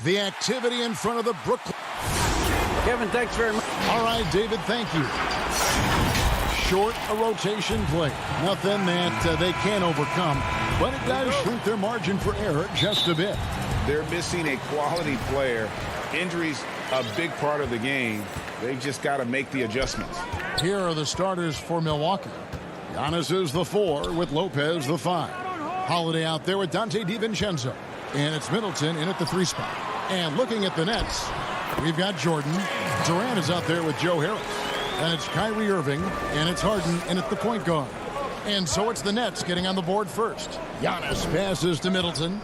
The activity in front of the Brooklyn. Kevin, thanks very much. All right, David, thank you. Short a rotation play. Nothing that they can't overcome, but it does shrink their margin for error just a bit. They're missing a quality player. Injuries a big part of the game. They've just got to make the adjustments. Here are the starters for Milwaukee. Giannis is the 4 with Lopez the 5. Holiday out there with Dante DiVincenzo. And it's Middleton in at the 3 spot. And looking at the Nets, we've got Jordan. Durant is out there with Joe Harris. And it's Kyrie Irving. And it's Harden in at the point guard. And so it's the Nets getting on the board first. Giannis passes to Middleton.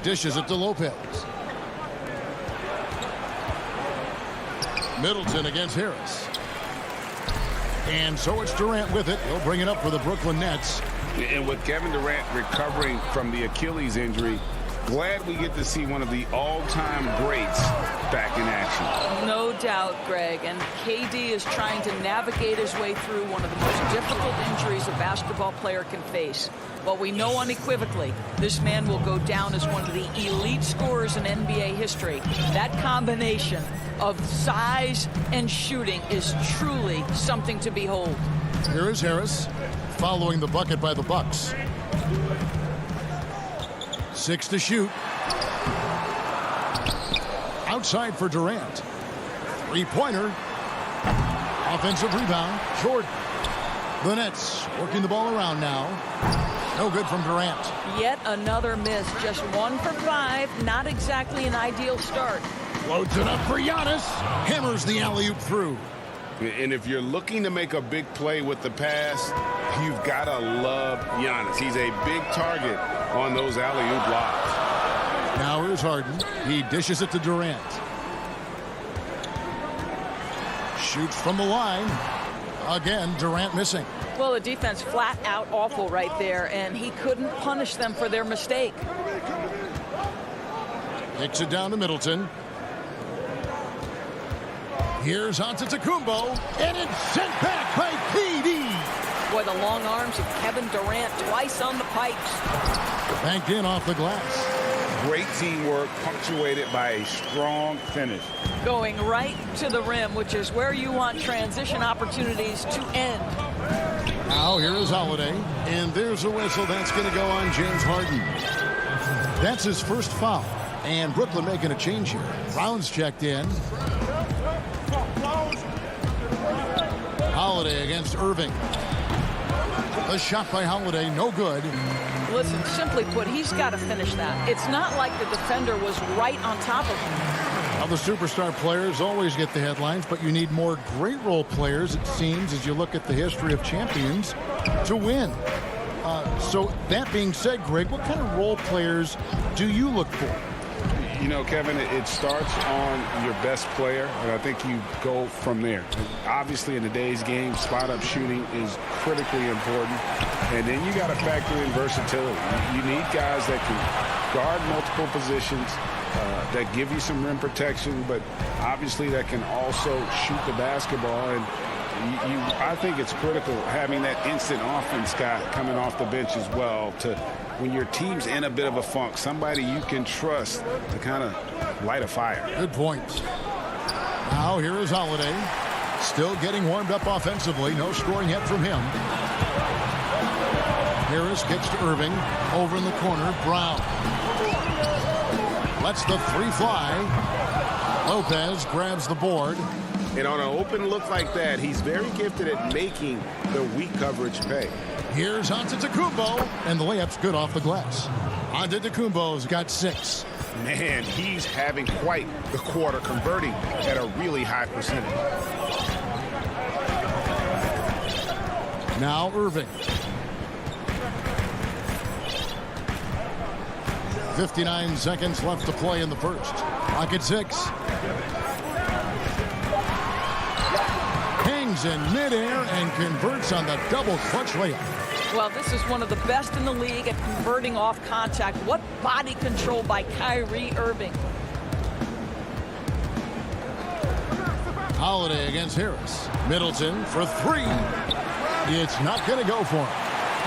Dishes it to Lopez. Middleton against Harris. And so it's Durant with it. He'll bring it up for the Brooklyn Nets. And with Kevin Durant recovering from the Achilles injury, glad we get to see one of the all-time greats back in action. No doubt, Greg. And KD is trying to navigate his way through one of the most difficult injuries a basketball player can face. But we know unequivocally this man will go down as one of the elite scorers in NBA history. That combination of size and shooting is truly something to behold. Here is Harris following the bucket by the Bucks. 6 to shoot. Outside for Durant. 3-pointer. Offensive rebound. Jordan. The Nets working the ball around now. No good from Durant. Yet another miss. Just 1 for 5. Not exactly an ideal start. Loads it up for Giannis. Hammers the alley-oop through. And if you're looking to make a big play with the pass, you've got to love Giannis. He's a big target on those alley-oop lobs. Now here's Harden. He dishes it to Durant. Shoots from the line. Again, Durant missing. Well, the defense flat out awful right there, and he couldn't punish them for their mistake. Kicks it down to Middleton. Here's Antetokounmpo, and it's sent back by KD. Boy, the long arms of Kevin Durant twice on the pipes. Banked in off the glass. Great teamwork punctuated by a strong finish. Going right to the rim, which is where you want transition opportunities to end. Now here is Holiday, and there's a whistle that's going to go on James Harden. That's his first foul, and Brooklyn making a change here. Brown's checked in. Holiday against Irving. The shot by Holiday, no good. Listen, simply put, he's got to finish that. It's not like the defender was right on top of him. Now the superstar players always get the headlines, but you need more great role players, it seems, as you look at the history of champions, to win. So that being said, Greg, what kind of role players do you look for? You know, Kevin, it starts on your best player, and I think you go from there. Obviously, in today's game, spot-up shooting is critically important, and then you got to factor in versatility. You need guys that can guard multiple positions, that give you some rim protection, but obviously that can also shoot the basketball. And I think it's critical having that instant offense guy coming off the bench as well to when your team's in a bit of a funk, somebody you can trust to kind of light a fire. Good point. Now here is Holiday. Still getting warmed up offensively. No scoring yet from him. Harris gets to Irving. Over in the corner, Brown. Lets the 3 fly. Lopez grabs the board. And on an open look like that, he's very gifted at making the weak coverage pay. Here's Antetokounmpo, and the layup's good off the glass. Antetokounmpo's got 6. Man, he's having quite the quarter, converting at a really high percentage. Now Irving. 59 seconds left to play in the first. Clock at 6. Hangs in midair and converts on the double clutch layup. Well, this is one of the best in the league at converting off contact. What body control by Kyrie Irving. Holiday against Harris. Middleton for 3. It's not going to go for him.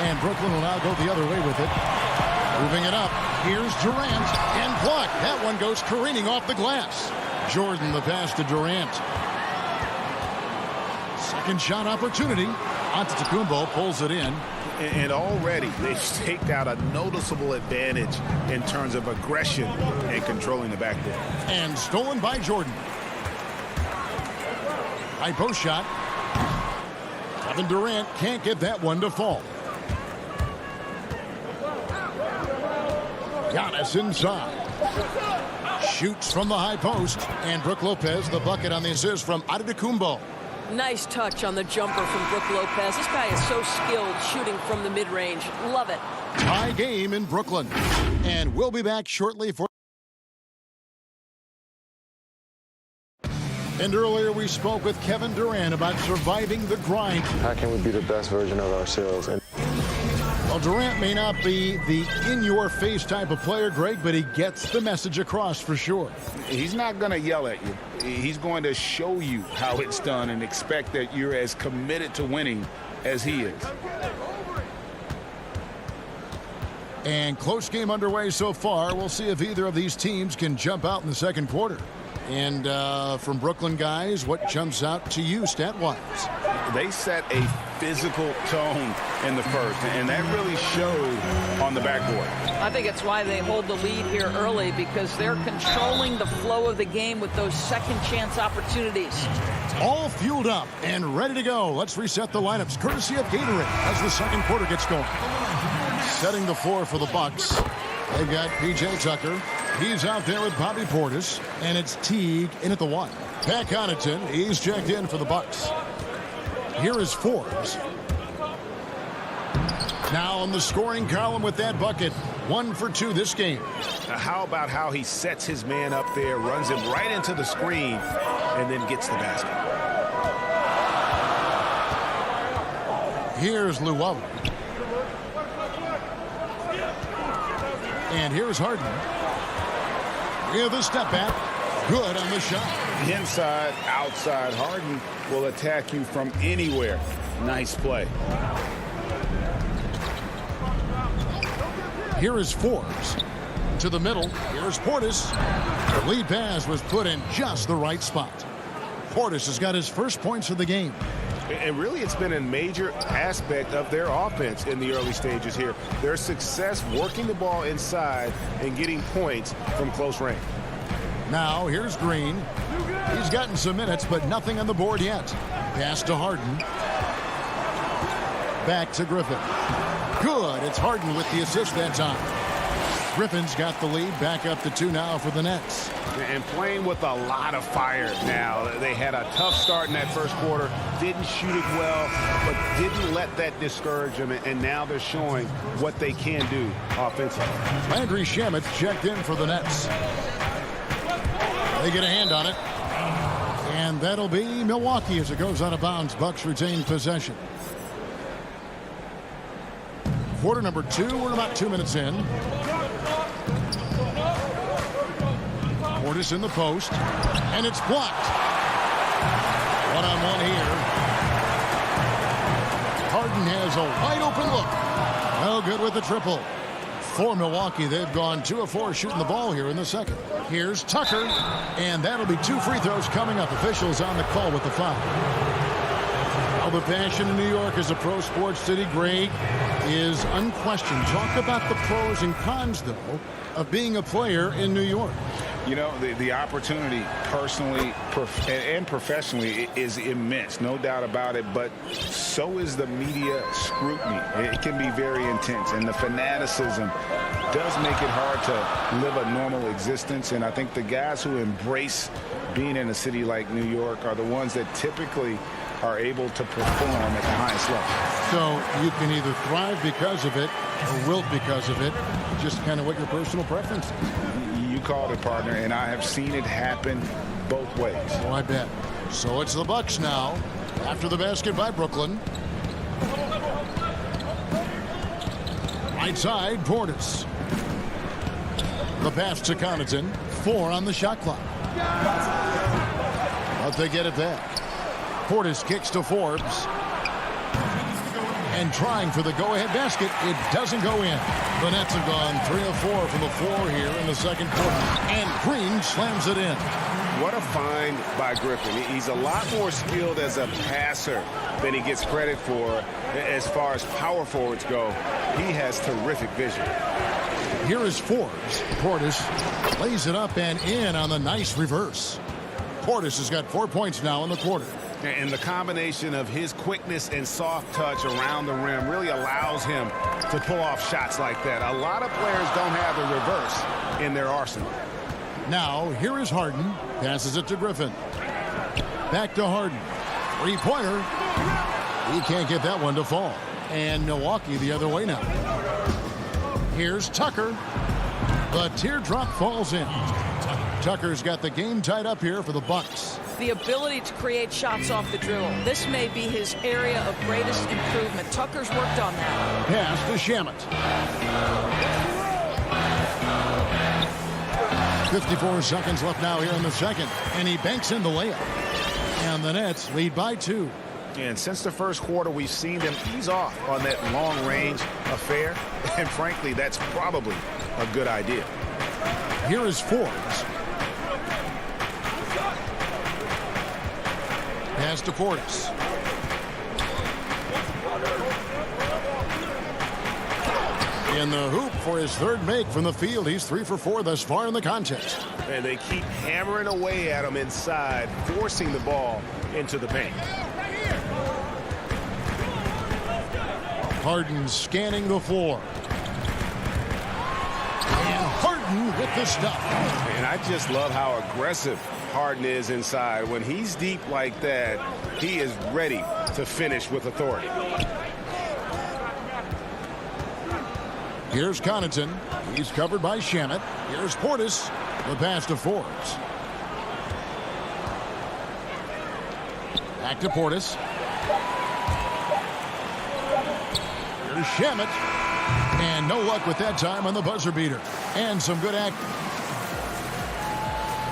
And Brooklyn will now go the other way with it. Moving it up. Here's Durant, and blocked. That one goes careening off the glass. Jordan the pass to Durant. Second shot opportunity. Antetokounmpo pulls it in. And already they've staked out a noticeable advantage in terms of aggression and controlling the backcourt. And stolen by Jordan. High post shot. Kevin Durant can't get that one to fall. Giannis inside. Shoots from the high post. And Brook Lopez, the bucket on the assist from Antetokounmpo. Nice touch on the jumper from Brook Lopez. This guy is so skilled shooting from the mid-range. Love it. Tie game in Brooklyn. And we'll be back shortly for... And earlier we spoke with Kevin Durant about surviving the grind. How can we be the best version of ourselves? Well, Durant may not be the in-your-face type of player, Greg, but he gets the message across for sure. He's not going to yell at you. He's going to show you how it's done and expect that you're as committed to winning as he is. And close game underway so far. We'll see if either of these teams can jump out in the second quarter. And from Brooklyn guys, what jumps out to you stat-wise? They set a physical tone in the first, and that really showed on the backboard. I think it's why they hold the lead here early, because they're controlling the flow of the game with those second chance opportunities. All fueled up and ready to go. Let's reset the lineups courtesy of Gatorade as the second quarter gets going. Setting the floor for the Bucks. They've got P.J. Tucker. He's out there with Bobby Portis, and it's Teague in at the 1. Pat Connaughton, he's checked in for the Bucks. Here is Forbes. Now on the scoring column with that bucket. 1 for 2 this game. Now how about how he sets his man up there, runs him right into the screen, and then gets the basket. Here's Llewellyn. And here's Harden. With a step back. Good on the shot. Inside, outside. Harden will attack you from anywhere. Nice play. Here is Forbes. To the middle. Here's Portis. The lead pass was put in just the right spot. Portis has got his first points of the game. And really, it's been a major aspect of their offense in the early stages here. Their success working the ball inside and getting points from close range. Now, here's Green. He's gotten some minutes, but nothing on the board yet. Pass to Harden. Back to Griffin. Good. It's Harden with the assist that time. Griffin's got the lead. Back up to 2 now for the Nets. And playing with a lot of fire now. They had a tough start in that first quarter. Didn't shoot it well, but didn't let that discourage them. And now they're showing what they can do offensively. Landry Shamet checked in for the Nets. They get a hand on it. And that'll be Milwaukee as it goes out of bounds. Bucks retain possession. Quarter number 2. We're about 2 minutes in. Portis in the post. And it's blocked. One-on-one here. Harden has a wide open look. No good with the triple. For Milwaukee, they've gone 2 of 4 shooting the ball here in the second. Here's Tucker. And that'll be 2 free throws coming up. Officials on the call with the foul. Well, the passion in New York as a pro sports city, Greg, is unquestioned. Talk about the pros and cons, though, of being a player in New York. You know, the opportunity personally and professionally is immense, no doubt about it, but so is the media scrutiny. It can be very intense, and the fanaticism does make it hard to live a normal existence, and I think the guys who embrace being in a city like New York are the ones that typically are able to perform at the highest level. So you can either thrive because of it or wilt because of it, just kind of what your personal preference is. You called it, partner, and I have seen it happen both ways. Oh, I bet. So it's the Bucks now after the basket by Brooklyn. Right side, Portis. The pass to Connaughton. 4 on the shot clock. But they get it back. Portis kicks to Forbes. And trying for the go-ahead basket. It doesn't go in. The Nets have gone 3 of 4 from the floor here in the second quarter. And Green slams it in. What a find by Griffin. He's a lot more skilled as a passer than he gets credit for as far as power forwards go. He has terrific vision. Here is Forbes. Portis lays it up and in on the nice reverse. Portis has got 4 points now in the quarter. And the combination of his quickness and soft touch around the rim really allows him to pull off shots like that. A lot of players don't have the reverse in their arsenal. Now, here is Harden. Passes it to Griffin. Back to Harden. Three-pointer. He can't get that one to fall. And Milwaukee the other way now. Here's Tucker. The teardrop falls in. Tucker's got the game tied up here for the Bucks. The ability to create shots off the dribble. This may be his area of greatest improvement. Tucker's worked on that. Pass to Shamet. 54 seconds left now here in the second. And he banks in the layup. And the Nets lead by 2. And since the first quarter, we've seen them ease off on that long-range affair. And frankly, that's probably a good idea. Here is Forbes. Pass to Portis. In the hoop for his third make from the field. He's 3 for 4 thus far in the contest. And they keep hammering away at him inside, forcing the ball into the paint. Harden scanning the floor. And Harden with the stuff. And I just love how aggressive Harden is inside. When he's deep like that, he is ready to finish with authority. Here's Connaughton. He's covered by Shamet. Here's Portis. The pass to Forbes. Back to Portis. Here's Shamet. And no luck with that time on the buzzer beater. And some good act.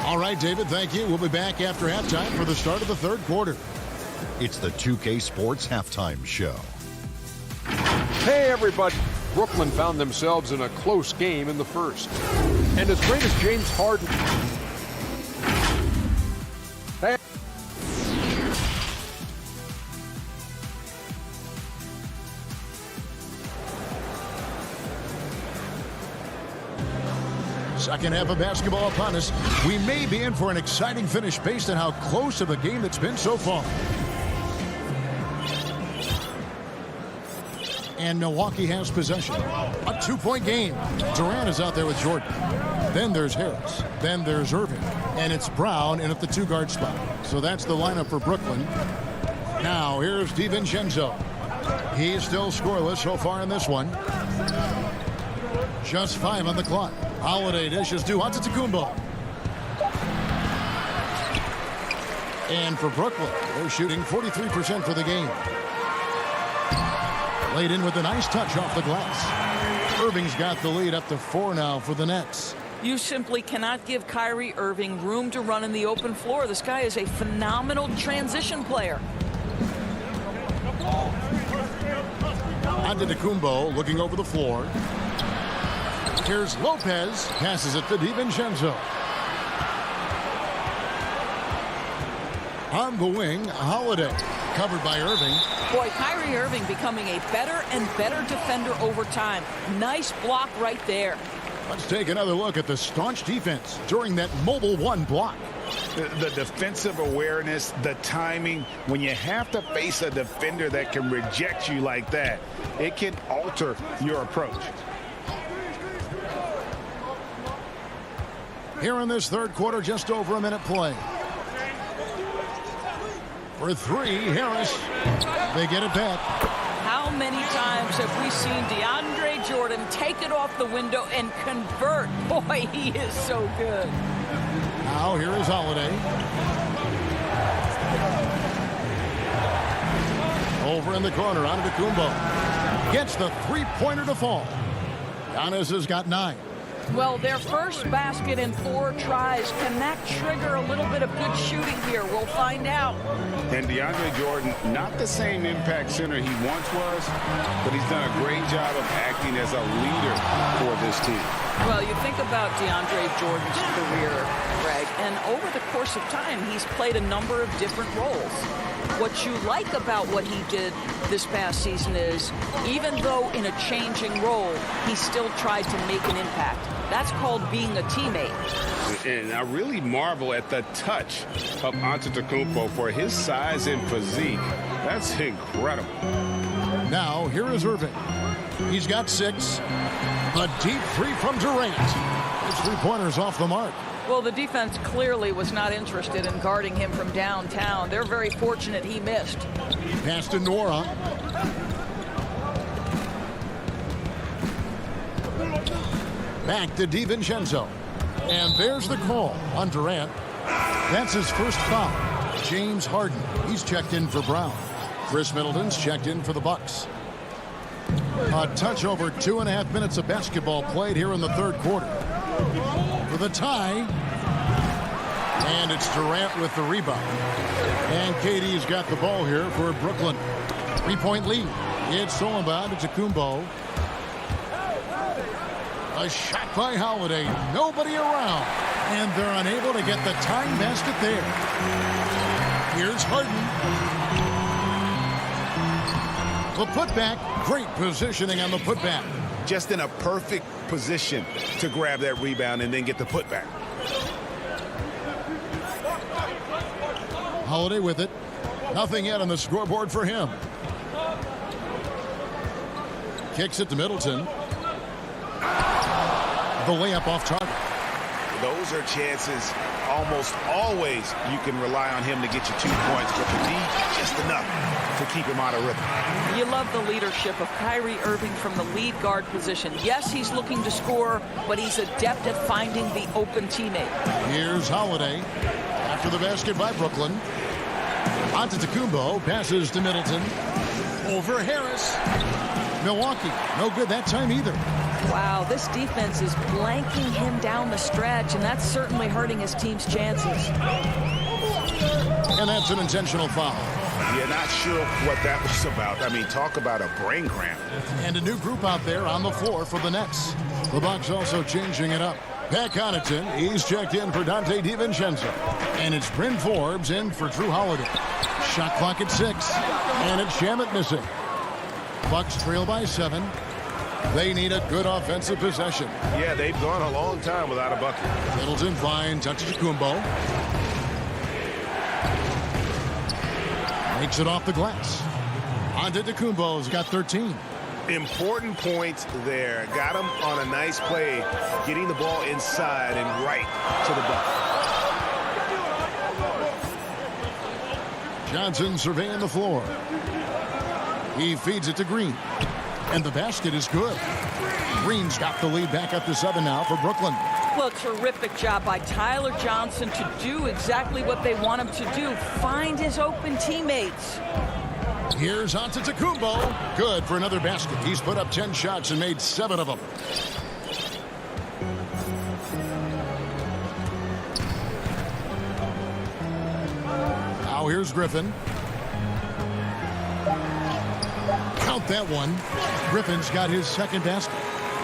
All right, David, thank you. We'll be back after halftime for the start of the third quarter. It's the 2K Sports Halftime Show. Hey, everybody. Brooklyn found themselves in a close game in the first. And as great as James Harden... Second half of basketball upon us. We may be in for an exciting finish based on how close of a game it's been so far. And Milwaukee has possession. A 2-point game. Durant is out there with Jordan. Then there's Harris. Then there's Irving. And it's Brown in at the 2-guard spot. So that's the lineup for Brooklyn. Now here's DiVincenzo. He's still scoreless so far in this one. Just 5 on the clock. Holiday dishes to Antetokounmpo. And for Brooklyn, they're shooting 43% for the game. Laid in with a nice touch off the glass. Irving's got the lead up to 4 now for the Nets. You simply cannot give Kyrie Irving room to run in the open floor. This guy is a phenomenal transition player. Antetokounmpo looking over the floor. Here's Lopez. Passes it to DiVincenzo. On the wing, Holiday. Covered by Irving. Boy, Kyrie Irving becoming a better and better defender over time. Nice block right there. Let's take another look at the staunch defense during that mobile 1 block. The defensive awareness, the timing, when you have to face a defender that can reject you like that, it can alter your approach. Here in this third quarter, just over a minute play. For 3, Harris. They get it back. How many times have we seen DeAndre Jordan take it off the window and convert? Boy, he is so good. Now here is Holiday. Over in the corner, Antetokounmpo. Gets the 3-pointer to fall. Giannis has got 9. Well, their first basket in 4 tries. Can that trigger a little bit of good shooting here? We'll find out. And DeAndre Jordan, not the same impact center he once was, but he's done a great job of acting as a leader for this team. Well, you think about DeAndre Jordan's career, Greg, and over the course of time, he's played a number of different roles. What you like about what he did this past season is, even though in a changing role, he still tried to make an impact. That's called being a teammate. And I really marvel at the touch of Antetokounmpo for his size and physique. That's incredible. Now, here is Irving. He's got 6. A deep 3 from Durant. His 3-pointers off the mark. Well, the defense clearly was not interested in guarding him from downtown. They're very fortunate he missed. Pass to Nora. Back to DiVincenzo. And there's the call on Durant. That's his first foul. James Harden. He's checked in for Brown. Chris Middleton's checked in for the Bucks. A touch over 2.5 minutes of basketball played here in the third quarter. For the tie. And it's Durant with the rebound. And KD's got the ball here for Brooklyn. 3-point lead. It's stolen by Antetokounmpo. A shot by Holiday. Nobody around. And they're unable to get the tying basket there. Here's Harden. The putback. Great positioning on the putback. Just in a perfect position to grab that rebound and then get the putback. Holiday with it. Nothing yet on the scoreboard for him. Kicks it to Middleton. The layup off target. Those are chances almost always you can rely on him to get you 2 points, but the D, just enough to keep him out of rhythm. You love the leadership of Kyrie Irving from the lead guard position. Yes, he's looking to score, but he's adept at finding the open teammate. Here's Holiday. After the basket by Brooklyn. Antetokounmpo passes to Middleton. Over Harris. Milwaukee, no good that time either. Wow, this defense is blanking him down the stretch, and that's certainly hurting his team's chances. And that's an intentional foul. Yeah, not sure what that was about. I mean, talk about a brain cramp. And a new group out there on the floor for the Nets. The Bucks also changing it up. Pat Connaughton, he's checked in for Dante DiVincenzo. And it's Bryn Forbes in for Drew Holiday. Shot clock at 6. And it's Shamet missing. Bucks trail by 7. They need a good offensive possession. Yeah, they've gone a long time without a bucket. Middleton finds Antetokounmpo. Makes it off the glass. Antetokounmpo's got 13. Important points there. Got him on a nice play, getting the ball inside and right to the bucket. Johnson surveying the floor. He feeds it to Green. And the basket is good. Green's got the lead back up to 7 now for Brooklyn. Well, terrific job by Tyler Johnson to do exactly what they want him to do. Find his open teammates. Here's Antetokounmpo. Good for another basket. He's put up 10 shots and made 7 of them. Now here's Griffin. Count that one. Griffin's got his second basket.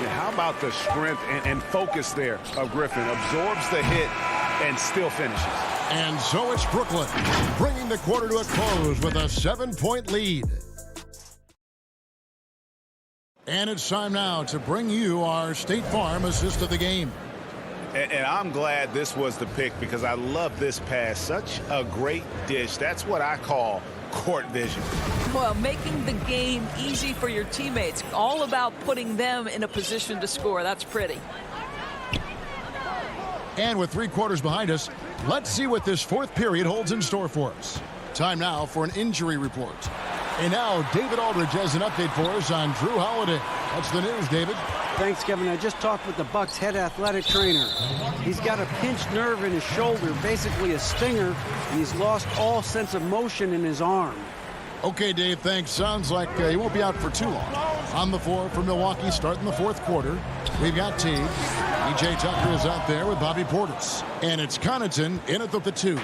Yeah, how about the strength and focus there of Griffin? Absorbs the hit and still finishes. And so it's Brooklyn, bringing the quarter to a close with a 7-point lead. And it's time now to bring you our State Farm assist of the game. And I'm glad this was the pick because I love this pass. Such a great dish. That's what I call court vision. Well, making the game easy for your teammates. All about putting them in a position to score. That's pretty. And with 3 quarters behind us, let's see what this fourth period holds in store for us. Time now for an injury report. And now David Aldridge has an update for us on Drew Holiday. What's the news, David? Thanks, Kevin. I just talked with the Bucks head athletic trainer. He's got a pinched nerve in his shoulder, basically a stinger, and he's lost all sense of motion in his arm. Okay, Dave, thanks. Sounds like he won't be out for too long. On the floor for Milwaukee starting the fourth quarter. We've got Teague. P.J. Tucker is out there with Bobby Portis. And it's Connaughton in at the 2.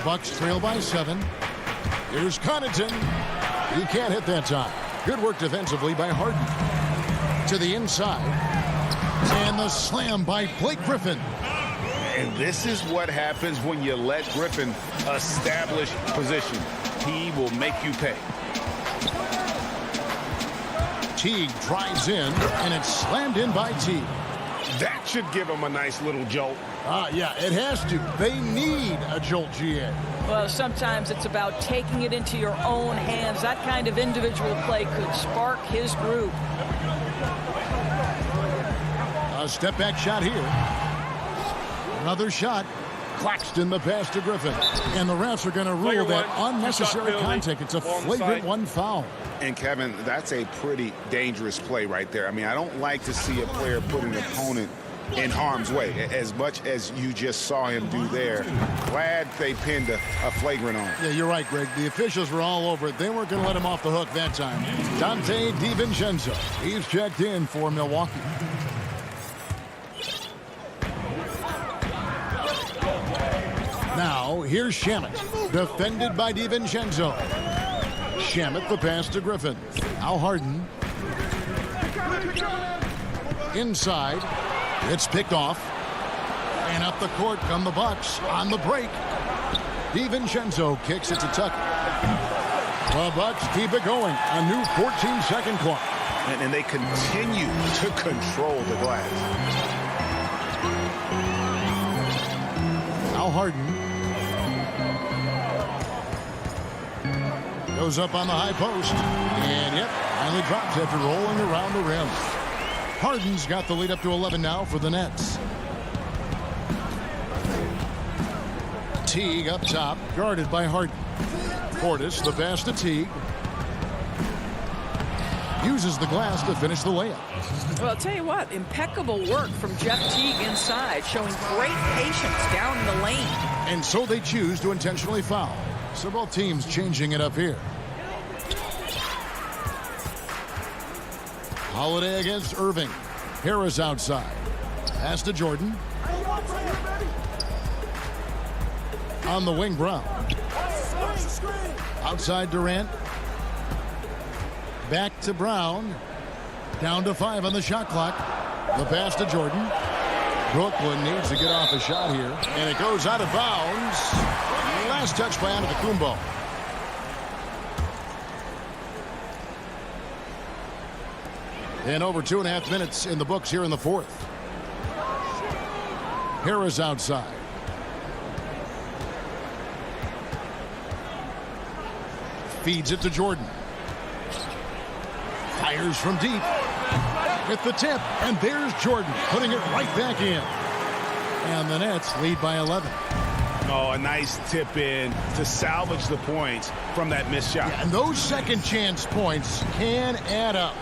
Bucks trail by 7. Here's Connaughton. He can't hit that time. Good work defensively by Harden. To the inside. And the slam by Blake Griffin. And this is what happens when you let Griffin establish position. He will make you pay. Teague drives in, and it's slammed in by Teague. That should give him a nice little jolt. Yeah, it has to. They need a jolt, GA. Well, sometimes it's about taking it into your own hands. That kind of individual play could spark his group. A step-back shot here. Another shot. Claxton the pass to Griffin. And the refs are going to rule that unnecessary contact. It's a flagrant 1 foul. And, Kevin, that's a pretty dangerous play right there. I mean, I don't like to see a player put an opponent in harm's way as much as you just saw him do there. Glad they pinned a flagrant on him. Yeah, you're right, Greg. The officials were all over it. They weren't going to let him off the hook that time. Dante DiVincenzo. He's checked in for Milwaukee. Now, here's Shamet. Defended by DiVincenzo. Shamet the pass to Griffin. Now Harden. Inside. It's picked off. And up the court come the Bucks on the break. DiVincenzo kicks it to Tucker. The Bucks keep it going. A new 14-second clock. And they continue to control the glass. Now Harden. Goes up on the high post. And, yep, finally drops after rolling around the rim. Harden's got the lead up to 11 now for the Nets. Teague up top, guarded by Harden. Portis, the pass to Teague. Uses the glass to finish the layup. Well, I'll tell you what, impeccable work from Jeff Teague inside, showing great patience down in the lane. And so they choose to intentionally foul. So both teams changing it up here. Holiday against Irving. Harris outside. Pass to Jordan. On the wing, Brown. Outside Durant. Back to Brown. Down to 5 on the shot clock. The pass to Jordan. Brooklyn needs to get off a shot here. And it goes out of bounds. Last touch by Antetokounmpo. And over 2.5 minutes in the books here in the fourth. Harris outside. Feeds it to Jordan. Fires from deep. With the tip. And there's Jordan putting it right back in. And the Nets lead by 11. Oh, a nice tip in to salvage the points from that missed shot. Yeah, and those second chance points can add up.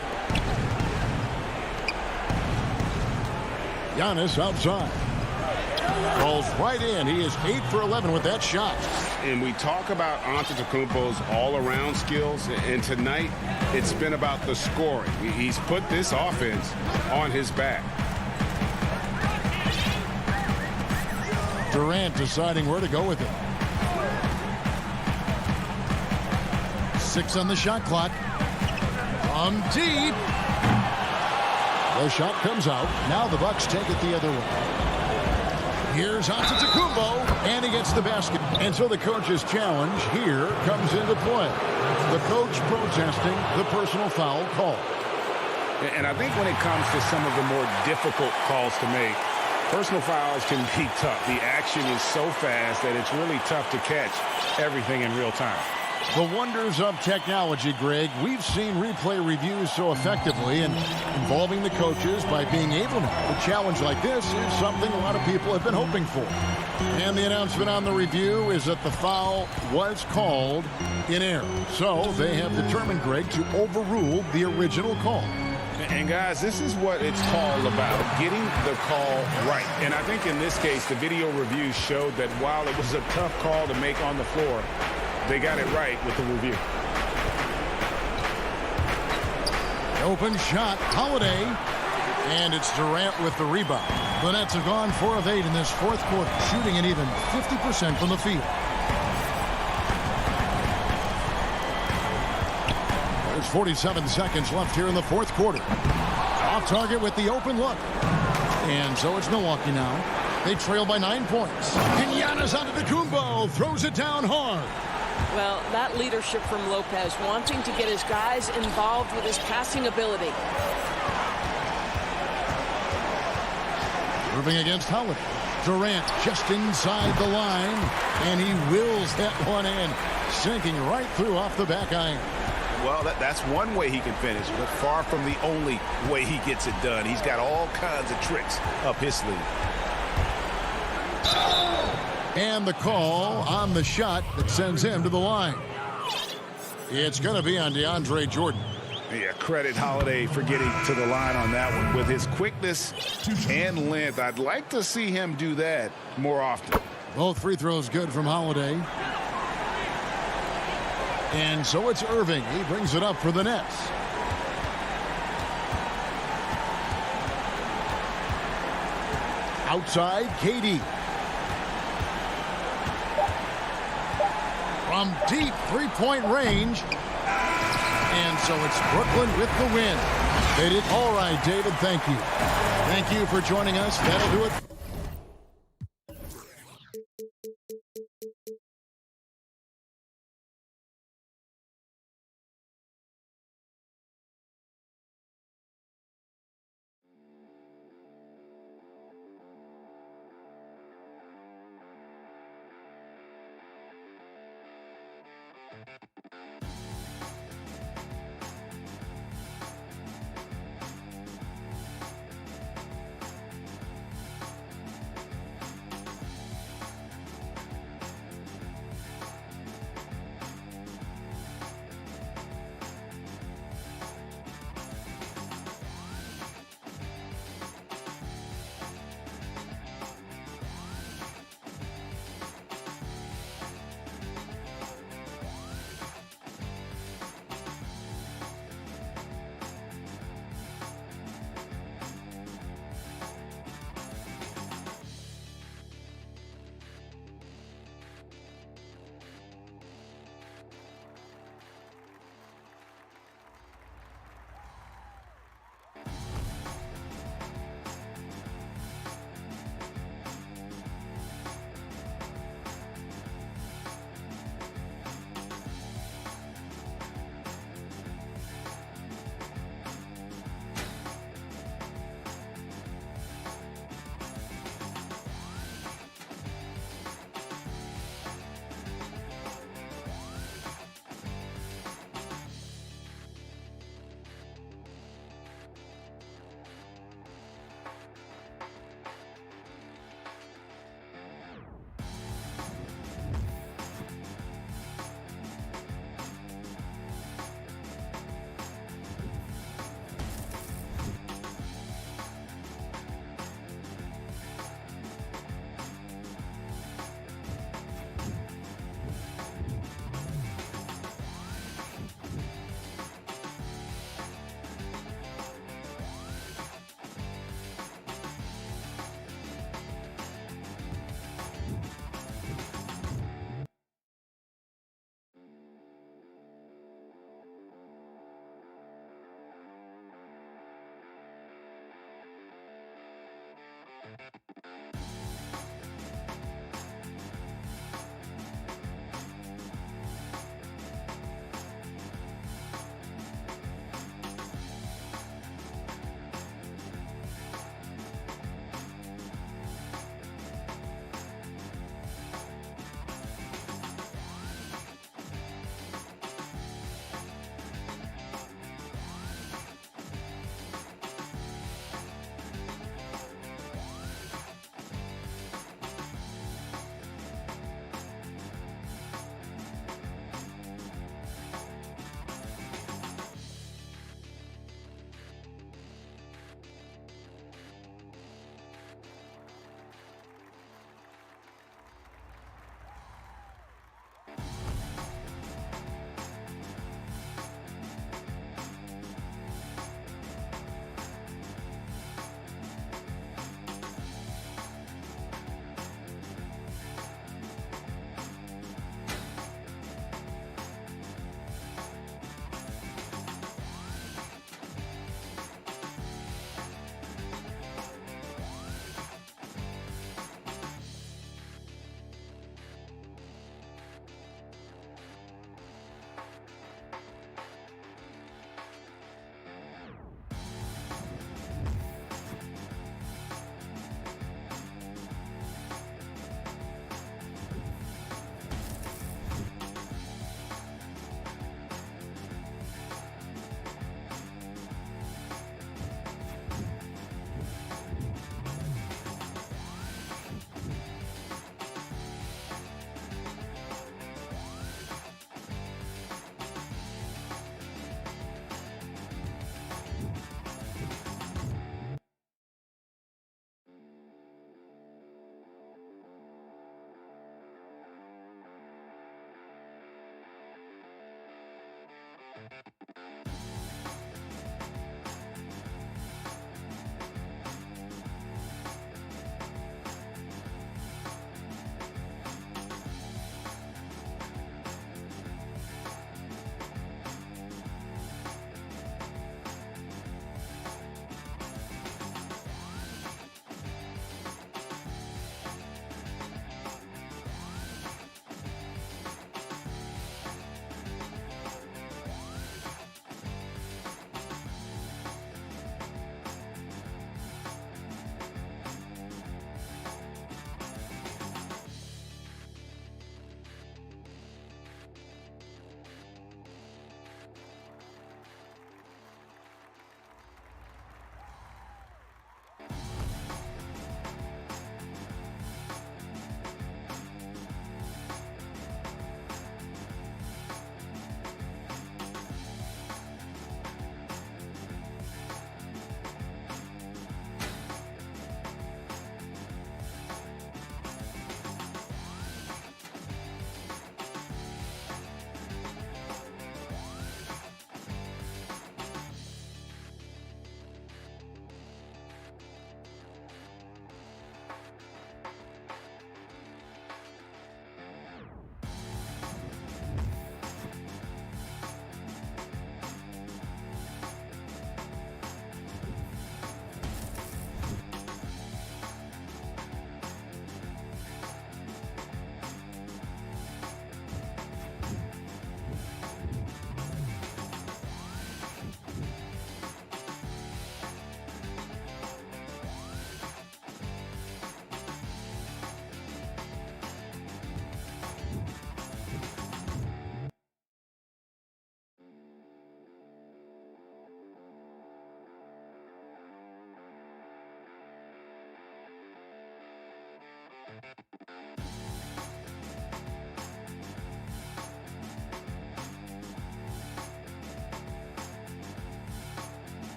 Giannis outside. Rolls right in. He is 8 for 11 with that shot. And we talk about Antetokounmpo's all-around skills, and tonight it's been about the scoring. He's put this offense on his back. Durant deciding where to go with it. 6 on the shot clock. From deep. The shot comes out. Now the Bucks take it the other way. Here's Antetokounmpo, and he gets the basket. And so the coach's challenge here comes into play. The coach protesting the personal foul call. And I think when it comes to some of the more difficult calls to make, personal fouls can be tough. The action is so fast that it's really tough to catch everything in real time. The wonders of technology, Greg. We've seen replay reviews so effectively, and involving the coaches by being able to challenge like this is something a lot of people have been hoping for. And the announcement on the review is that the foul was called in error. So they have determined, Greg, to overrule the original call. And guys, this is what it's all about, getting the call right. And I think in this case, the video review showed that while it was a tough call to make on the floor, they got it right with the review. Open shot, Holiday. And it's Durant with the rebound. The Nets have gone 4 of 8 in this fourth quarter, shooting an even 50% from the field. There's 47 seconds left here in the fourth quarter. Off target with the open look. And so it's Milwaukee now. They trail by 9 points. And Giannis Antetokounmpo throws it down hard. Well, that leadership from Lopez, wanting to get his guys involved with his passing ability. Irving against Holiday. Durant just inside the line. And he wills that one in. Sinking right through off the back iron. Well, that's one way he can finish, but far from the only way he gets it done. He's got all kinds of tricks up his sleeve. And the call on the shot that sends him to the line. It's going to be on DeAndre Jordan. Yeah, credit Holiday for getting to the line on that one. With his quickness and length, I'd like to see him do that more often. Both free throws good from Holiday. And so it's Irving. He brings it up for the Nets. Outside, KD. From deep three-point range. And so it's Brooklyn with the win. They did all right, David. Thank you. Thank you for joining us. That'll do it.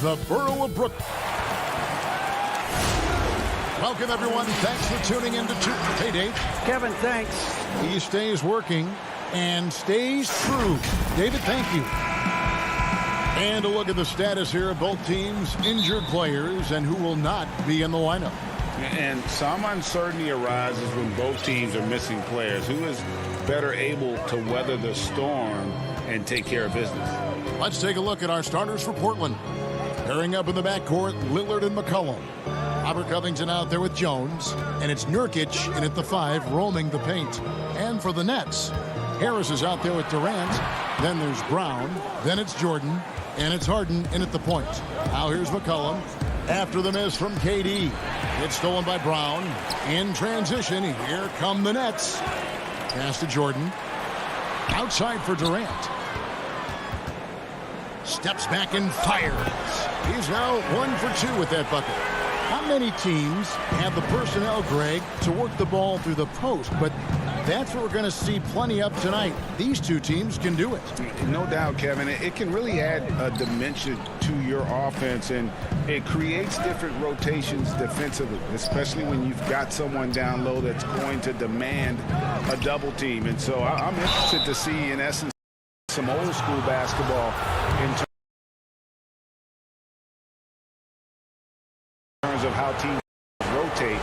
the borough of Brooklyn. Welcome, everyone. Thanks for tuning in to Two. Hey, Dave. Kevin, thanks. He stays working and stays true. David, thank you. And a look at the status here of both teams' injured players and who will not be in the lineup. And some uncertainty arises when both teams are missing players. Who is better able to weather the storm and take care of business? Let's take a look at our starters for Portland. Pairing up in the backcourt, Lillard and McCollum. Robert Covington out there with Jones. And it's Nurkic in at the 5, roaming the paint. And for the Nets, Harris is out there with Durant. Then there's Brown. Then it's Jordan. And it's Harden in at the point. Now here's McCollum. After the miss from KD. It's stolen by Brown. In transition, here come the Nets. Pass to Jordan. Outside for Durant. Steps back and fires. He's now 1 for 2 with that bucket. Not many teams have the personnel, Greg, to work the ball through the post, but that's what we're going to see plenty of tonight. These two teams can do it. No doubt, Kevin. It can really add a dimension to your offense, and it creates different rotations defensively, especially when you've got someone down low that's going to demand a double team. And so I'm interested to see, in essence, some old school basketball in terms of how teams rotate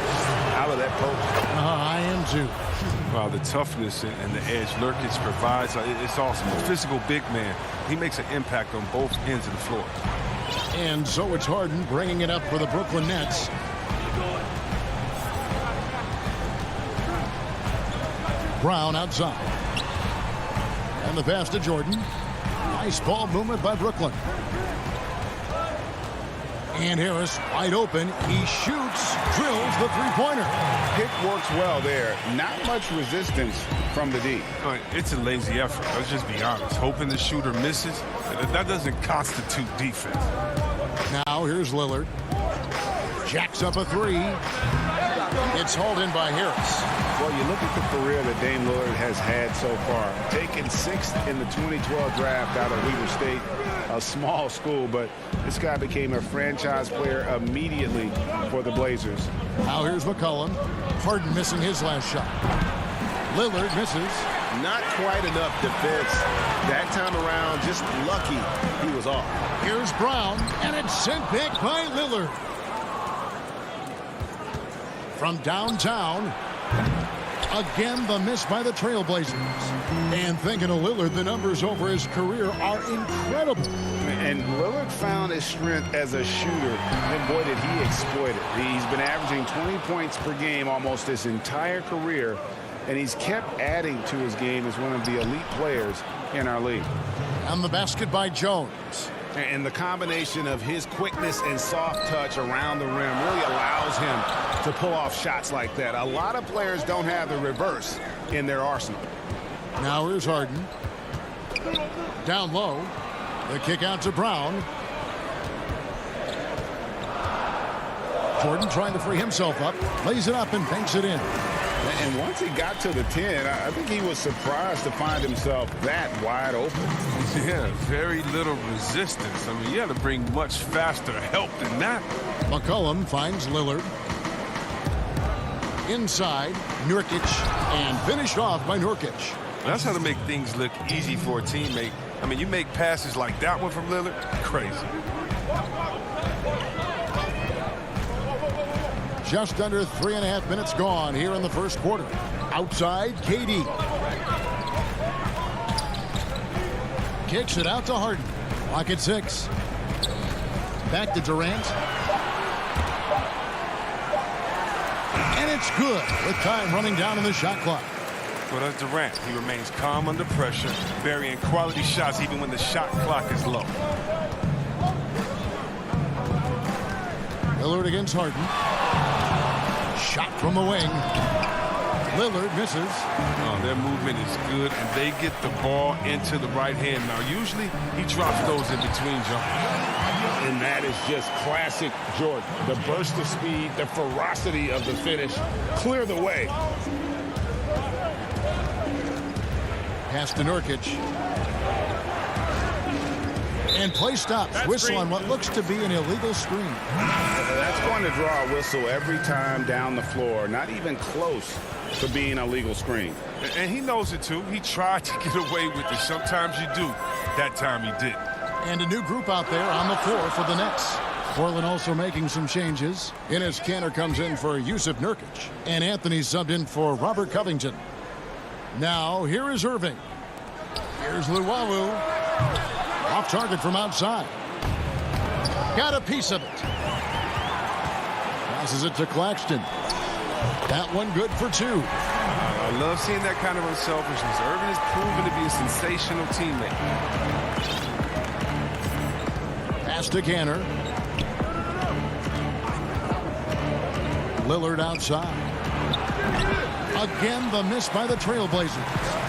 out of that post. I am too. Wow, the toughness and the edge Nurkic provides, it's awesome. A physical big man. He makes an impact on both ends of the floor. And so it's Harden bringing it up for the Brooklyn Nets. Brown outside. And the pass to Jordan. Nice ball movement by Brooklyn. And Harris wide open. He shoots, drills the three-pointer. Pick works well there. Not much resistance from the D. It's a lazy effort. Let's just be honest. Hoping the shooter misses, that doesn't constitute defense. Now here's Lillard. Jacks up a 3. It's hauled in by Harris. Well, you look at the career that Dame Lillard has had so far. Taken 6th in the 2012 draft out of Weber State, a small school, but this guy became a franchise player immediately for the Blazers. Now here's McCollum. Harden missing his last shot. Lillard misses. Not quite enough defense that time around. Just lucky he was off. Here's Brown, and it's sent back by Lillard. From downtown, again the miss by the Trailblazers. And thinking of Lillard, the numbers over his career are incredible. And Lillard found his strength as a shooter, and boy did he exploit it. He's been averaging 20 points per game almost his entire career, and he's kept adding to his game as one of the elite players in our league. And the basket by Jones. And the combination of his quickness and soft touch around the rim really allows him to pull off shots like that. A lot of players don't have the reverse in their arsenal. Now here's Harden. Down low. The kick out to Brown. Jordan trying to free himself up. Lays it up and banks it in. And once he got to the 10, I think he was surprised to find himself that wide open. Yeah, very little resistance. I mean, you had to bring much faster help than that. McCollum finds Lillard. Inside, Nurkic, and finished off by Nurkic. That's how to make things look easy for a teammate. I mean, you make passes like that one from Lillard, crazy. Just under 3.5 minutes gone here in the first quarter. Outside, KD. Kicks it out to Harden. Clock at 6. Back to Durant. And it's good with time running down in the shot clock. Well, that's Durant. He remains calm under pressure, burying quality shots even when the shot clock is low. Lillard against Harden. Shot from the wing. Lillard misses. Oh, their movement is good, and they get the ball into the right hand. Now, usually he drops those in between jumpers. And that is just classic Jordan. The burst of speed, the ferocity of the finish. Clear the way. Pass to Nurkic. And play stops. Whistle on what looks to be an illegal screen. That's going to draw a whistle every time down the floor. Not even close to being a legal screen. And he knows it, too. He tried to get away with it. Sometimes you do. That time he did. And a new group out there on the floor for the Nets. Portland also making some changes. Enes Kanter comes in for Yusuf Nurkic. And Anthony subbed in for Robert Covington. Now, here is Irving. Here's Luwawu. Off target from outside. Got a piece of it. Passes it to Claxton. That one good for 2. I love seeing that kind of unselfishness. Irving has proven to be a sensational teammate. Pass to Kanter. Lillard outside. Again, the miss by the Trailblazers.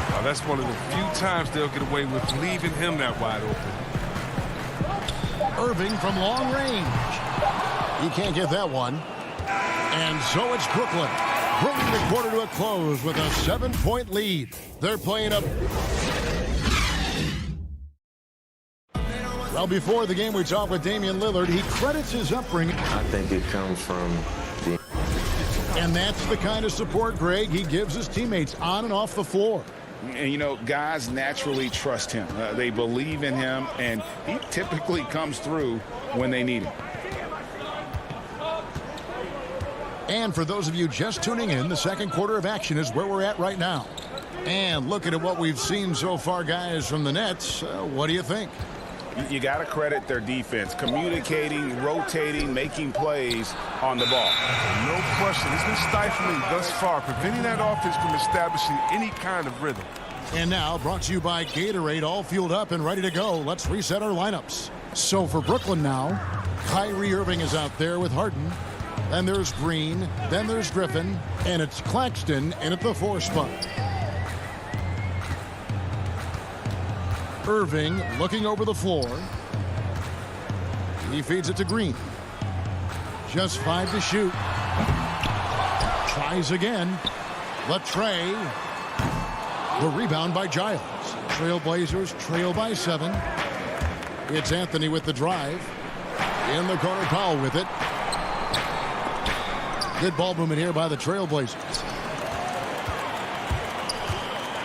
Now, that's one of the few times they'll get away with leaving him that wide open. Irving from long range. He can't get that one. And so it's Brooklyn, bringing the quarter to a close with a 7-point lead. They're playing up. Well, before the game, we talked with Damian Lillard. He credits his upbringing. I think it comes from the... And that's the kind of support, Greg, he gives his teammates on and off the floor. And, you know, guys naturally trust him. They believe in him, and he typically comes through when they need him. And for those of you just tuning in, the second quarter of action is where we're at right now. And looking at what we've seen so far, guys, from the Nets, what do you think? You got to credit their defense, communicating, rotating, making plays on the ball. No question. It's been stifling thus far, preventing that offense from establishing any kind of rhythm. And now, brought to you by Gatorade, all fueled up and ready to go. Let's reset our lineups. So for Brooklyn now, Kyrie Irving is out there with Harden. Then there's Green. Then there's Griffin. And it's Claxton in at the 4 spot. Irving looking over the floor. He feeds it to Green. Just 5 to shoot. Tries again. Latrey. The rebound by Giles. Trailblazers trail by 7. It's Anthony with the drive. In the corner, Powell with it. Good ball movement here by the Trailblazers.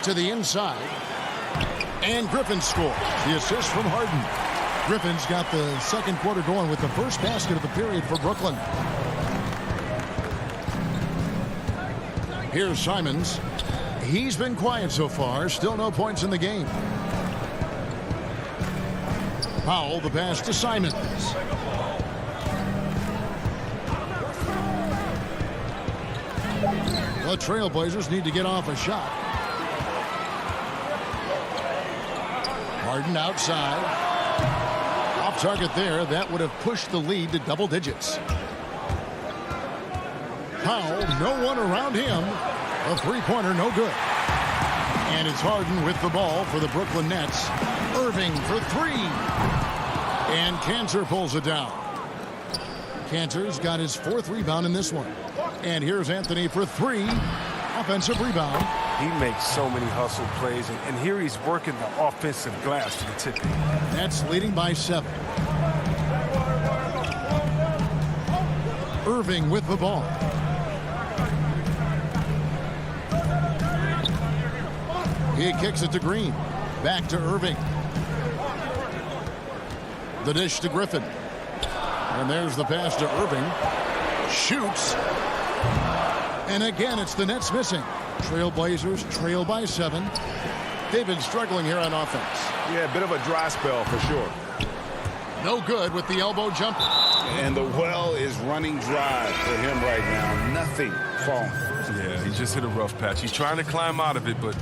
To the inside. And Griffin scores. The assist from Harden. Griffin's got the second quarter going with the first basket of the period for Brooklyn. Here's Simons. He's been quiet so far. Still no points in the game. Powell, the pass to Simons. The Trailblazers need to get off a shot. Harden outside. Off target there. That would have pushed the lead to double digits. Powell, no one around him. A three-pointer, no good. And it's Harden with the ball for the Brooklyn Nets. Irving for 3. And Kanter pulls it down. Kanter's got his 4th rebound in this one. And here's Anthony for 3. Offensive rebound. He makes so many hustle plays, and here he's working the offensive glass to the tip. Nets leading by 7. Irving with the ball. He kicks it to Green. Back to Irving. The dish to Griffin. And there's the pass to Irving. Shoots. And again, it's the Nets missing. Trailblazers trail by 7. They've been struggling here on offense. Yeah, a bit of a dry spell for sure. No good with the elbow jumper. And the well is running dry for him right now. Nothing falling. Yeah, he just hit a rough patch. He's trying to climb out of it, but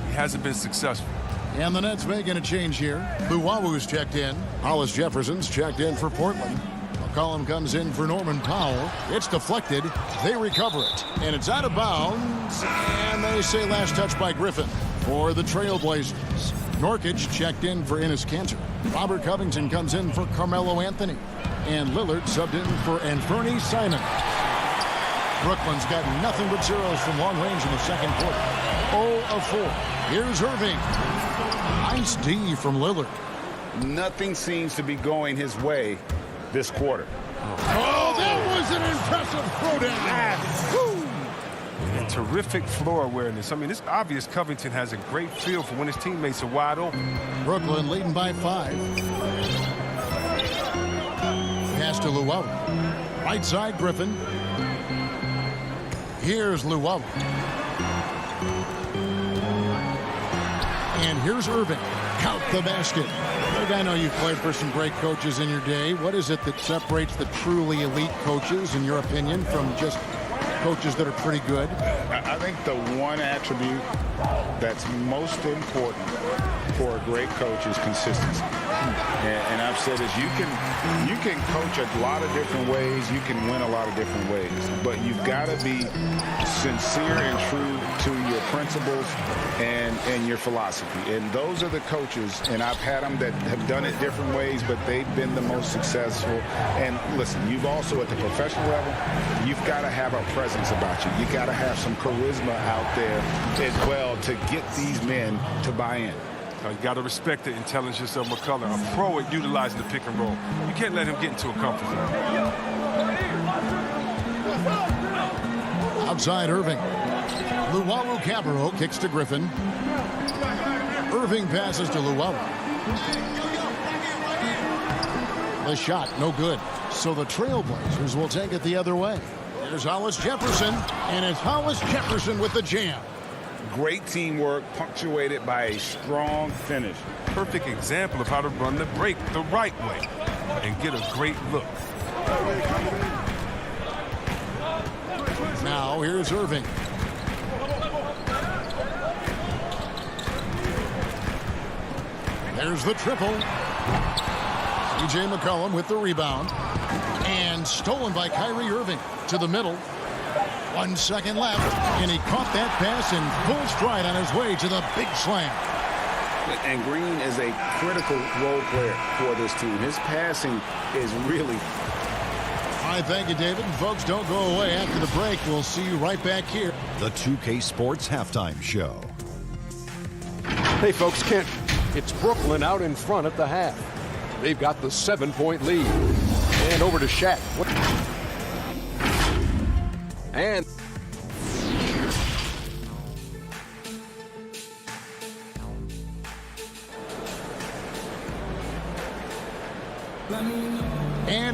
he hasn't been successful. And the Nets making a change here. Luwawu's checked in. Hollis Jefferson's checked in for Portland. McCollum comes in for Norman Powell. It's deflected. They recover it. And it's out of bounds. And they say last touch by Griffin for the Trailblazers. Nurkic checked in for Enes Kanter. Robert Covington comes in for Carmelo Anthony. And Lillard subbed in for Anthony Simons. Brooklyn's got nothing but zeros from long range in the second quarter. 0 of 4. Here's Irving. Nice D from Lillard. nothing seems to be going his way this quarter. Oh, that was an impressive throwdown. And terrific floor awareness. I mean, it's obvious Covington has a great feel for when his teammates are wide open. Brooklyn leading by 5. Pass to Llewellyn. Right side, Griffin. Here's Llewellyn. And here's Irving. Count the basket. Look, I know you've played for some great coaches in your day. What is it that separates the truly elite coaches, in your opinion, from just coaches that are pretty good? I think the one attribute that's most important for a great coach is consistency. And I've said this, you can coach a lot of different ways, you can win a lot of different ways, but you've got to be sincere and true to your principles and your philosophy. And those are the coaches, and I've had them that have done it different ways, but they've been the most successful. And listen, you've also at the professional level, you've got to have a presence about you. You got to have some charisma out there as well to get these men to buy in. You got to respect the intelligence of McCullough, a pro at utilizing the pick and roll. You can't let him get into a comfort zone. Outside Irving. Luwawu-Cabarrot kicks to Griffin. Irving passes to Llewellyn. The shot, no good. So the Trailblazers will take it the other way. Here's Hollis Jefferson, and it's Hollis Jefferson with the jam. Great teamwork, punctuated by a strong finish. Perfect example of how to run the break the right way and get a great look. Now here's Irving. There's the triple. C.J. McCollum with the rebound. And stolen by Kyrie Irving to the middle. 1 second left, and he caught that pass in full stride on his way to the big slam. And Green is a critical role player for this team. His passing is really... All right, thank you, David. And folks, don't go away. After the break, we'll see you right back here. The 2K Sports Halftime Show. Hey, folks, Kent, it's Brooklyn out in front at the half. They've got the 7-point lead. And over to Shaq. And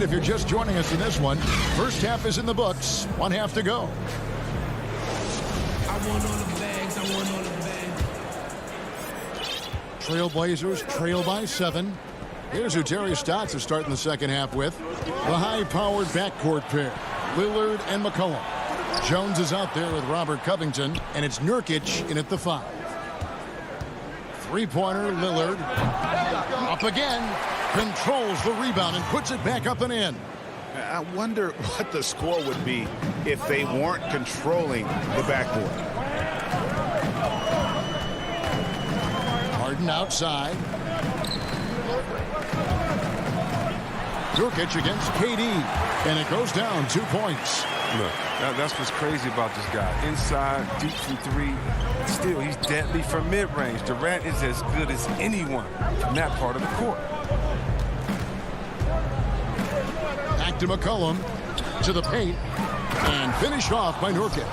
if you're just joining us in this one, first half is in the books. 1 half to go. Trailblazers trail by 7. Here's who Terry Stotts is starting the second half with. The high-powered backcourt pair, Lillard and McCollum. Jones is out there with Robert Covington, and it's Nurkic in at the 5. Three-pointer, Lillard. Up again. Controls the rebound and puts it back up and in. I wonder what the score would be if they weren't controlling the backboard. Harden outside. Nurkic against KD, and it goes down 2 points. Look, that's what's crazy about this guy. Inside, deep from 3. Still, he's deadly from mid-range. Durant is as good as anyone from that part of the court. Back to McCollum, to the paint, and finished off by Nurkic.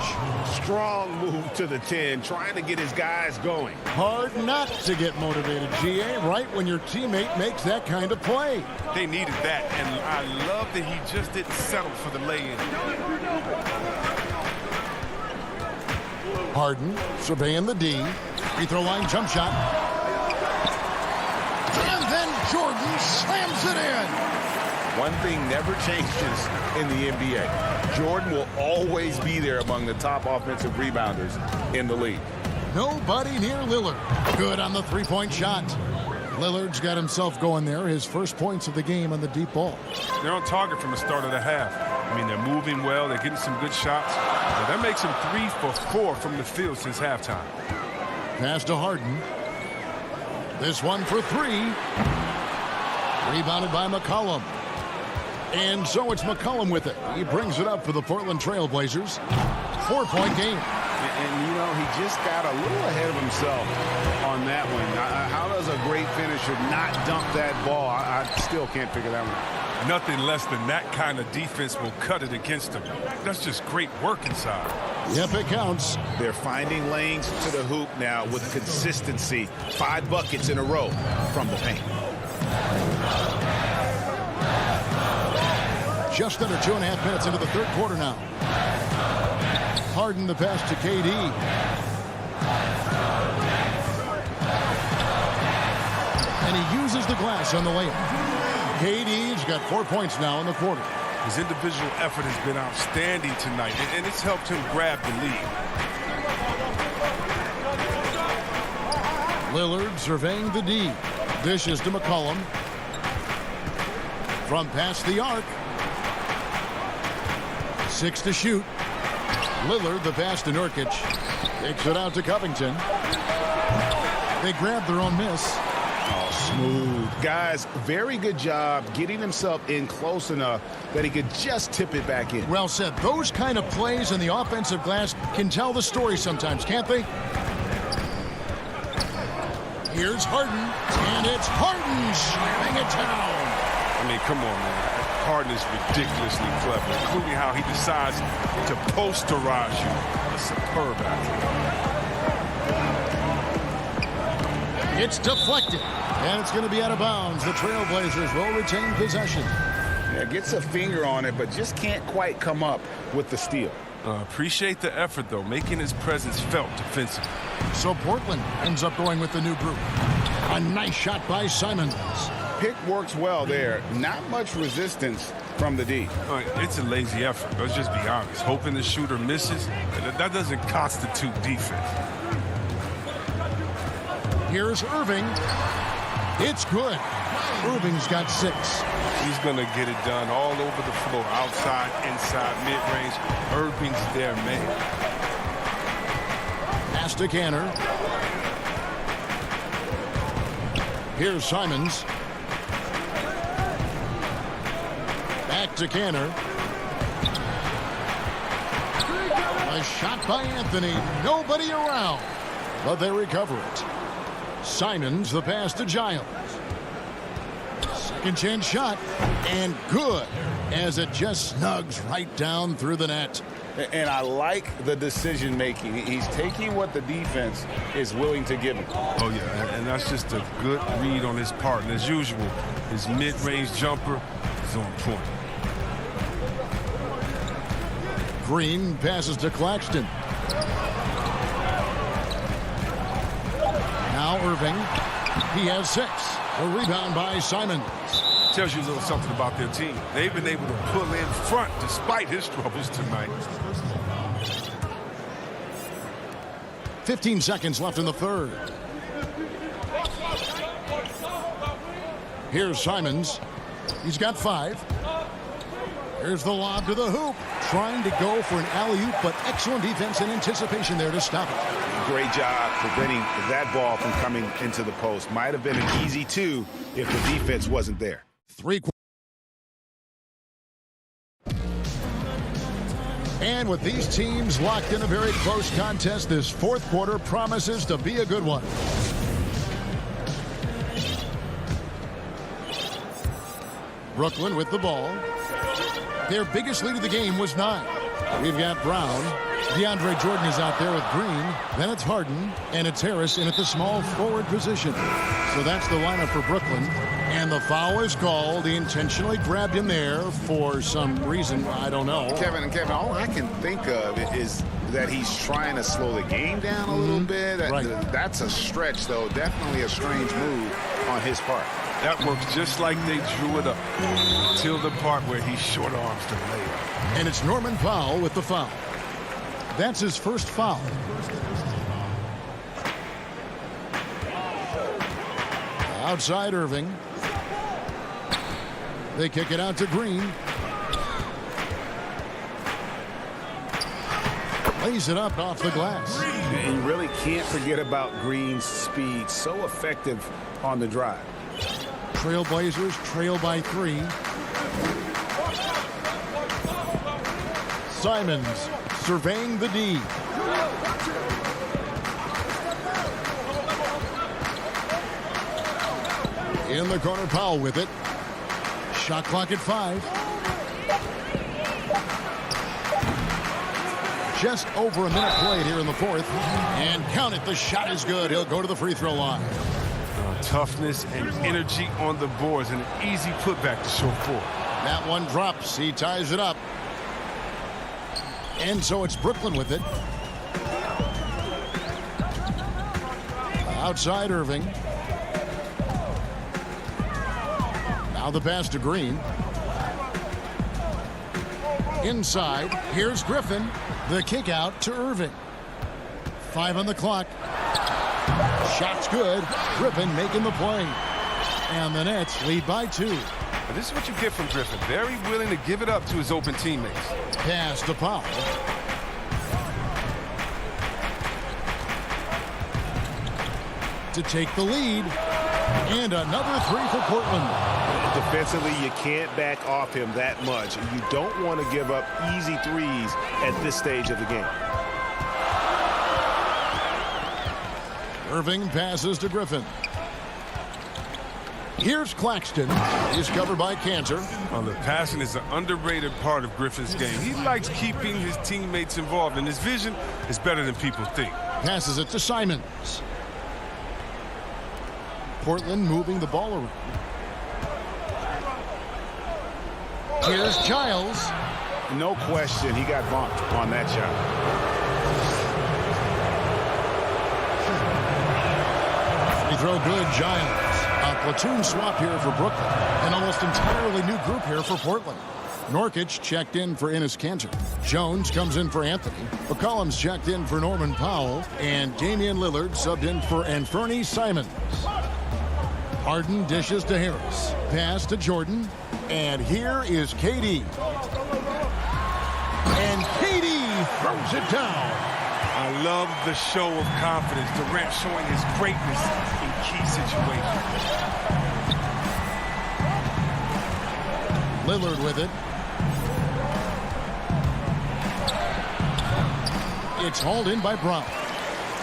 Strong move to the 10, trying to get his guys going. Hard not to get motivated, GA, right when your teammate makes that kind of play. They needed that, and I love that he just didn't settle for the lay-in. Harden surveying the D. Free throw line jump shot. And then Jordan slams it in. One thing never changes in the NBA. Jordan will always be there among the top offensive rebounders in the league. Nobody near Lillard. Good on the three-point shot. Lillard's got himself going there. His first points of the game on the deep ball. They're on target from the start of the half. I mean, they're moving well. They're getting some good shots. Now, that makes them 3 for 4 from the field since halftime. Pass to Harden. This one for 3. Rebounded by McCollum. And so it's McCollum with it. He brings it up for the Portland Trailblazers. 4-point game. And, you know, he just got a little ahead of himself on that one. How does a great finisher not dunk that ball. I still can't figure that one out. Nothing less than that kind of defense will cut it against them. That's just great work inside. Yep, it counts. They're finding lanes to the hoop now with consistency. 5 buckets in a row from the paint. Just under 2.5 minutes into the third quarter now. Harden the pass to KD. And he uses the glass on the layup. KD's got 4 points now in the quarter. His individual effort has been outstanding tonight, and it's helped him grab the lead. Lillard surveying the D. Dishes to McCollum. From past the arc. 6 to shoot. Lillard the pass to Nurkic. Takes it out to Covington. They grab their own miss. Oh, smooth. Guys, very good job getting himself in close enough that he could just tip it back in. Well said. Those kind of plays in the offensive glass can tell the story sometimes, can't they? Here's Harden, and it's Harden slamming it down. I mean, come on, man. Harden is ridiculously clever, including how he decides to posterize you. A superb athlete. It's deflected, and it's going to be out of bounds. The Trailblazers will retain possession. Yeah, gets a finger on it, but just can't quite come up with the steal. Appreciate the effort, though, making his presence felt defensively. So Portland ends up going with the new group. A nice shot by Simons. Pick works well there. Not much resistance from the D. It's a lazy effort. Let's just be honest. Hoping the shooter misses, that doesn't constitute defense. Here's Irving. It's good. Irving's got 6. He's going to get it done all over the floor, outside, inside, mid-range. Irving's their man. Pass to Canner. Here's Simons. Back to Canner. A shot by Anthony. Nobody around. But they recover it. Simons the pass to Giles. Second chance shot. And good. As it just snugs right down through the net. And I like the decision making. He's taking what the defense is willing to give him. Oh, yeah, and that's just a good read on his part. And as usual, his mid-range jumper is on point. Green passes to Claxton. Now Irving. He has 6. A rebound by Simons. Tells you a little something about their team. They've been able to pull in front despite his troubles tonight. 15 seconds left in the third. Here's Simons. He's got 5. Here's the lob to the hoop. Trying to go for an alley-oop, but excellent defense and anticipation there to stop it. Great job preventing that ball from coming into the post. Might have been an easy 2 if the defense wasn't there. 3 quarters. And with these teams locked in a very close contest, this fourth quarter promises to be a good one. Brooklyn with the ball. Their biggest lead of the game was 9. We've got Brown. DeAndre Jordan is out there with Green. Then it's Harden. And it's Harris in at the small forward position. So that's the lineup for Brooklyn. And the foul is called. He intentionally grabbed him there for some reason. I don't know. Kevin, all I can think of is that he's trying to slow the game down a little bit. Right. That's a stretch, though. Definitely a strange move on his part. That works just like they drew it up until the part where he short arms the layup. And it's Norman Powell with the foul. That's his first foul. Outside Irving. They kick it out to Green. Lays it up off the glass. You really can't forget about Green's speed. So effective on the drive. Trailblazers trail by 3. Simons surveying the D. In the corner, Powell with it. Shot clock at 5. Just over a minute played here in the fourth. And count it, the shot is good. He'll go to the free throw line. Toughness and energy on the boards, and an easy putback to show for. That one drops. He ties it up. And so it's Brooklyn with it. Outside Irving. Now the pass to Green. Inside. Here's Griffin. The kick out to Irving. 5 on the clock. Shot's good. Griffin making the play. And the Nets lead by 2. Now, this is what you get from Griffin. Very willing to give it up to his open teammates. Pass to Powell. To take the lead. And another 3 for Portland. Defensively, you can't back off him that much. You don't want to give up easy threes at this stage of the game. Irving passes to Griffin. Here's Claxton. He's covered by Cantor. Well, the passing is an underrated part of Griffin's game. He likes keeping his teammates involved, and his vision is better than people think. Passes it to Simons. Portland moving the ball around. Here's Giles. No question, he got bumped on that shot. Free throw good, Giles. A platoon swap here for Brooklyn. An almost entirely new group here for Portland. Norkic checked in for Enes Kanter. Jones comes in for Anthony. McCollum's checked in for Norman Powell. And Damian Lillard subbed in for Anthony Simons. Harden dishes to Harris. Pass to Jordan. And here is KD. And KD throws it down. I love the show of confidence. Durant showing his greatness in key situations. Lillard with it. It's hauled in by Brown.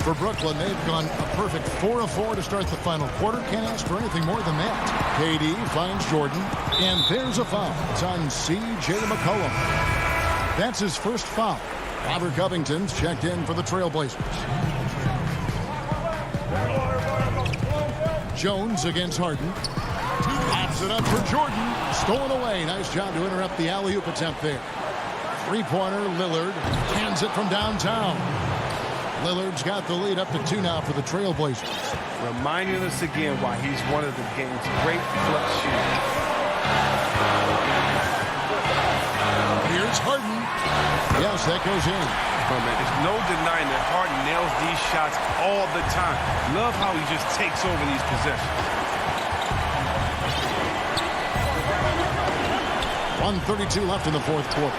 For Brooklyn, they've gone a perfect 4 of 4 to start the final quarter. Can't ask for anything more than that. KD finds Jordan, and there's a foul. It's on C.J. McCollum. That's his first foul. Robert Covington's checked in for the Trailblazers. Jones against Harden. Pops it up for Jordan. Stolen away. Nice job to interrupt the alley-oop attempt there. Three-pointer, Lillard hands it from downtown. Lillard's got the lead up to 2 now for the Trailblazers. Reminding us again why he's one of the game's great clutch shooters. Here's Harden. Yes, that goes in. Oh, man, there's no denying that Harden nails these shots all the time. Love how he just takes over these possessions. 1:32 left in the fourth quarter.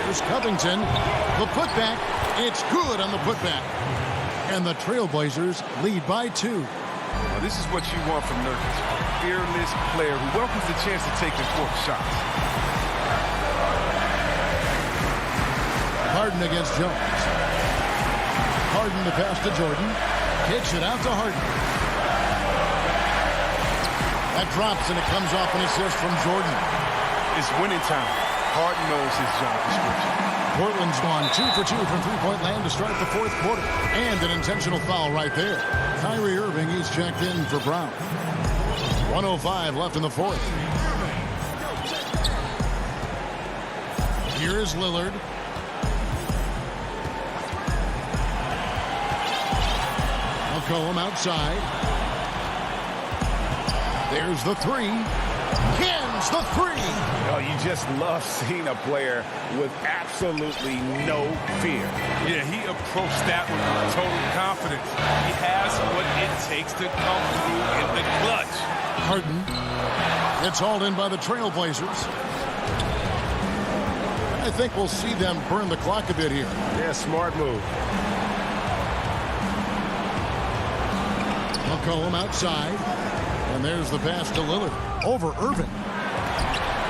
Here's Covington. The putback. It's good on the putback. And the Trailblazers lead by 2. Now, this is what you want from Nurkic. A fearless player who welcomes the chance to take important shots. Harden against Jones. Harden the pass to Jordan. Kicks it out to Harden. That drops and it comes off an assist from Jordan. It's winning time. Harden knows his job description. Portland's gone 2 for 2 from three-point land to start the fourth quarter. And an intentional foul right there. Kyrie Irving, he's checked in for Brown. 1:05 left in the fourth. Here is Lillard. McCollum outside. There's the 3. Cans the 3. Oh, you just love seeing a player with absolutely no fear. Yeah, he approached that with total confidence. He has what it takes to come through in the clutch. Harden. It's hauled in by the Trailblazers. I think we'll see them burn the clock a bit here. Yeah, smart move. McCollum outside. And there's the pass to Lillard. Over Irving.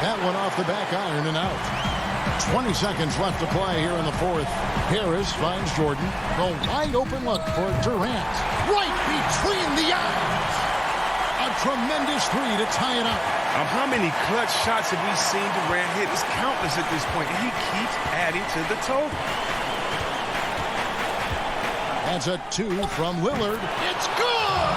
That one off the back iron and out. 20 seconds left to play here in the fourth. Harris finds Jordan. The wide open look for Durant. Right between the got it! A tremendous three to tie it up. How many clutch shots have we seen Durant hit? It's countless at this point, and he keeps adding to the total. That's a 2 from Lillard. It's good!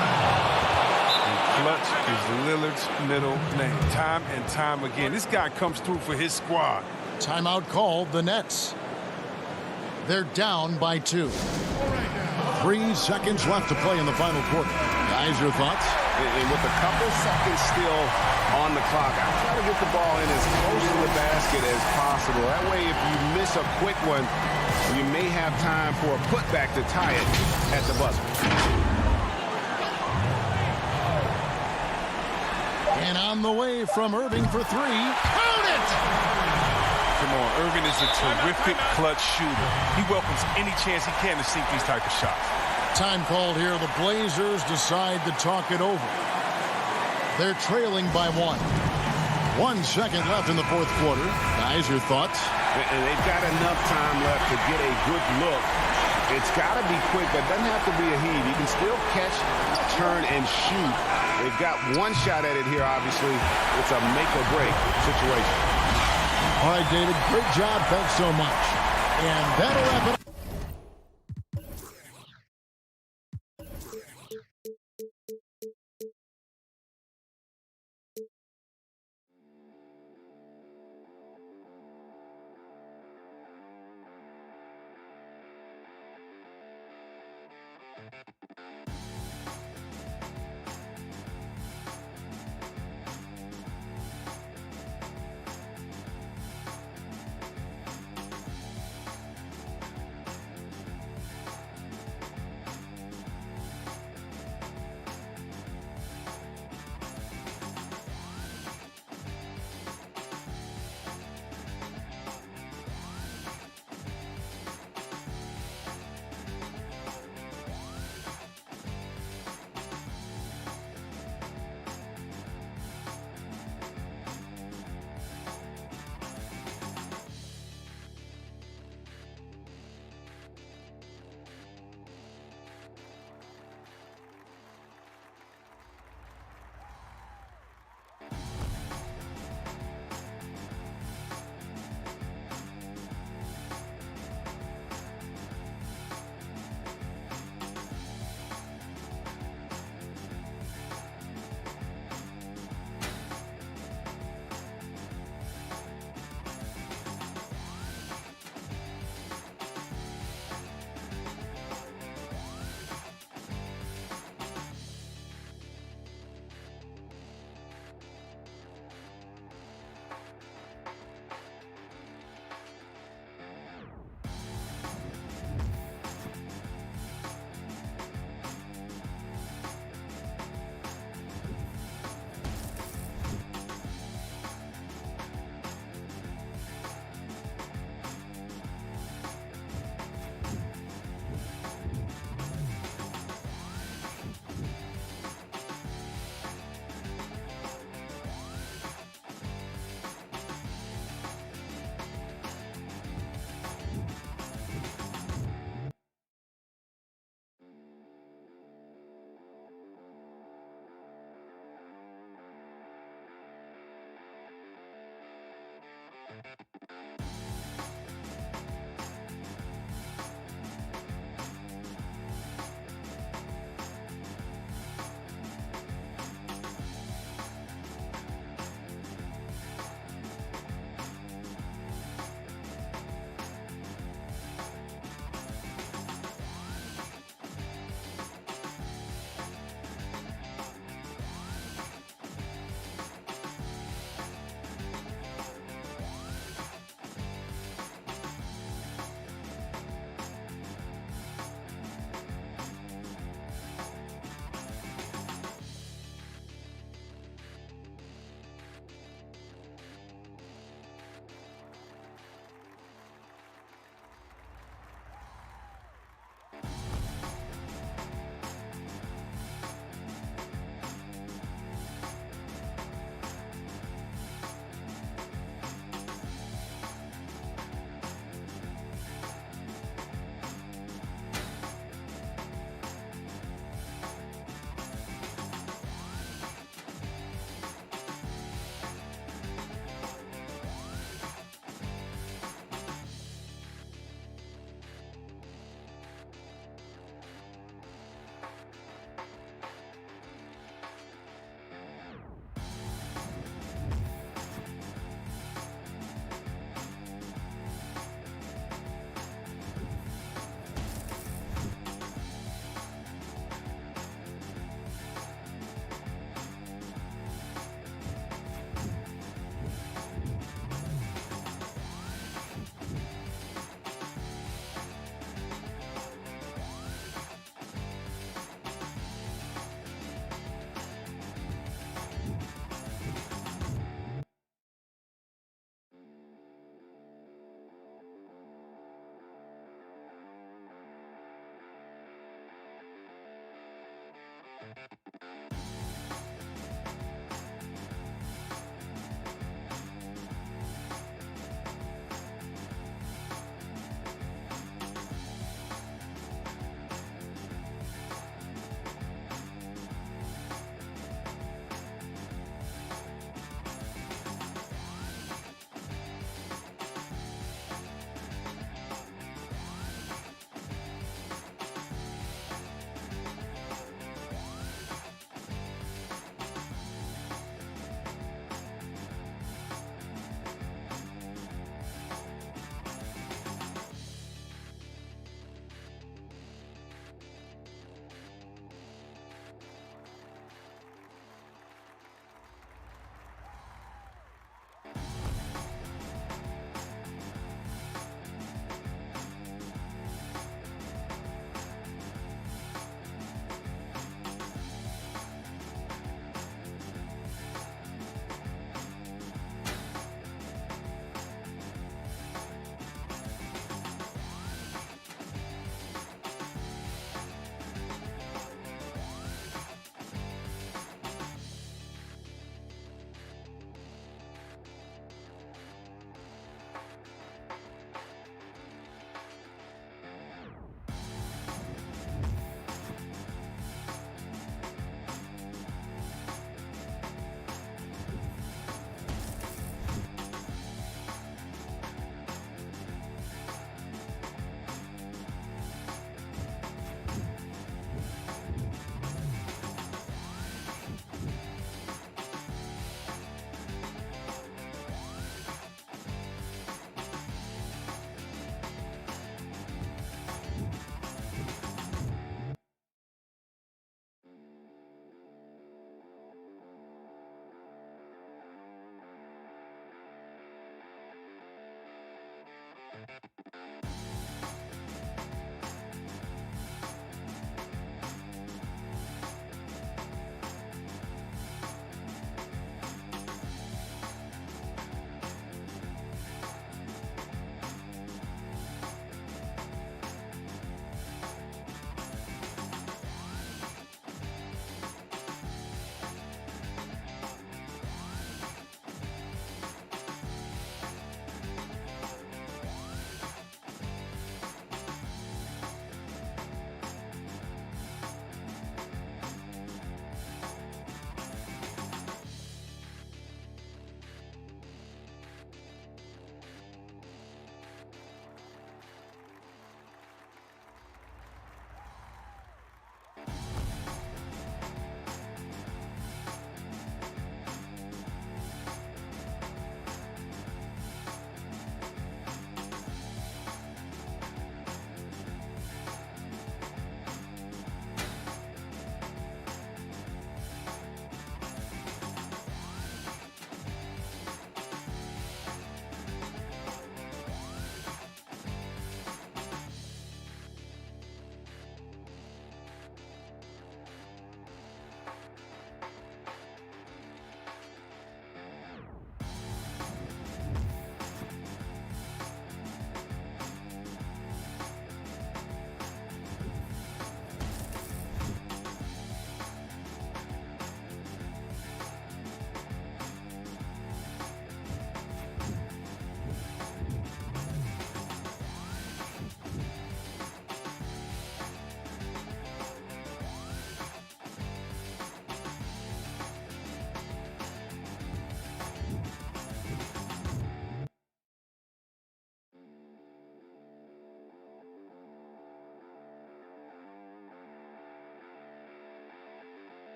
And clutch is Lillard's middle name. Time and time again. This guy comes through for his squad. Timeout called the Nets. They're down by 2. 3 seconds left to play in the final quarter. Guys, your thoughts? And with a couple seconds still on the clock, I try to get the ball in as close to the basket as possible. That way, if you miss a quick one, you may have time for a putback to tie it at the buzzer. And on the way from Irving for 3. Count it! Come on, Irving is a terrific clutch shooter. He welcomes any chance he can to sink these type of shots. Time called here. The Blazers decide to talk it over. They're trailing by 1. 1 second left in the fourth quarter. Guys, your thoughts? And they've got enough time left to get a good look. It's got to be quick, but it doesn't have to be a heave. You can still catch, turn, and shoot. They've got 1 shot at it here, obviously. It's a make-or-break situation. All right, David, great job. Thanks so much. And that'll wrap it up.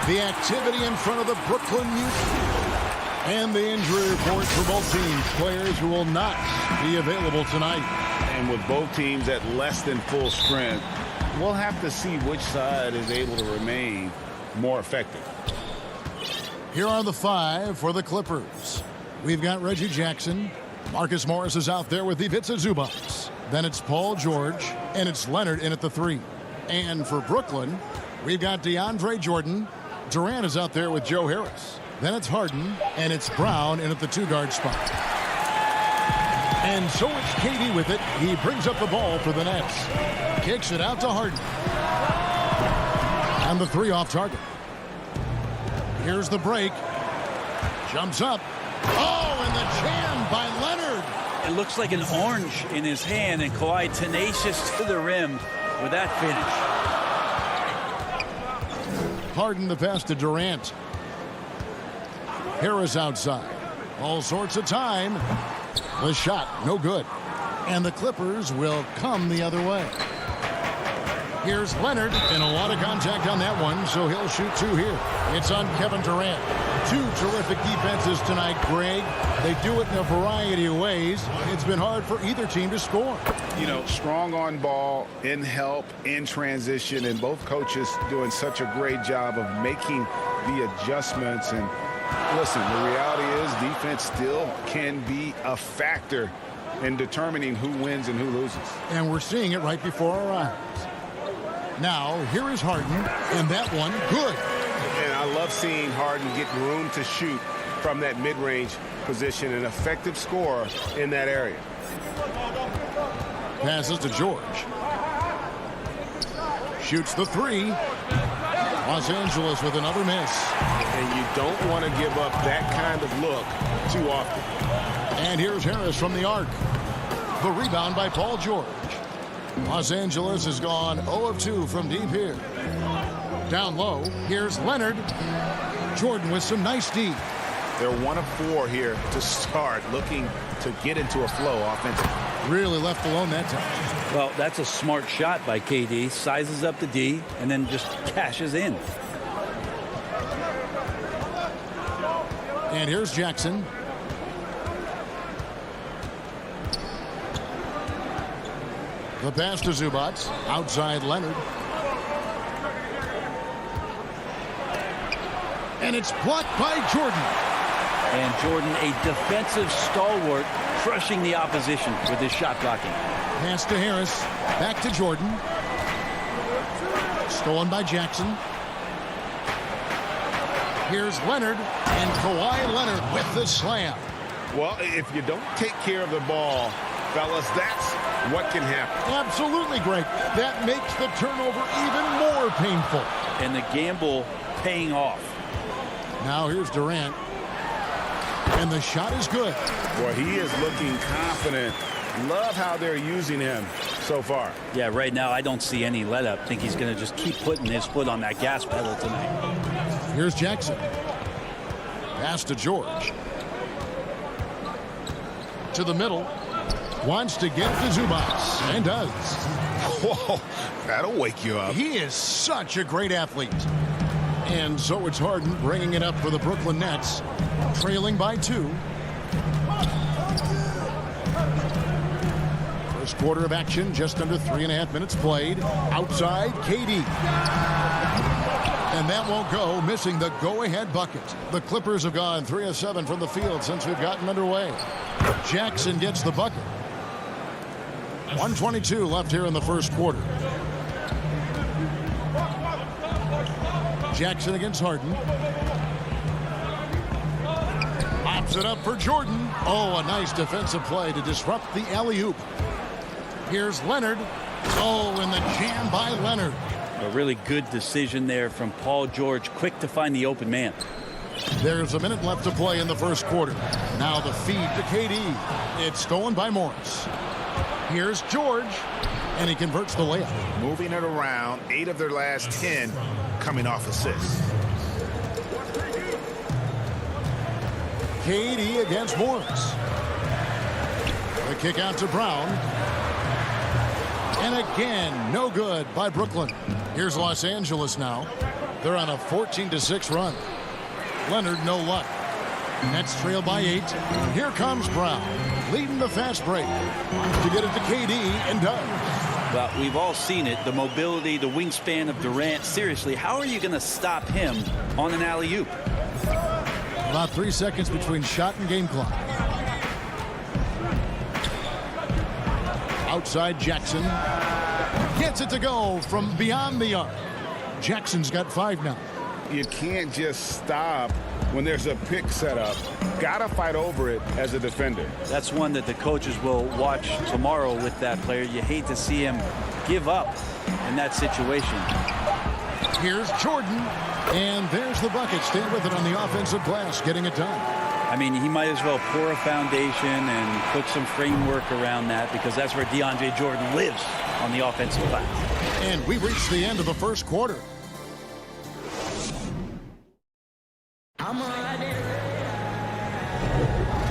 The activity in front of the Brooklyn Youth. And the injury report for both teams. Players who will not be available tonight. And with both teams at less than full strength, we'll have to see which side is able to remain more effective. Here are the 5 for the Clippers. We've got Reggie Jackson. Marcus Morris is out there with Ivica Zubac. Then it's Paul George. And it's Leonard in at the 3. And for Brooklyn, we've got DeAndre Jordan. Durant is out there with Joe Harris. Then it's Harden, and it's Brown in at the 2-guard spot. And so it's KD with it. He brings up the ball for the Nets. Kicks it out to Harden. And the 3 off target. Here's the break. Jumps up. Oh, and the jam by Leonard. It looks like an orange in his hand, and Kawhi tenacious to the rim with that finish. Harden the pass to Durant. Harris outside. All sorts of time. The shot, no good. And the Clippers will come the other way. Here's Leonard, and a lot of contact on that one, so he'll shoot 2 here. It's on Kevin Durant. 2 terrific defenses tonight, Greg. They do it in a variety of ways. It's been hard for either team to score. You know, strong on ball, in help, in transition, and both coaches doing such a great job of making the adjustments. And listen, the reality is defense still can be a factor in determining who wins and who loses. And we're seeing it right before our eyes. Now, here is Harden, and that one, good. And I love seeing Harden get room to shoot from that mid-range position, an effective scorer in that area. Passes to George. Shoots the 3. Los Angeles with another miss. And you don't want to give up that kind of look too often. And here's Harris from the arc. The rebound by Paul George. Los Angeles has gone 0 of 2 from deep here. Down low, here's Leonard. Jordan with some nice D. They're 1 of 4 here to start, looking to get into a flow offensively. Really left alone that time. Well, that's a smart shot by KD. Sizes up the D and then just cashes in. And here's Jackson. The pass to Zubac. Outside Leonard. And it's blocked by Jordan. And Jordan, a defensive stalwart, crushing the opposition with his shot blocking. Pass to Harris. Back to Jordan. Stolen by Jackson. Here's Leonard. And Kawhi Leonard with the slam. Well, if you don't take care of the ball, fellas, that's what can happen. Absolutely, Greg. That makes the turnover even more painful. And the gamble paying off. Now here's Durant. And the shot is good. Boy, he is looking confident. Love how they're using him so far. Yeah, right now I don't see any let up. I think he's going to just keep putting his foot on that gas pedal tonight. Here's Jackson. Pass to George. To the middle. Wants to get to Zubac. And does. Whoa, that'll wake you up. He is such a great athlete. And so it's Harden bringing it up for the Brooklyn Nets. Trailing by 2. First quarter of action, just under 3.5 minutes played. Outside, KD. And that won't go, missing the go-ahead bucket. The Clippers have gone 3 of 7 from the field since we've gotten underway. Jackson gets the bucket. 1:22 left here in the first quarter. Jackson against Harden. Pops it up for Jordan. Oh, a nice defensive play to disrupt the alley-oop. Here's Leonard. Oh, and the jam by Leonard. A really good decision there from Paul George. Quick to find the open man. There's a minute left to play in the first quarter. Now the feed to KD. It's stolen by Morris. Here's George, and he converts the layup. Moving it around, 8 of their last 10 coming off assists. KD against Morris. The kick out to Brown. And again, no good by Brooklyn. Here's Los Angeles now. They're on a 14-6 run. Leonard, no luck. Nets trail by 8. Here comes Brown, leading the fast break. To get it to KD, and does. Well, we've all seen it. The mobility, the wingspan of Durant. Seriously, how are you going to stop him on an alley-oop? About 3 seconds between shot and game clock. Outside Jackson. Gets it to go from beyond the arc. Jackson's got 5 now. You can't just stop when there's a pick set up. Gotta fight over it as a defender. That's one that the coaches will watch tomorrow with that player. You hate to see him give up in that situation. Here's Jordan, and there's the bucket. Stay with it on the offensive glass, getting it done. I mean, he might as well pour a foundation and put some framework around that, because that's where DeAndre Jordan lives, on the offensive glass. And we've reached the end of the first quarter.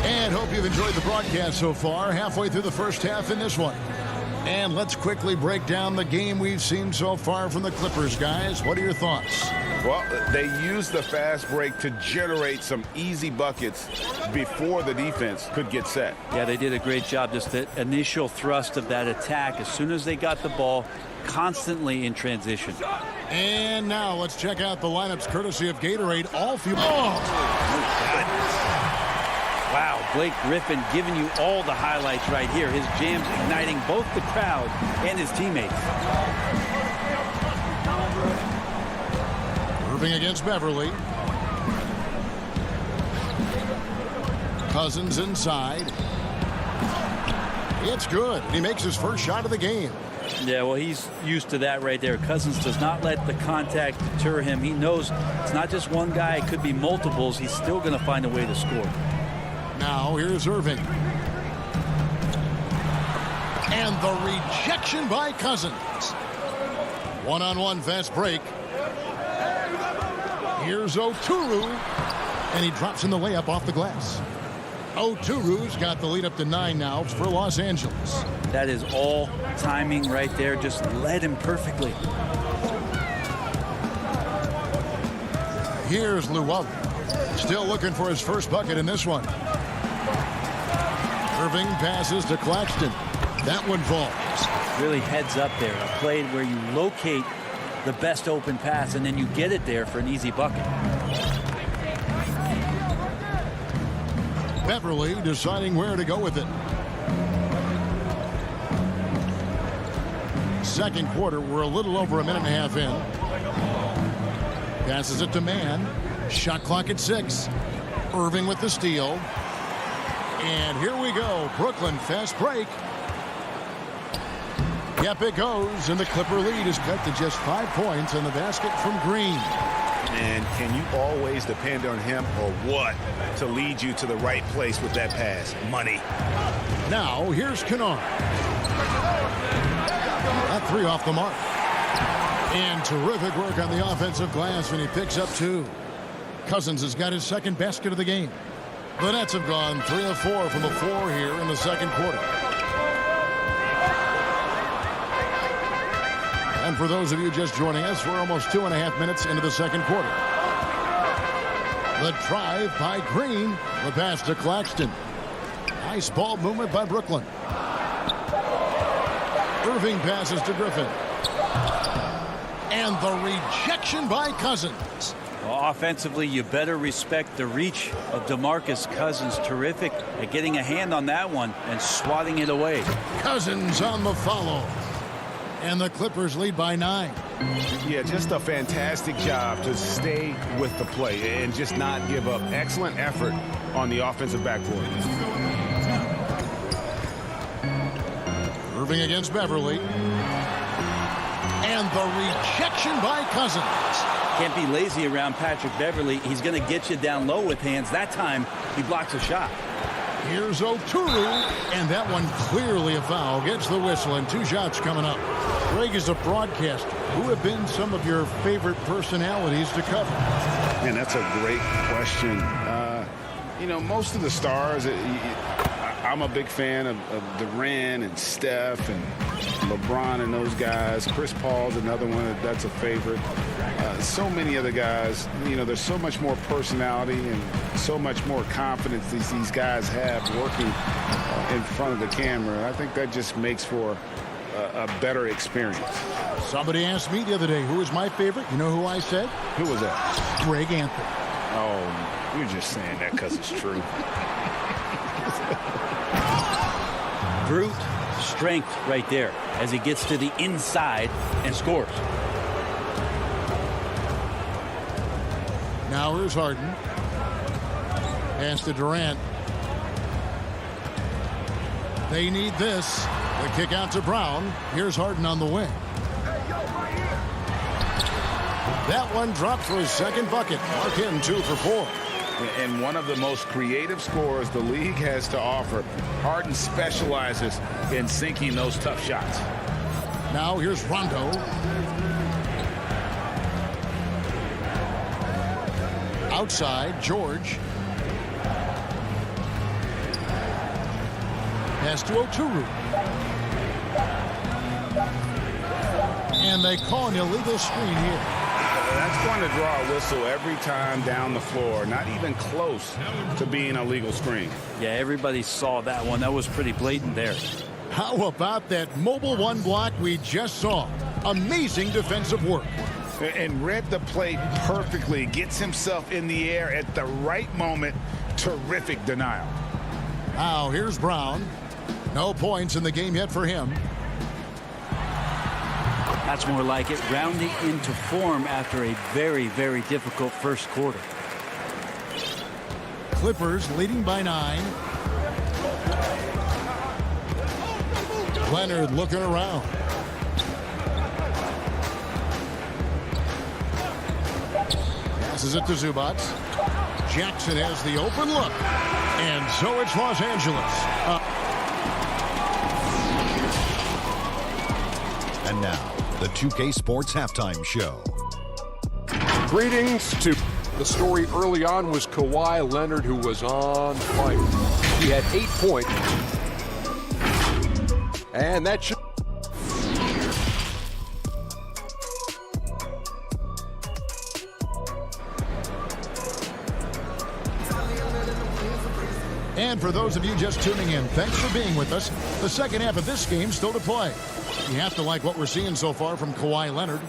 And hope you've enjoyed the broadcast so far. Halfway through the first half in this one. And let's quickly break down the game we've seen so far from the Clippers, guys. What are your thoughts? Well, they used the fast break to generate some easy buckets before the defense could get set. Yeah, they did a great job. Just the initial thrust of that attack, as soon as they got the ball, constantly in transition. And now let's check out the lineups courtesy of Gatorade. All fuel. Oh! Wow, Blake Griffin giving you all the highlights right here. His jams igniting both the crowd and his teammates. Irving against Beverly. Cousins inside. It's good. He makes his first shot of the game. Yeah, well, he's used to that right there. Cousins does not let the contact deter him. He knows it's not just one guy. It could be multiples. He's still going to find a way to score. Now here's Irving. And the rejection by Cousins. One-on-one fast break. Here's Oturu. And he drops in the layup off the glass. Oturu's got the lead up to 9 now for Los Angeles. That is all timing right there. Just led him perfectly. Here's Llewellyn. Still looking for his first bucket in this one. Irving passes to Claxton. That one falls. Really heads up there. A play where you locate the best open pass and then you get it there for an easy bucket. Beverly deciding where to go with it. Second quarter, we're a little over a minute and a half in. Passes it to Mann. Shot clock at 6. Irving with the steal. And here we go. Brooklyn fast break. Yep, it goes. And the Clipper lead is cut to just 5 points in the basket from Green. And can you always depend on him or what to lead you to the right place with that pass? Money. Now, here's Kennard. That 3 off the mark. And terrific work on the offensive glass when he picks up 2. Cousins has got his second basket of the game. The Nets have gone 3 of 4 from the floor here in the second quarter. And for those of you just joining us, we're almost 2.5 minutes into the second quarter. The drive by Green. The pass to Claxton. Nice ball movement by Brooklyn. Irving passes to Griffin. And the rejection by Cousins. Well, offensively, you better respect the reach of DeMarcus Cousins. Terrific at getting a hand on that one and swatting it away. Cousins on the follow. And the Clippers lead by 9. Yeah, just a fantastic job to stay with the play and just not give up. Excellent effort on the offensive backboard. Serving against Beverly. And the rejection by Cousins. Can't be lazy around Patrick Beverly. He's going to get you down low with hands. That time, he blocks a shot. Here's Oturu, and that one clearly a foul. Gets the whistle, and 2 shots coming up. Greg is a broadcaster. Who have been some of your favorite personalities to cover? Man, that's a great question. You know, most of the stars, I'm a big fan of Durant and Steph and LeBron and those guys. Chris Paul's another one that's a favorite. So many other guys, you know, there's so much more personality and so much more confidence these guys have working in front of the camera. I think that just makes for a better experience. Somebody asked me the other day, who was my favorite? You know who I said? Who was that? Greg Anthony. Oh, you're just saying that because it's true. Brute strength right there as he gets to the inside and scores. Now here's Harden. Pass to Durant. They need this. The kick out to Brown. Here's Harden on the wing. That one dropped for his second bucket. Mark him 2 for 4. And one of the most creative scorers the league has to offer. Harden specializes in sinking those tough shots. Now here's Rondo. Outside, George. Pass to Oturu. And they call an illegal screen here. That's going to draw a whistle every time down the floor. Not even close to being a legal screen. Yeah, everybody saw that one. That was pretty blatant there. How about that mobile 1 block we just saw? Amazing defensive work. And read the play perfectly. Gets himself in the air at the right moment. Terrific denial. Now here's Brown. No points in the game yet for him. That's more like it, rounding into form after a very, very difficult first quarter. Clippers leading by 9. Leonard looking around. Passes it to Zubac. Jackson has the open look. And so it's Los Angeles. And now, the 2K Sports Halftime Show. Greetings to the story early on was Kawhi Leonard, who was on fire. He had 8 points. And that should... And for those of you just tuning in, thanks for being with us. The second half of this game still to play. You have to like what we're seeing so far from Kawhi Leonard.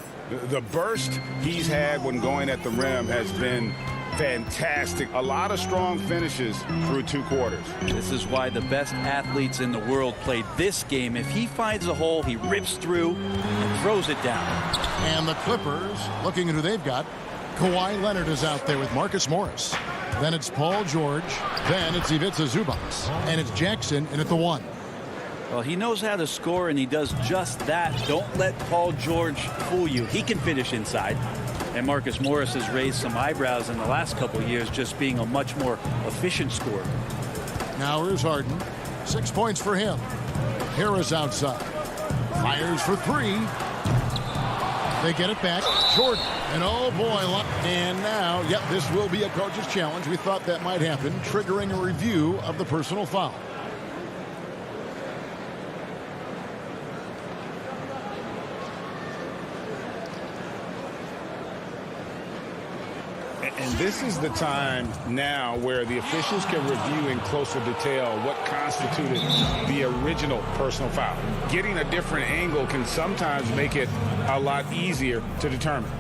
The burst he's had when going at the rim has been fantastic. A lot of strong finishes through 2 quarters. This is why the best athletes in the world play this game. If he finds a hole, he rips through and throws it down. And the Clippers, looking at who they've got, Kawhi Leonard is out there with Marcus Morris. Then it's Paul George. Then it's Ivica Zubac. And it's Jackson in at the 1. Well, he knows how to score, and he does just that. Don't let Paul George fool you. He can finish inside. And Marcus Morris has raised some eyebrows in the last couple of years, just being a much more efficient scorer. Now here's Harden. 6 points for him. Harris outside. Fires for 3. They get it back. Jordan. And oh boy. And now, yep, this will be a coach's challenge. We thought that might happen, triggering a review of the personal foul. And this is the time now where the officials can review in closer detail what constituted the original personal foul. Getting a different angle can sometimes make it a lot easier to determine.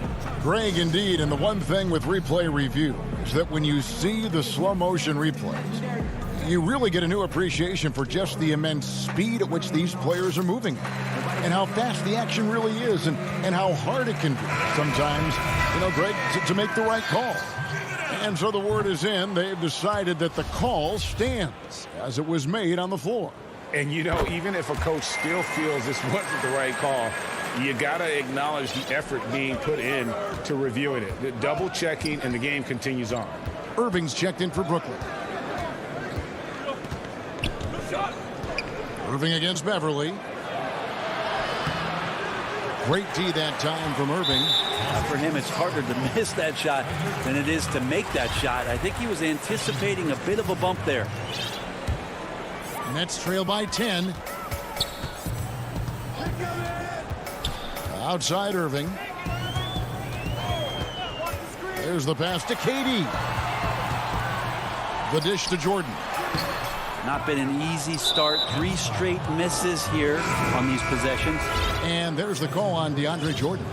Greg, indeed, and the one thing with replay review is that when you see the slow motion replays, you really get a new appreciation for just the immense speed at which these players are moving and how fast the action really is and how hard it can be sometimes, you know, Greg, to make the right call. And so the word is in. They've decided that the call stands as it was made on the floor. And, you know, even if a coach still feels this wasn't the right call, you got to acknowledge the effort being put in to reviewing it. The double checking, and the game continues on. Irving's checked in for Brooklyn. Irving against Beverly. Great D that time from Irving. For him, it's harder to miss that shot than it is to make that shot. I think he was anticipating a bit of a bump there. Nets trail by 10. Outside Irving. There's the pass to KD. The dish to Jordan. Not been an easy start. 3 straight misses here on these possessions. And there's the call on DeAndre Jordan.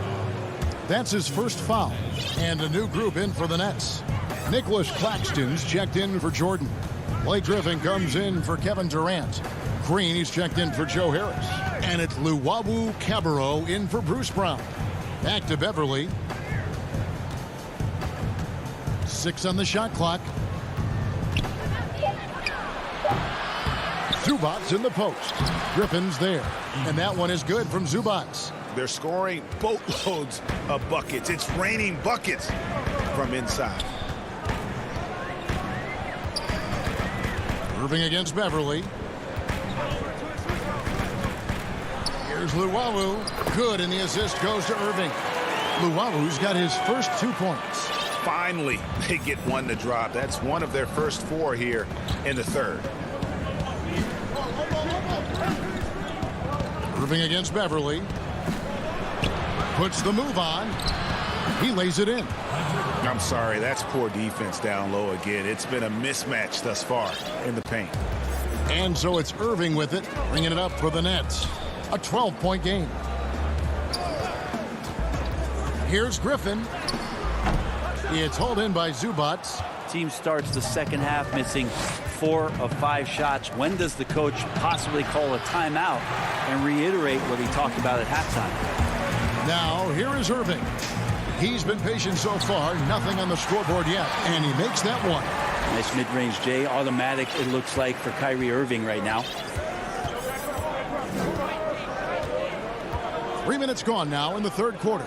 That's his first foul. And a new group in for the Nets. Nicholas Claxton's checked in for Jordan. Blake Griffin comes in for Kevin Durant. Green, he's checked in for Joe Harris. And it's Luwawu Cabarrot in for Bruce Brown. Back to Beverly. 6 on the shot clock. Zubats in the post. Griffin's there. And that one is good from Zubats. They're scoring boatloads of buckets. It's raining buckets from inside. Irving against Beverly. Here's Luwawu. Good, and the assist goes to Irving. Luwawu's got his first 2 points. Finally, they get one to drop. That's one of their first 4 here in the third. Irving against Beverly. Puts the move on. He lays it in. I'm sorry, that's poor defense down low again. It's been a mismatch thus far in the paint. And so it's Irving with it, bringing it up for the Nets. A 12-point game. Here's Griffin. It's hauled in by Zubats. Team starts the second half missing 4 of 5 shots. When does the coach possibly call a timeout and reiterate what he talked about at halftime? Now, here is Irving. He's been patient so far, nothing on the scoreboard yet, and he makes that one. Nice mid-range, Jay. Automatic, it looks like, for Kyrie Irving right now. 3 minutes gone now in the third quarter.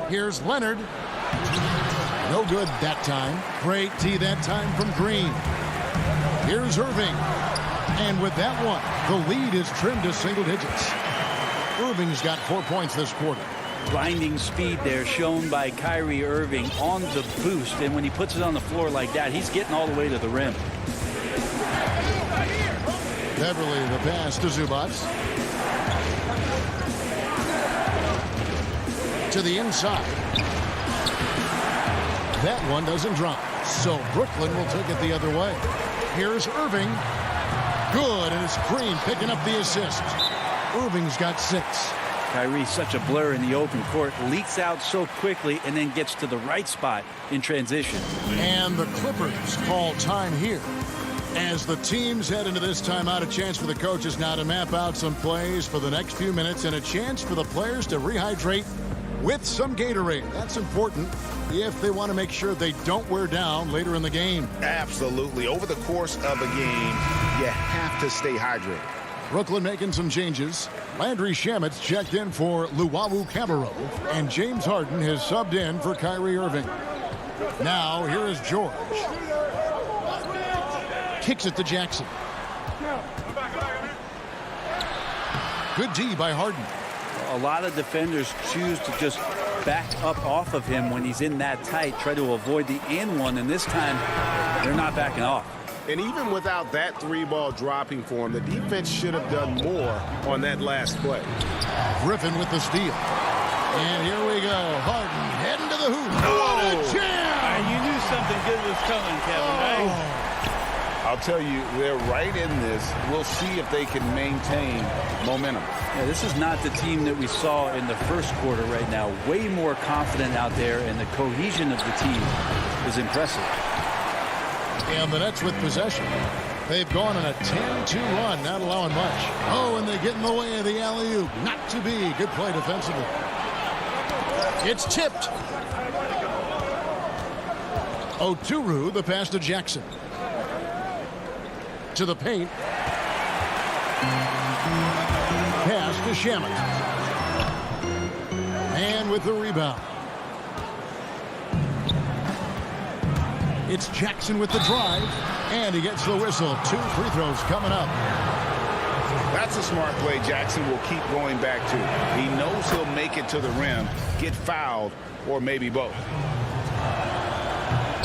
Here's Leonard. No good that time. Great D that time from Green. Here's Irving. And with that one, the lead is trimmed to single digits. Irving's got 4 points this quarter. Blinding speed there shown by Kyrie Irving on the boost. And when he puts it on the floor like that, he's getting all the way to the rim. Beverly, the pass to Zubats. To the inside. That one doesn't drop. So Brooklyn will take it the other way. Here's Irving. Good, and it's Green picking up the assist. Irving's got 6. Kyrie, such a blur in the open court, leaks out so quickly and then gets to the right spot in transition. And the Clippers call time here. As the teams head into this timeout, a chance for the coaches now to map out some plays for the next few minutes and a chance for the players to rehydrate with some Gatorade. That's important if they want to make sure they don't wear down later in the game. Absolutely. Over the course of a game, you have to stay hydrated. Brooklyn making some changes. Landry Shamit's checked in for Luwawu Cabarrot, and James Harden has subbed in for Kyrie Irving. Now, here is George. Kicks it to Jackson. Good D by Harden. A lot of defenders choose to just back up off of him when he's in that tight, try to avoid the and one, and this time they're not backing off. And even without that 3-ball dropping for him, the defense should have done more on that last play. Griffin with the steal. And here we go. Harden heading to the hoop. Oh. What a jam! You knew something good was coming, Kevin, right? I'll tell you, they're right in this. We'll see if they can maintain momentum. Yeah, this is not the team that we saw in the first quarter right now. Way more confident out there, and the cohesion of the team is impressive. And the Nets with possession. They've gone on a 10-2 run, not allowing much. Oh, and they get in the way of the alley-oop. Not to be. Good play defensively. It's tipped. Oturu, the pass to Jackson. to the paint. Pass to Shamet. And with the rebound. It's Jackson with the drive. And he gets the whistle. 2 free throws coming up. That's a smart play Jackson will keep going back to. He knows he'll make it to the rim, get fouled, or maybe both.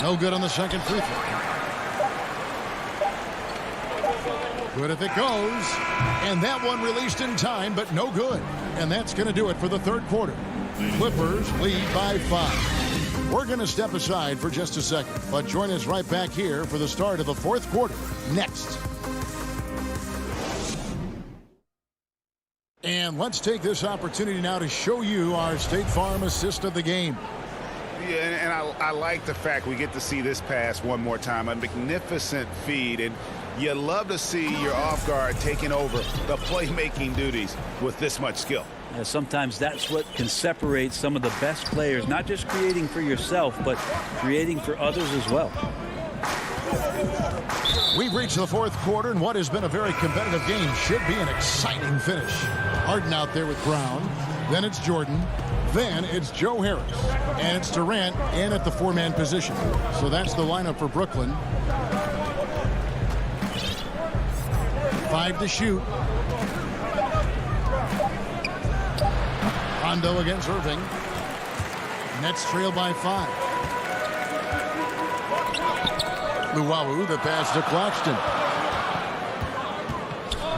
No good on the second free throw. Good if it goes. And that one released in time, but no good. And that's going to do it for the third quarter. Clippers lead by 5. We're going to step aside for just a second, but join us right back here for the start of the fourth quarter next. And let's take this opportunity now to show you our State Farm assist of the game. Yeah, and I like the fact we get to see this pass one more time. A magnificent feed, and you love to see your off guard taking over the playmaking duties with this much skill. Yeah, sometimes that's what can separate some of the best players, not just creating for yourself, but creating for others as well. We've reached the fourth quarter, and what has been a very competitive game should be an exciting finish. Harden out there with Brown. Then it's Jordan. Then it's Joe Harris. And it's Durant in at the 4-man position. So that's the lineup for Brooklyn. 5 to shoot. Rondo against Irving. Nets trail by 5. Luwawu, the pass to Claxton.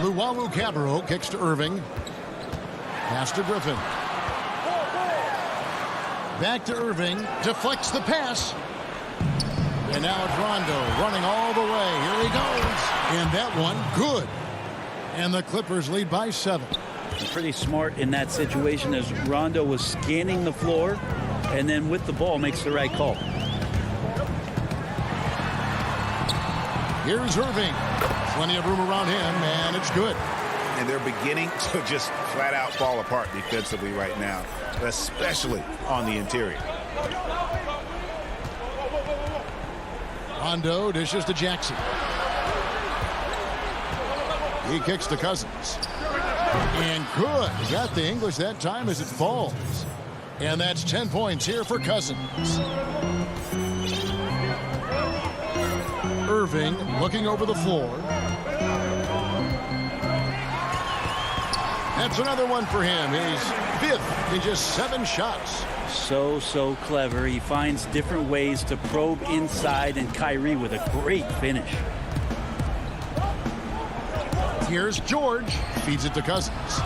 Luwawu-Cabarrot kicks to Irving. Pass to Griffin. Back to Irving. Deflects the pass. And now it's Rondo running all the way. Here he goes. And that one, good. And the Clippers lead by 7. Pretty smart in that situation as Rondo was scanning the floor and then with the ball makes the right call. Here's Irving. Plenty of room around him, and it's good. And they're beginning to just flat out fall apart defensively right now, especially on the interior. Rondo dishes to Jackson. He kicks to Cousins. And good. He got the English that time as it falls. And that's 10 points here for Cousins. Irving looking over the floor. That's another one for him. He's 5th in just 7 shots. So clever. He finds different ways to probe inside, and Kyrie with a great finish. Here's George. Feeds it to Cousins.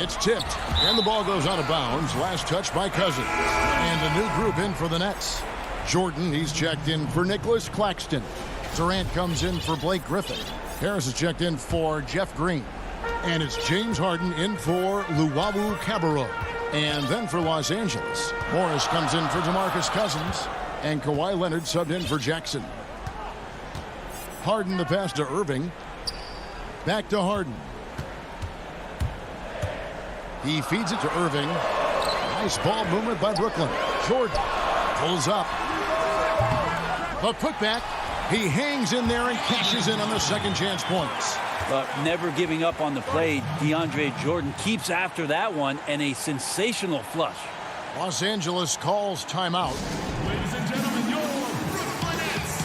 It's tipped, and the ball goes out of bounds. Last touch by Cousins. And a new group in for the Nets. Jordan, he's checked in for Nicholas Claxton. Durant comes in for Blake Griffin. Harris is checked in for Jeff Green. And it's James Harden in for Luwawu-Cabarrot. And then for Los Angeles, Morris comes in for DeMarcus Cousins. And Kawhi Leonard subbed in for Jackson. Harden the pass to Irving. Back to Harden. He feeds it to Irving. Nice ball movement by Brooklyn. Jordan pulls up. A putback. He hangs in there and cashes in on the second chance points. But never giving up on the play, DeAndre Jordan keeps after that one, and a sensational flush. Los Angeles calls timeout. Ladies and gentlemen, your Brooklyn Nets.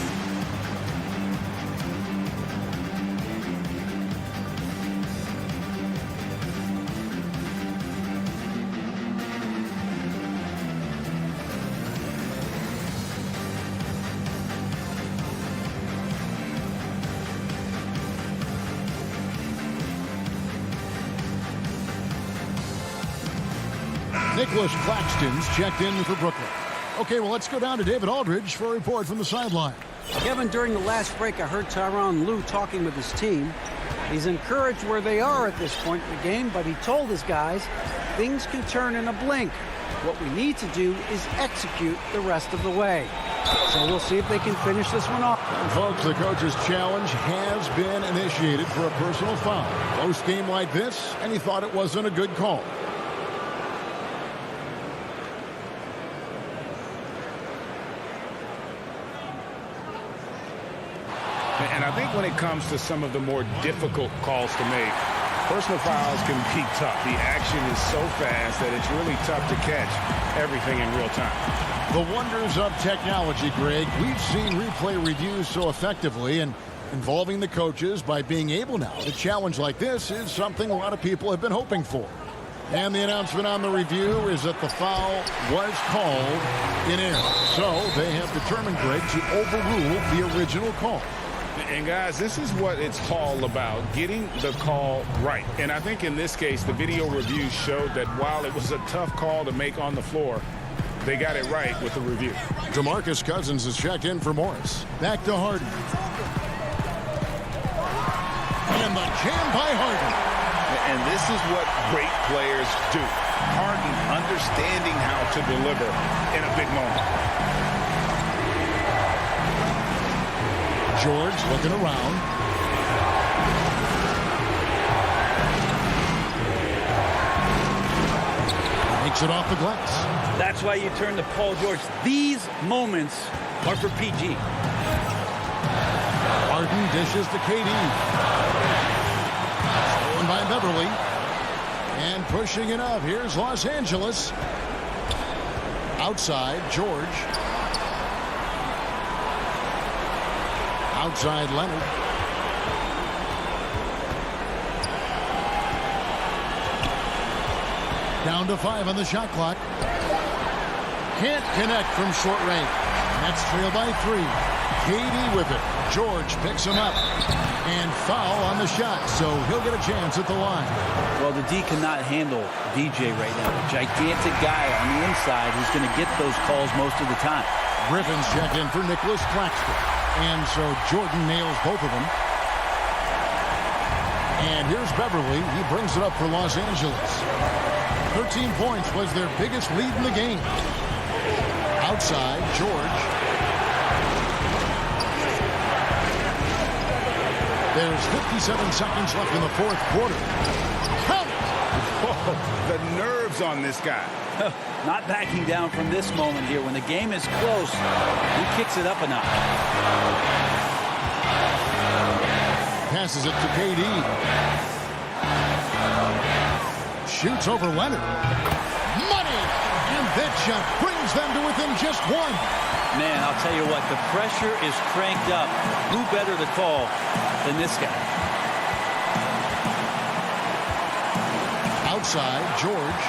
Nicholas Claxton's checked in for Brooklyn. Okay, well, let's go down to David Aldridge for a report from the sideline. Kevin, during the last break, I heard Tyronn Lue talking with his team. He's encouraged where they are at this point in the game, but he told his guys things can turn in a blink. What we need to do is execute the rest of the way. So we'll see if they can finish this one off. And folks, the coach's challenge has been initiated for a personal foul. Close game like this, and he thought it wasn't a good call. And I think when it comes to some of the more difficult calls to make, personal fouls can be tough. The action is so fast that it's really tough to catch everything in real time. The wonders of technology, Greg. We've seen replay reviews so effectively, and involving the coaches by being able now to challenge like this is something a lot of people have been hoping for. And the announcement on the review is that the foul was called in error. So they have determined, Greg, to overrule the original call. And guys, this is what it's all about, getting the call right. And I think in this case, the video review showed that while it was a tough call to make on the floor, they got it right with the review. DeMarcus Cousins is checked in for Morris. Back to Harden. And the jam by Harden. And this is what great players do. Harden understanding how to deliver in a big moment. George looking around. Makes it off the glass. That's why you turn to Paul George. These moments are for PG. Harden dishes to KD. Stolen by Beverly. And pushing it up. Here's Los Angeles. Outside, George. Outside, Leonard. Down to 5 on the shot clock. Can't connect from short range. Nets trail by 3. KD with it. George picks him up. And foul on the shot, so he'll get a chance at the line. Well, the D cannot handle DJ right now. A gigantic guy on the inside who's going to get those calls most of the time. Griffin's checked in for Nicholas Claxton. And so Jordan nails both of them. And here's Beverly. He brings it up for Los Angeles. 13 points was their biggest lead in the game. Outside, George. There's 57 seconds left in the fourth quarter. Count it! Whoa, the nerves on this guy. Not backing down from this moment here. When the game is close, he kicks it up a notch. Passes it to KD. Shoots over Leonard. Money! And that shot brings them to within just 1. Man, I'll tell you what, the pressure is cranked up. Who better to call than this guy? Outside, George.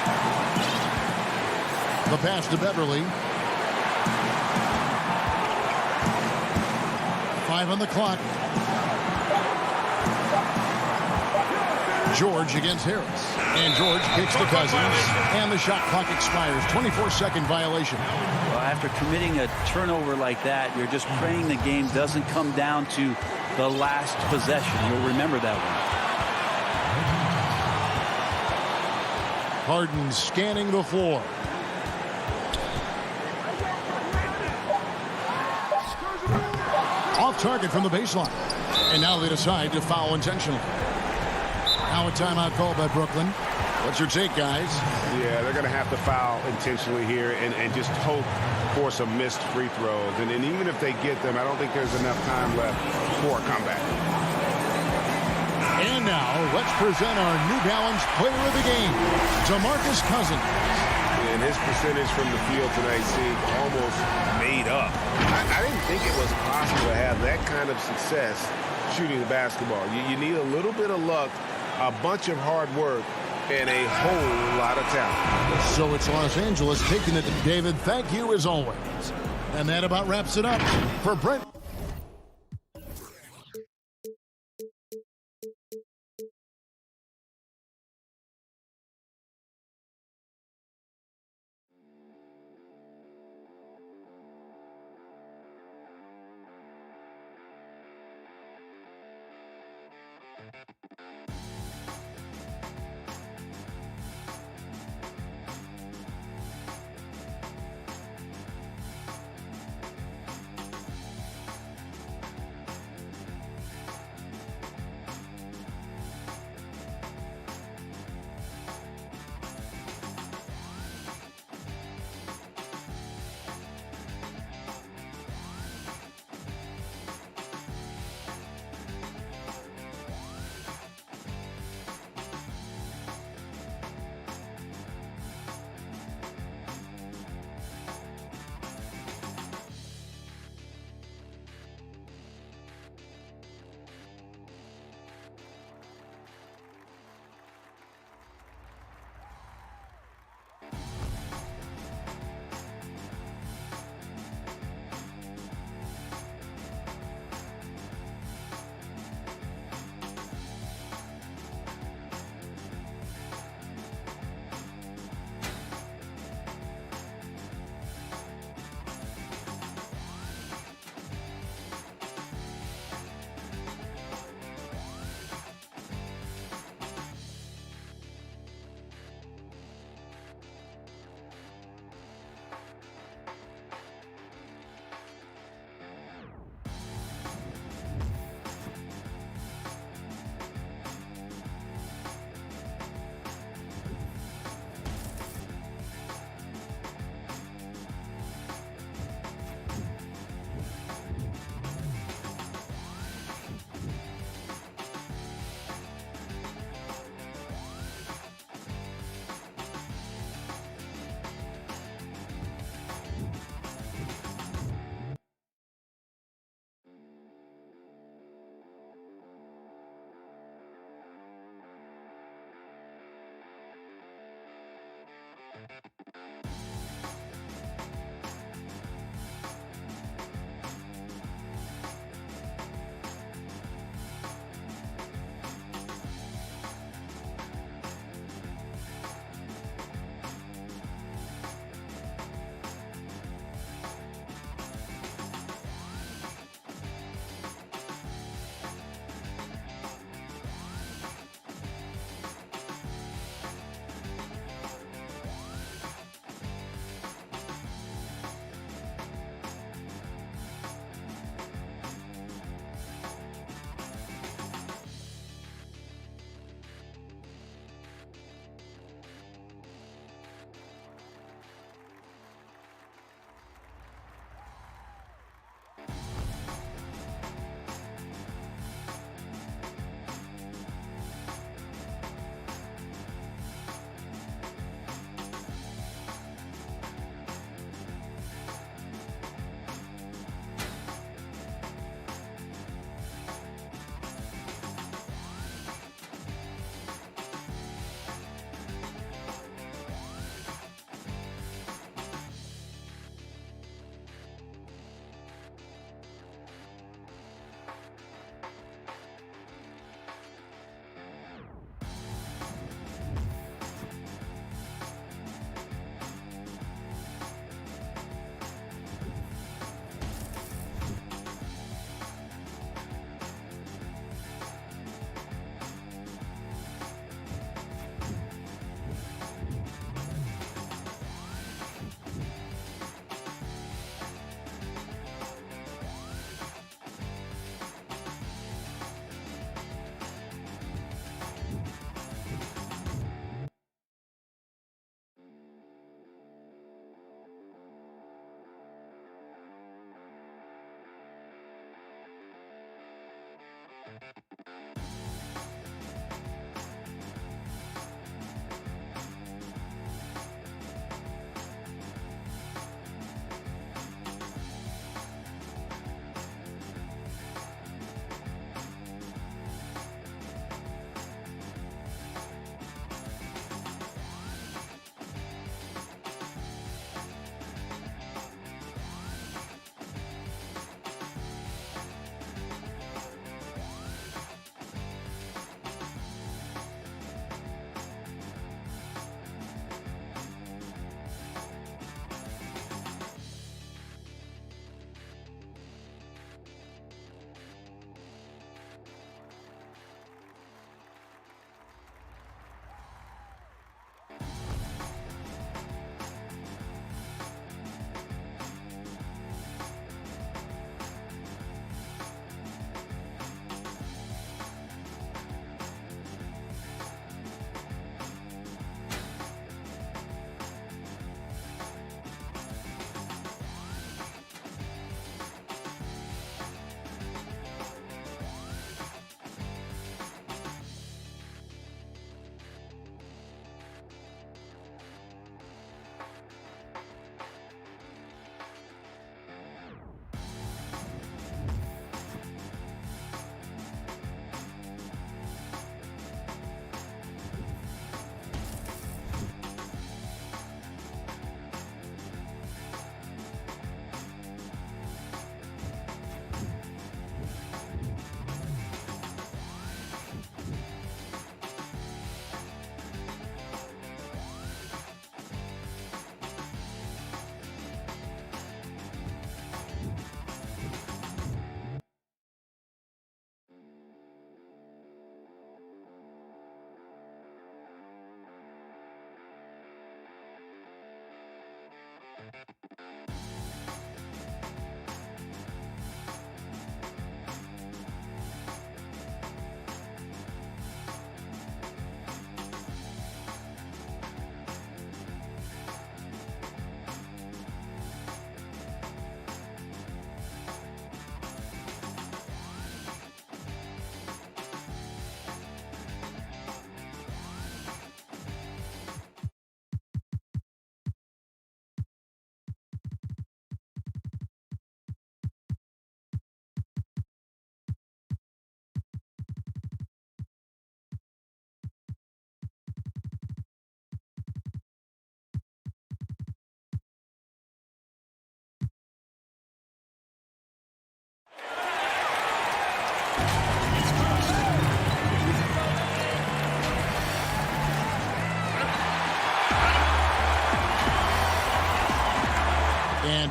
The pass to Beverly. 5 on the clock. George against Harris. And George kicks to Cousins. And the shot clock expires. 24-second violation. Well, after committing a turnover like that, you're just praying the game doesn't come down to the last possession. You'll remember that one. Harden scanning the floor. Off target from the baseline. And now they decide to foul intentionally. Now a timeout called by Brooklyn. What's your take, guys? Yeah, they're going to have to foul intentionally here and just hope for some missed free throws. And even if they get them, I don't think there's enough time left for a comeback. And now, let's present our New Balance player of the game, DeMarcus Cousins. And his percentage from the field tonight seemed almost made up. I didn't think it was possible to have that kind of success shooting the basketball. You need a little bit of luck, a bunch of hard work, and a whole lot of talent. So it's Los Angeles taking it to David. Thank you as always. And that about wraps it up for Brent.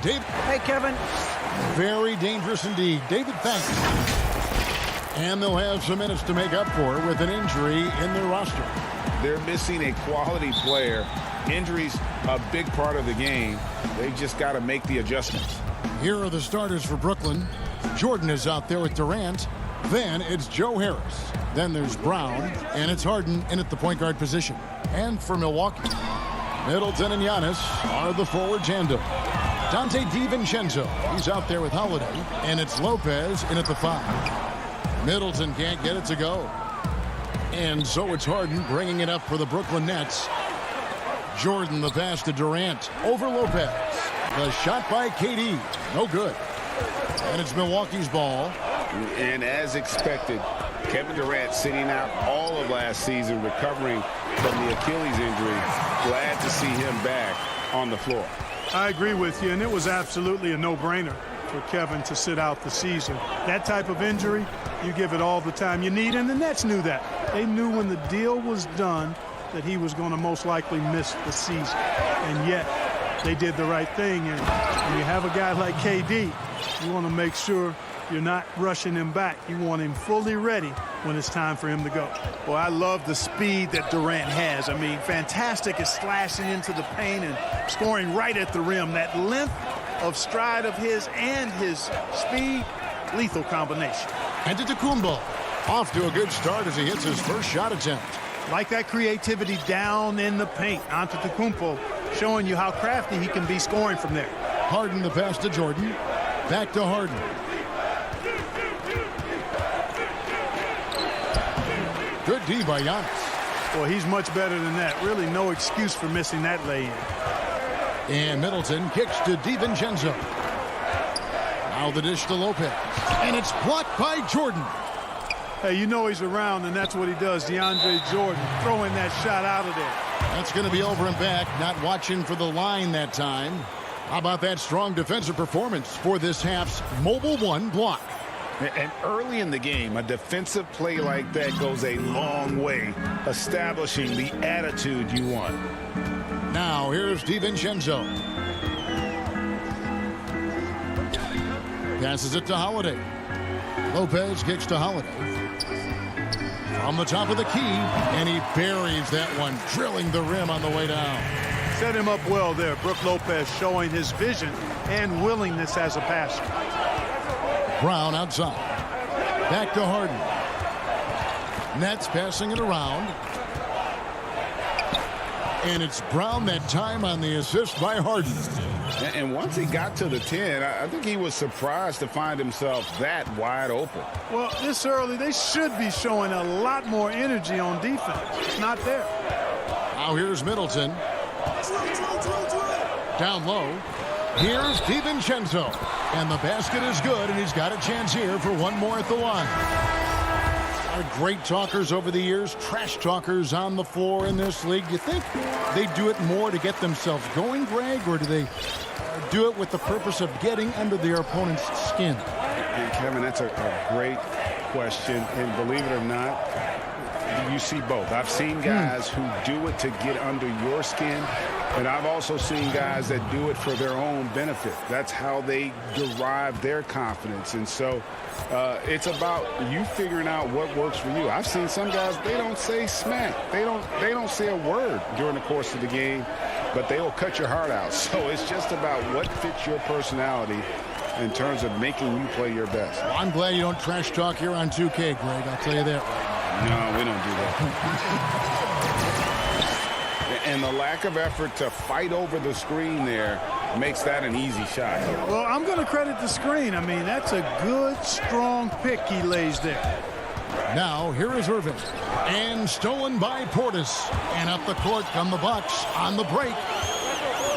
David. Hey, Kevin. Very dangerous indeed. David, thanks. And they'll have some minutes to make up for with an injury in their roster. They're missing a quality player. Injuries a big part of the game. They've just got to make the adjustments. Here are the starters for Brooklyn. Jordan is out there with Durant. Then it's Joe Harris. Then there's Brown. And it's Harden in at the point guard position. And for Milwaukee, Middleton and Giannis are the forward tandem. Dante DiVincenzo, he's out there with Holiday. And it's Lopez in at the 5. Middleton can't get it to go. And so it's Harden bringing it up for the Brooklyn Nets. Jordan the pass to Durant over Lopez. The shot by KD. No good. And it's Milwaukee's ball. And as expected, Kevin Durant sitting out all of last season, recovering from the Achilles injury. Glad to see him back on the floor. I agree with you, and it was absolutely a no-brainer for Kevin to sit out the season. That type of injury, you give it all the time you need, and the Nets knew that. They knew when the deal was done that he was going to most likely miss the season. And yet, they did the right thing. And when you have a guy like KD, you want to make sure you're not rushing him back. You want him fully ready when it's time for him to go. Well, I love the speed that Durant has. I mean, fantastic at slashing into the paint and scoring right at the rim. That length of stride of his and his speed, lethal combination. Antetokounmpo off to a good start as he hits his first shot attempt. Like that creativity down in the paint. Antetokounmpo showing you how crafty he can be scoring from there. Harden the pass to Jordan. Back to Harden. Good D by Giannis. Well, he's much better than that. Really no excuse for missing that lay-in. And Middleton kicks to DiVincenzo. Now the dish to Lopez. And it's blocked by Jordan. Hey, you know he's around, and that's what he does. DeAndre Jordan throwing that shot out of there. That's going to be over and back. Not watching for the line that time. How about that strong defensive performance for this half's Mobile One block? And early in the game, a defensive play like that goes a long way, establishing the attitude you want. Now, here's DiVincenzo. Passes it to Holiday. Lopez kicks to Holiday. From the top of the key, and he buries that one, drilling the rim on the way down. Set him up well there. Brook Lopez showing his vision and willingness as a passer. Brown outside. Back to Harden. Nets passing it around. And it's Brown that time on the assist by Harden. And once he got to the 10, I think he was surprised to find himself that wide open. Well, this early, they should be showing a lot more energy on defense. It's not there. Now here's Middleton. Down low. Here's DiVincenzo. And the basket is good, and he's got a chance here for one more at the line. Our great talkers over the years, trash talkers on the floor in this league. Do you think they do it more to get themselves going, Greg, or do they do it with the purpose of getting under their opponent's skin? And Kevin, that's a great question, and believe it or not, you see both. I've seen guys who do it to get under your skin, and I've also seen guys that do it for their own benefit. That's how they derive their confidence. And so it's about you figuring out what works for you. I've seen some guys, they don't say smack. They don't say a word during the course of the game, but they will cut your heart out. So it's just about what fits your personality in terms of making you play your best. Well, I'm glad you don't trash talk here on 2K, Greg. I'll tell you that. No, we don't do that. And the lack of effort to fight over the screen there makes that an easy shot. Well, I'm going to credit the screen. I mean, that's a good, strong pick he lays there. Now, here is Irving. And stolen by Portis. And up the court come the Bucks on the break.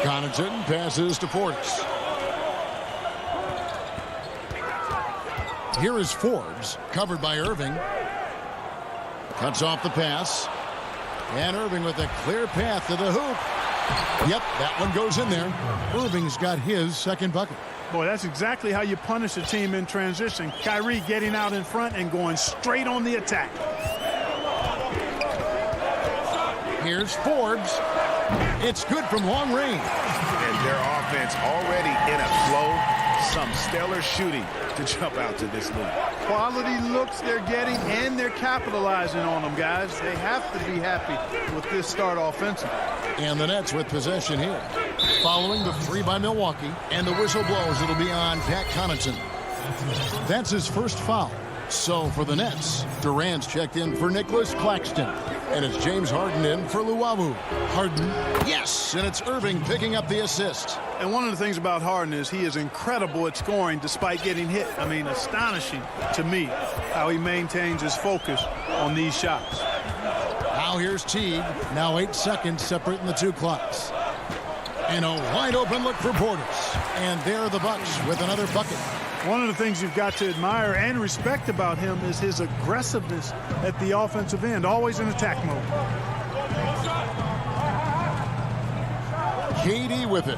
Connaughton passes to Portis. Here is Forbes, covered by Irving. Cuts off the pass. And Irving with a clear path to the hoop. Yep, that one goes in there. Irving's got his second bucket. Boy, that's exactly how you punish a team in transition. Kyrie getting out in front and going straight on the attack. Here's Forbes. It's good from long range. And Their offense already in a flow. Some stellar shooting to jump out to this lead. Quality looks they're getting, and they're capitalizing on them, guys. They have to be happy with this start offensively. And the Nets with possession here. Following the three by Milwaukee, and the whistle blows. It'll be on Pat Connaughton. That's his first foul. So for the Nets, Durant's checked in for Nicholas Claxton. And it's James Harden in for Luwawu. Harden, yes, and it's Irving picking up the assist. And one of the things about Harden is he is incredible at scoring despite getting hit. I mean, astonishing to me how he maintains his focus on these shots. Now here's Teague. Now 8 seconds separating the two clocks. And a wide open look for Portis. And there are the Bucks with another bucket. One of the things you've got to admire and respect about him is his aggressiveness at the offensive end, always in attack mode. KD with it.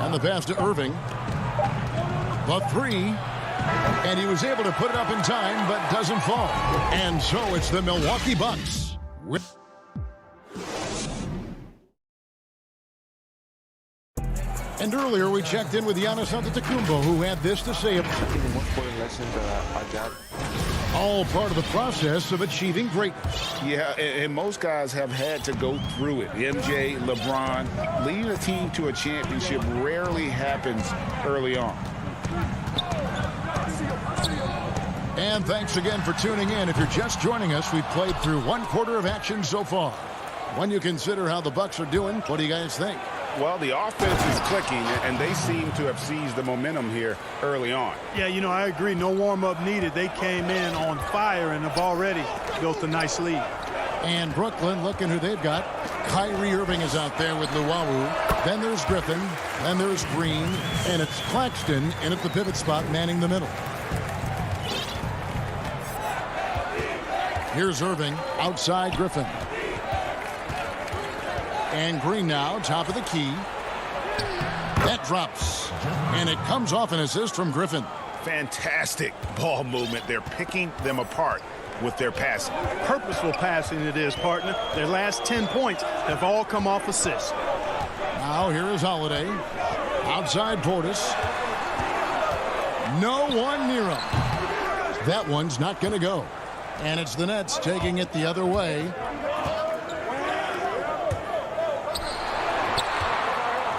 And the pass to Irving. The three. And he was able to put it up in time, but doesn't fall. And so it's the Milwaukee Bucks. And earlier we checked in with Giannis Antetokounmpo, who had this to say. All part of the process of achieving greatness. Yeah, and most guys have had to go through it. MJ, LeBron, leading a team to a championship rarely happens early on. And thanks again for tuning in. If you're just joining us, we've played through 1/4 of action so far. When you consider how the Bucks are doing, what do you guys think? Well, the offense is clicking, and they seem to have seized the momentum here early on. Yeah, you know, I agree. No warm-up needed. They came in on fire and have already built a nice lead. And Brooklyn, looking who they've got. Kyrie Irving is out there with Luwawu. Then there's Griffin. Then there's Green. And it's Claxton in at the pivot spot, manning the middle. Here's Irving, outside Griffin. And Green now, top of the key. That drops. And it comes off an assist from Griffin. Fantastic ball movement. They're picking them apart with their passing. Purposeful passing it is, partner. Their last 10 points have all come off assists. Now here is Holiday. Outside Portis. No one near him. That one's not going to go. And it's the Nets taking it the other way.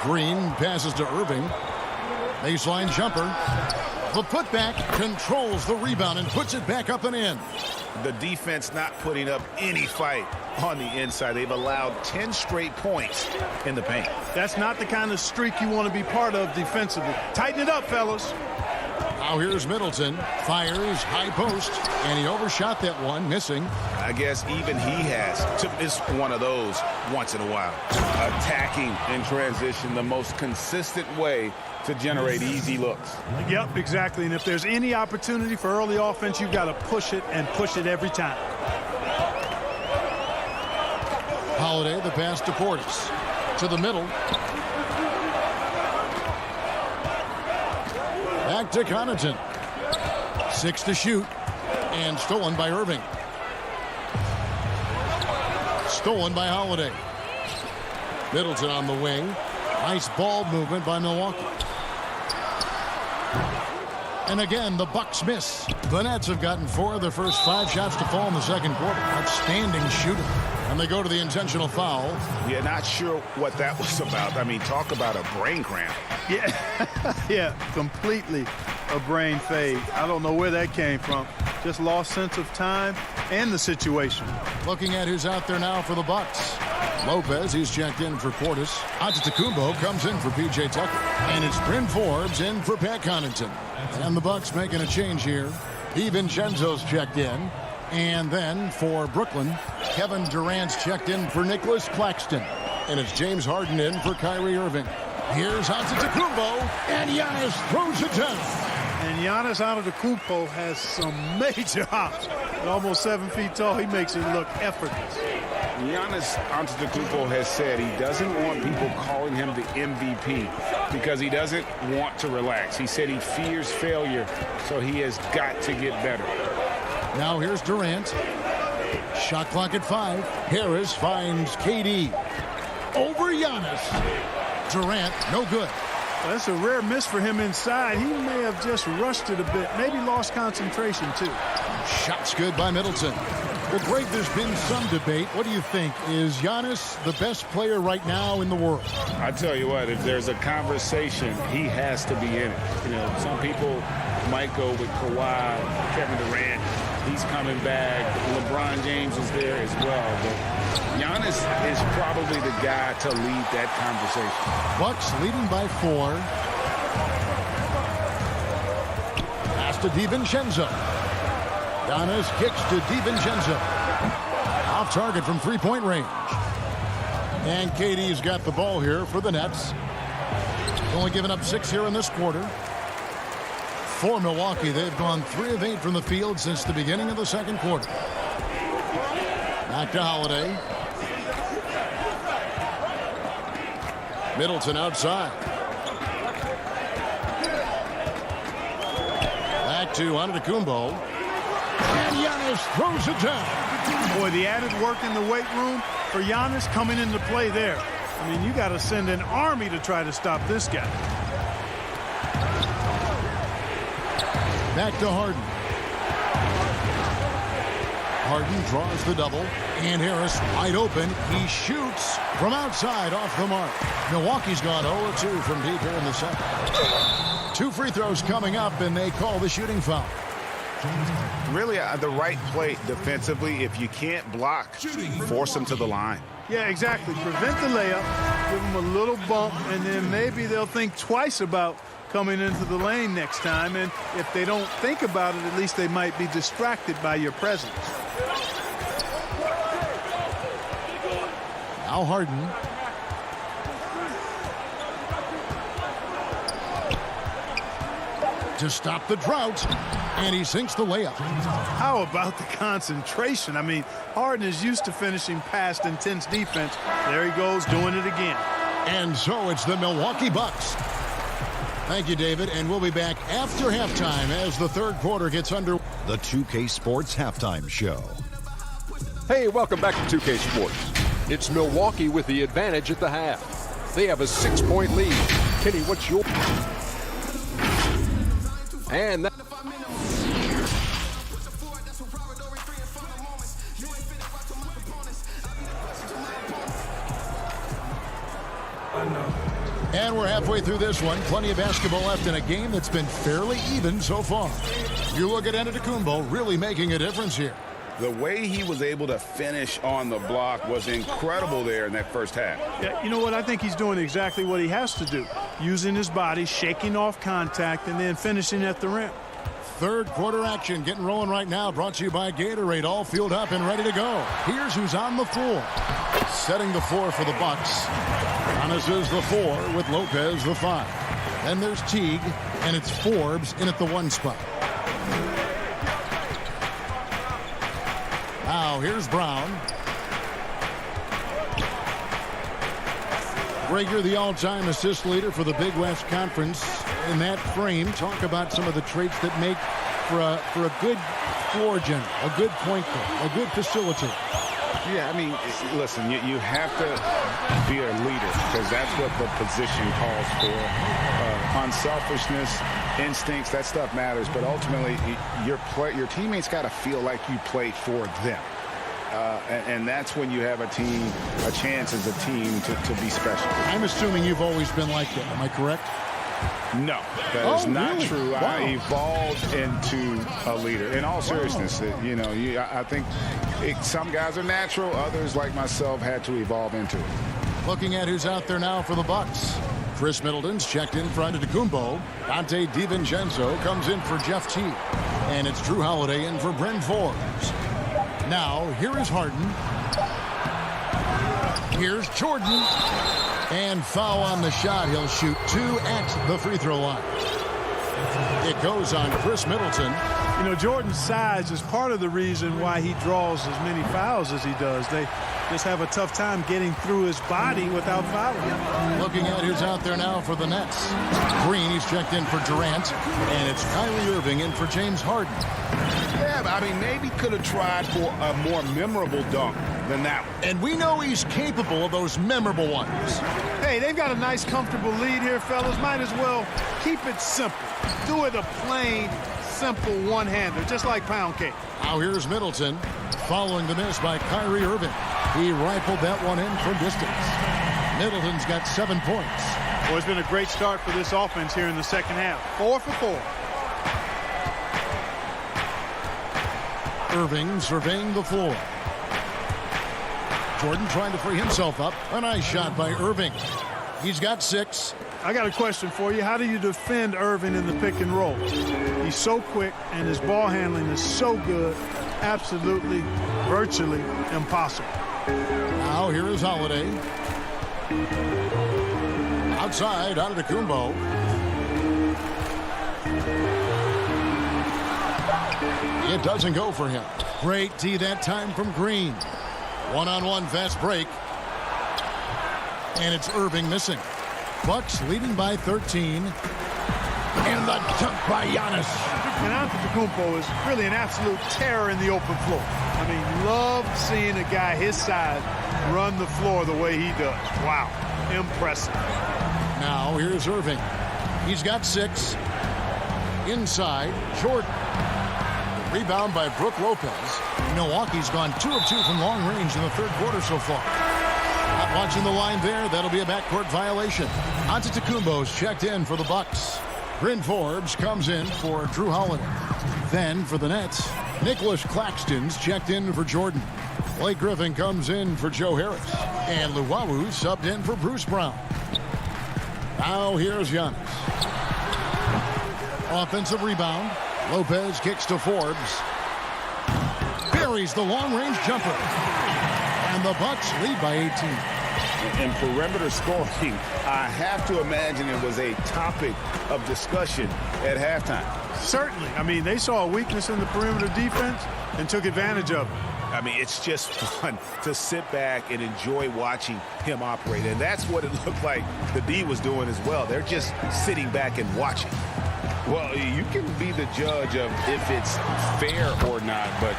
Green passes to Irving. Baseline jumper. The putback controls the rebound and puts it back up and in. The defense not putting up any fight on the inside. They've allowed 10 straight points in the paint. That's not the kind of streak you want to be part of defensively. Tighten it up, fellas. Now here's Middleton. Fires high post. And he overshot that one, missing. I guess even he has to miss one of those once in a while. Attacking in transition, the most consistent way to generate easy looks. Yep, exactly. And if there's any opportunity for early offense, you've got to push it and push it every time. Holiday, the pass to Portis. To the middle. Back to Connaughton. 6 to shoot. And stolen by Irving. Stolen by Holiday. Middleton on the wing. Nice ball movement by Milwaukee. And again, the Bucks miss. The Nets have gotten 4 of their first 5 shots to fall in the second quarter. Outstanding shooting. And they go to the intentional foul. Yeah, not sure what that was about. I mean, talk about a brain cramp. Yeah, yeah, completely a brain fade. I don't know where that came from. Just lost sense of time and the situation. Looking at who's out there now for the Bucks. Lopez, he's checked in for Portis. Antetokounmpo comes in for P.J. Tucker. And it's Bryn Forbes in for Pat Connaughton. And the Bucks making a change here. DiVincenzo's checked in. And then for Brooklyn, Kevin Durant's checked in for Nicholas Claxton. And it's James Harden in for Kyrie Irving. Here's Antetokounmpo, and Giannis throws it down. And Giannis Antetokounmpo has some major hops. At almost 7 feet tall, he makes it look effortless. Giannis Antetokounmpo has said he doesn't want people calling him the MVP because he doesn't want to relax. He said he fears failure, so he has got to get better. Now here's Durant. Shot clock at 5. Harris finds KD. Over Giannis. Durant, no good. That's a rare miss for him inside. He may have just rushed it a bit. Maybe lost concentration, too. Shots good by Middleton. Well, Greg, there's been some debate. What do you think? Is Giannis the best player right now in the world? I tell you what, if there's a conversation, he has to be in it. You know, some people might go with Kawhi, Kevin Durant. He's coming back. LeBron James is there as well. But Giannis is probably the guy to lead that conversation. Bucks leading by 4. Pass to DiVincenzo. Giannis kicks to DiVincenzo. Off target from three-point range. And KD's got the ball here for the Nets. Only given up 6 here in this quarter. For Milwaukee, they've gone 3 of 8 from the field since the beginning of the second quarter. Back to Holiday. Middleton outside. Back to Antetokounmpo. And Giannis throws it down. Boy, the added work in the weight room for Giannis coming into play there. I mean, you got to send an army to try to stop this guy. Back to Harden. Harden draws the double. And Harris wide open. He shoots from outside off the mark. Milwaukee's gone 0-2 from deep here in the second. 2 free throws coming up, and they call the shooting foul. Really, the right play defensively. If you can't block, force them to the line. Yeah, exactly. Prevent the layup, give them a little bump, and then maybe they'll think twice about coming into the lane next time. And if they don't think about it, at least they might be distracted by your presence. Now Harden. To stop the drought, and he sinks the layup. How about the concentration? I mean, Harden is used to finishing past intense defense. There he goes, doing it again. And so it's the Milwaukee Bucks. Thank you, David, and we'll be back after halftime as the third quarter gets under. The 2K Sports Halftime Show. Hey, welcome back to 2K Sports. It's Milwaukee with the advantage at the half. They have a 6-point lead. Kenny, what's your... And that... And we're halfway through this one. Plenty of basketball left in a game that's been fairly even so far. You look at Antetokounmpo really making a difference here. The way he was able to finish on the block was incredible there in that first half. Yeah, you know what? I think he's doing exactly what he has to do. Using his body, shaking off contact, and then finishing at the rim. Third quarter action getting rolling right now. Brought to you by Gatorade. All fueled up and ready to go. Here's who's on the floor. Setting the floor for the Bucks. Giannis is the 4 with Lopez the 5. Then there's Teague, and it's Forbes in at the 1 spot. Now here's Brown. Greg, you're the all-time assist leader for the Big West Conference. In that frame, talk about some of the traits that make for a good floor general, a good point guard, a good facilitator. Yeah, I mean, listen, you have to be a leader because that's what the position calls for. Unselfishness, instincts, that stuff matters. But ultimately, your teammates got to feel like you played for them. And that's when you have a chance as a team to be special. I'm assuming you've always been like that. Am I correct? No, that is not really? true. Wow. I evolved into a leader. In all seriousness, I think some guys are natural. Others, like myself, had to evolve into it. Looking at who's out there now for the Bucks. Chris Middleton's checked in for Antetokounmpo. Dante DiVincenzo comes in for Jeff Teague. And it's Drew Holiday in for Bryn Forbes. Now, here is Harden. Here's Jordan. And foul on the shot. He'll shoot 2 at the free throw line. It goes on Chris Middleton. You know, Jordan's size is part of the reason why he draws as many fouls as he does. They just have a tough time getting through his body without fouling. Looking at who's out there now for the Nets. Green, he's checked in for Durant. And it's Kyrie Irving in for James Harden. Yeah, but I mean, maybe could have tried for a more memorable dunk than that one. And we know he's capable of those memorable ones. Hey, they've got a nice, comfortable lead here, fellas. Might as well keep it simple. Do it a plain, simple one-hander, just like pound cake. Now here's Middleton following the miss by Kyrie Irving. He rifled that one in from distance. Middleton's got 7 points. Well, it's been a great start for this offense here in the second half. 4 for 4. Irving surveying the floor. Jordan trying to free himself up. A nice shot by Irving. He's got 6. I got a question for you. How do you defend Irving in the pick and roll? He's so quick and his ball handling is so good. Absolutely, virtually impossible. Now here is Holiday. Outside, Antetokounmpo. It doesn't go for him. Great D that time from Green. One-on-one fast break. And it's Irving missing. Bucks leading by 13. And the dunk by Giannis. And Antetokounmpo is really an absolute terror in the open floor. I mean, love seeing a guy his size run the floor the way he does. Wow, impressive. Now here's Irving. He's got 6. Inside, Jordan. Rebound by Brook Lopez. Milwaukee's gone 2 of 2 from long range in the third quarter so far. Not watching the line there. That'll be a backcourt violation. Antetokounmpo's checked in for the Bucks. Bryn Forbes comes in for Drew Holiday. Then for the Nets, Nicholas Claxton's checked in for Jordan. Blake Griffin comes in for Joe Harris. And Luwawu subbed in for Bruce Brown. Now here's Giannis. Offensive rebound. Lopez kicks to Forbes. Buries the long-range jumper. And the Bucks lead by 18. In perimeter scoring, I have to imagine it was a topic of discussion at halftime. Certainly. I mean, they saw a weakness in the perimeter defense and took advantage of it. I mean, it's just fun to sit back and enjoy watching him operate. And that's what it looked like the D was doing as well. They're just sitting back and watching. Well, you can be the judge of if it's fair or not, but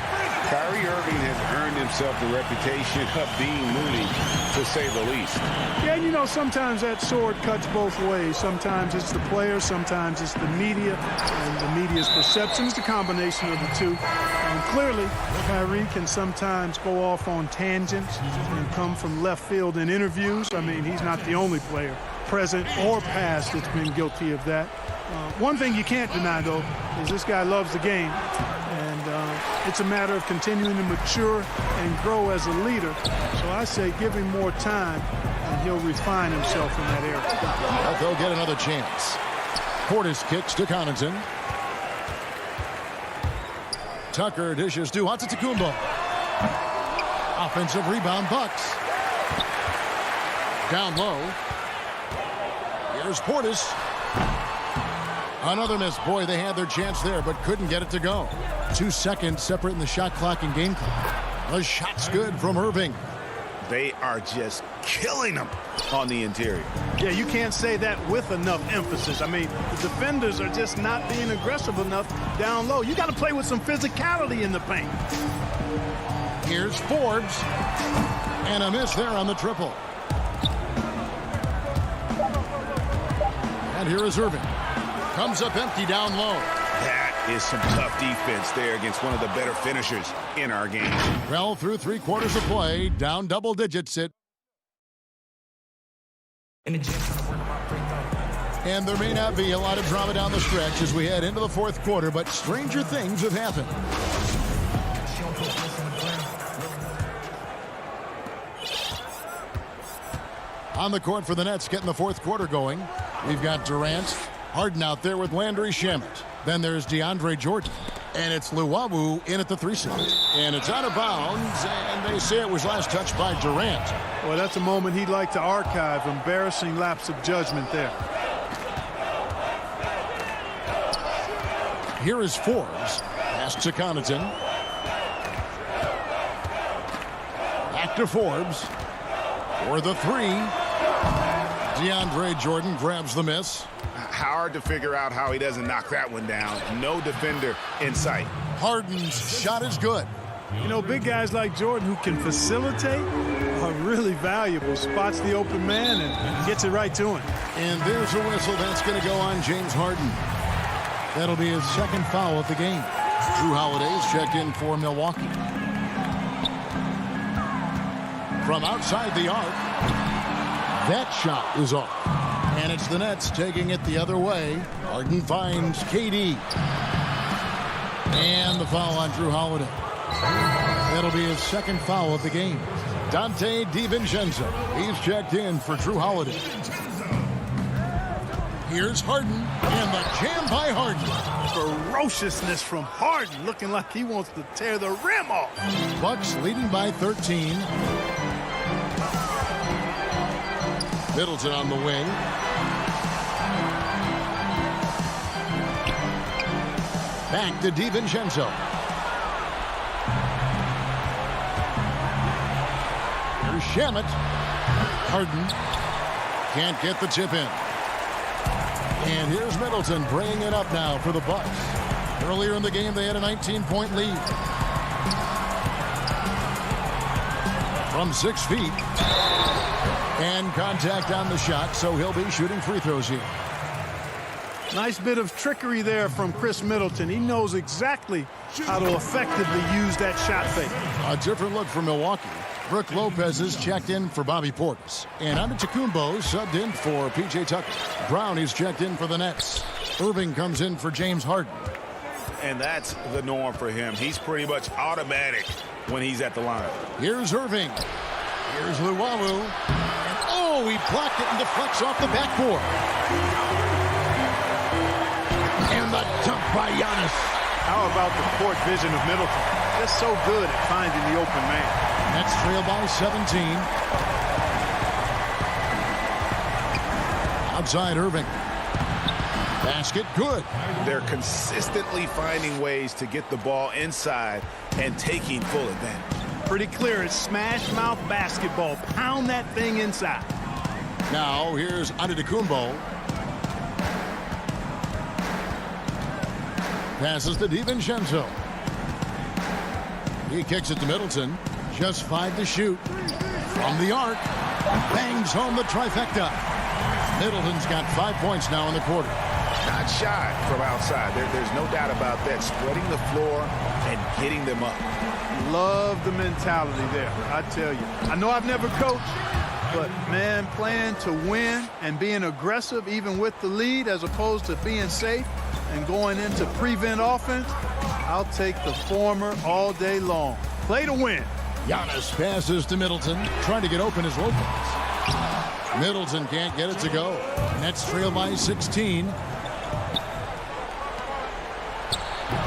Kyrie Irving has earned himself the reputation of being moody, to say the least. Yeah, you know, sometimes that sword cuts both ways. Sometimes it's the player, sometimes it's the media, and the media's perception is the combination of the two. And clearly, Kyrie can sometimes go off on tangents and come from left field in interviews. I mean, he's not the only player, present or past, that's been guilty of that. One thing you can't deny, though, is this guy loves the game. And it's a matter of continuing to mature and grow as a leader. So I say give him more time, and he'll refine himself in that area. But they'll get another chance. Portis kicks to Connaughton. Tucker dishes to Antetokounmpo. Offensive rebound, Bucks. Down low. Here's Portis. Another miss. Boy, they had their chance there, but couldn't get it to go. 2 seconds separating the shot clock and game clock. The shot's good from Irving. They are just killing them on the interior. Yeah, you can't say that with enough emphasis. I mean, the defenders are just not being aggressive enough down low. You got to play with some physicality in the paint. Here's Forbes. And a miss there on the triple. And here is Irving. Comes up empty down low. That is some tough defense there against one of the better finishers in our game. Well, through 3 quarters of play, down double digits it. And there may not be a lot of drama down the stretch as we head into the 4th quarter, but stranger things have happened. On the court for the Nets, getting the 4th quarter going. We've got Durant, Harden out there with Landry Shamet. Then there's DeAndre Jordan. And it's Luwawu in at the 3 slot. And it's out of bounds, and they say it was last touched by Durant. Well, that's a moment he'd like to archive. Embarrassing lapse of judgment there. Here is Forbes. Pass to Connaughton. Back to Forbes. For the three. DeAndre Jordan grabs the miss. Hard to figure out how he doesn't knock that one down. No defender in sight. Harden's shot is good. You know, big guys like Jordan who can facilitate are really valuable. Spots the open man and gets it right to him. And there's a whistle that's going to go on James Harden. That'll be his second foul of the game. Drew Holiday's checked in for Milwaukee. From outside the arc, that shot is off. And it's the Nets taking it the other way. Harden finds KD. And the foul on Drew Holiday. That'll be his second foul of the game. Dante DiVincenzo. He's checked in for Drew Holiday. Here's Harden, and the jam by Harden. Ferociousness from Harden, looking like he wants to tear the rim off. Bucks leading by 13. Middleton on the wing. Back to DiVincenzo. Here's Shamet. Harden can't get the tip in. And here's Middleton bringing it up now for the Bucks. Earlier in the game, they had a 19-point lead. From 6 feet. And contact on the shot, so he'll be shooting free throws here. Nice bit of trickery there from Chris Middleton. He knows exactly how to effectively use that shot fake. A different look for Milwaukee. Brook Lopez is checked in for Bobby Portis. And Antetokounmpo subbed in for P.J. Tucker. Brown is checked in for the Nets. Irving comes in for James Harden. And that's the norm for him. He's pretty much automatic when he's at the line. Here's Irving. Here's Luwawu. And oh, he blocked it and deflects off the backboard. And the dunk by Giannis. How about the court vision of Middleton? Just so good at finding the open man. Nets trail by 17. Outside Irving. Basket good. They're consistently finding ways to get the ball inside and taking full advantage. Pretty clear. It's smash mouth basketball. Pound that thing inside. Now here's Antetokounmpo. Passes to DiVincenzo. He kicks it to Middleton. Just 5 to shoot. From the arc. Bangs home the trifecta. Middleton's got 5 points now in the quarter. Not shy from outside. There's no doubt about that. Spreading the floor and getting them up. Love the mentality there, I tell you. I know I've never coached, but, man, playing to win and being aggressive even with the lead as opposed to being safe and going into prevent offense, I'll take the former all day long. Play to win. Giannis passes to Middleton, trying to get open as Lopez. Middleton can't get it to go. Nets trail by 16.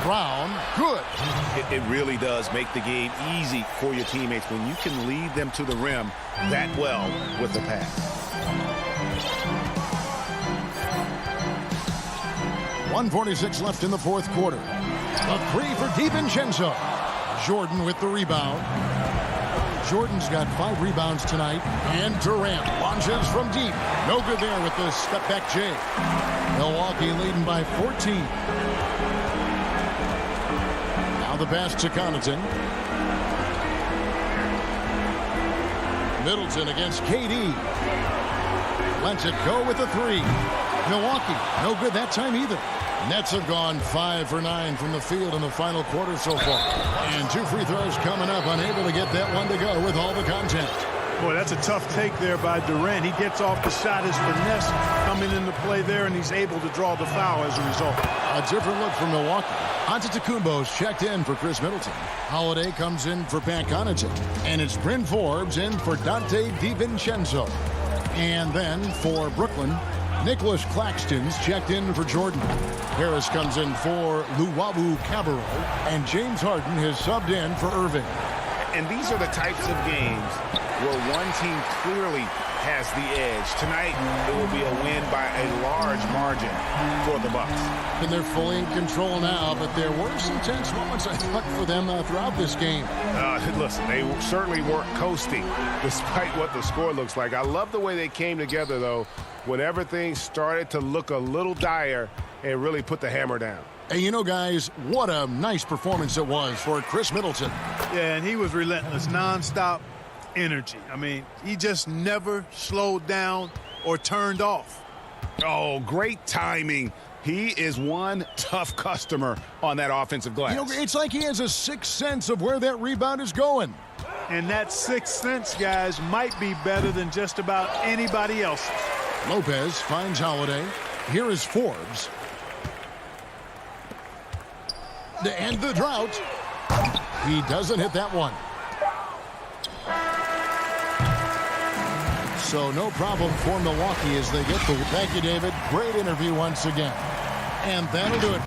Brown, good. It really does make the game easy for your teammates when you can lead them to the rim that well with the pass. 1:46 left in the fourth quarter. A three for DiVincenzo. Jordan with the rebound. Jordan's got 5 rebounds tonight. And Durant launches from deep. No good there with the step-back J. Milwaukee leading by 14. Now the pass to Connaughton. Middleton against KD. Lets it go with a 3. Milwaukee, no good that time either. Nets have gone 5 for 9 from the field in the final quarter so far. And 2 free throws coming up, unable to get that one to go with all the contact. Boy, that's a tough take there by Durant. He gets off the shot, his finesse coming into play there, and he's able to draw the foul as a result. A different look from Milwaukee. Antetokounmpo's checked in for Chris Middleton. Holiday comes in for Pat Connaughton. And it's Bryn Forbes in for Dante DiVincenzo. And then for Brooklyn, Nicholas Claxton's checked in for Jordan. Harris comes in for Luwawu Cabarro. And James Harden has subbed in for Irving. And these are the types of games where one team clearly has the edge. Tonight, it will be a win by a large margin for the Bucks. And they're fully in control now, but there were some tense moments, I thought, for them throughout this game. Listen, they certainly weren't coasting despite what the score looks like. I love the way they came together, though, when everything started to look a little dire and really put the hammer down. And you know, guys, what a nice performance it was for Chris Middleton. Yeah, and he was relentless, nonstop energy. I mean, he just never slowed down or turned off. Oh, great timing. He is one tough customer on that offensive glass. You know, it's like he has a sixth sense of where that rebound is going. And that sixth sense, guys, might be better than just about anybody else's. Lopez finds Holiday. Here is Forbes. To end the drought. He doesn't hit that one. So no problem for Milwaukee as they get the... Thank you, David. Great interview once again. And that'll do it.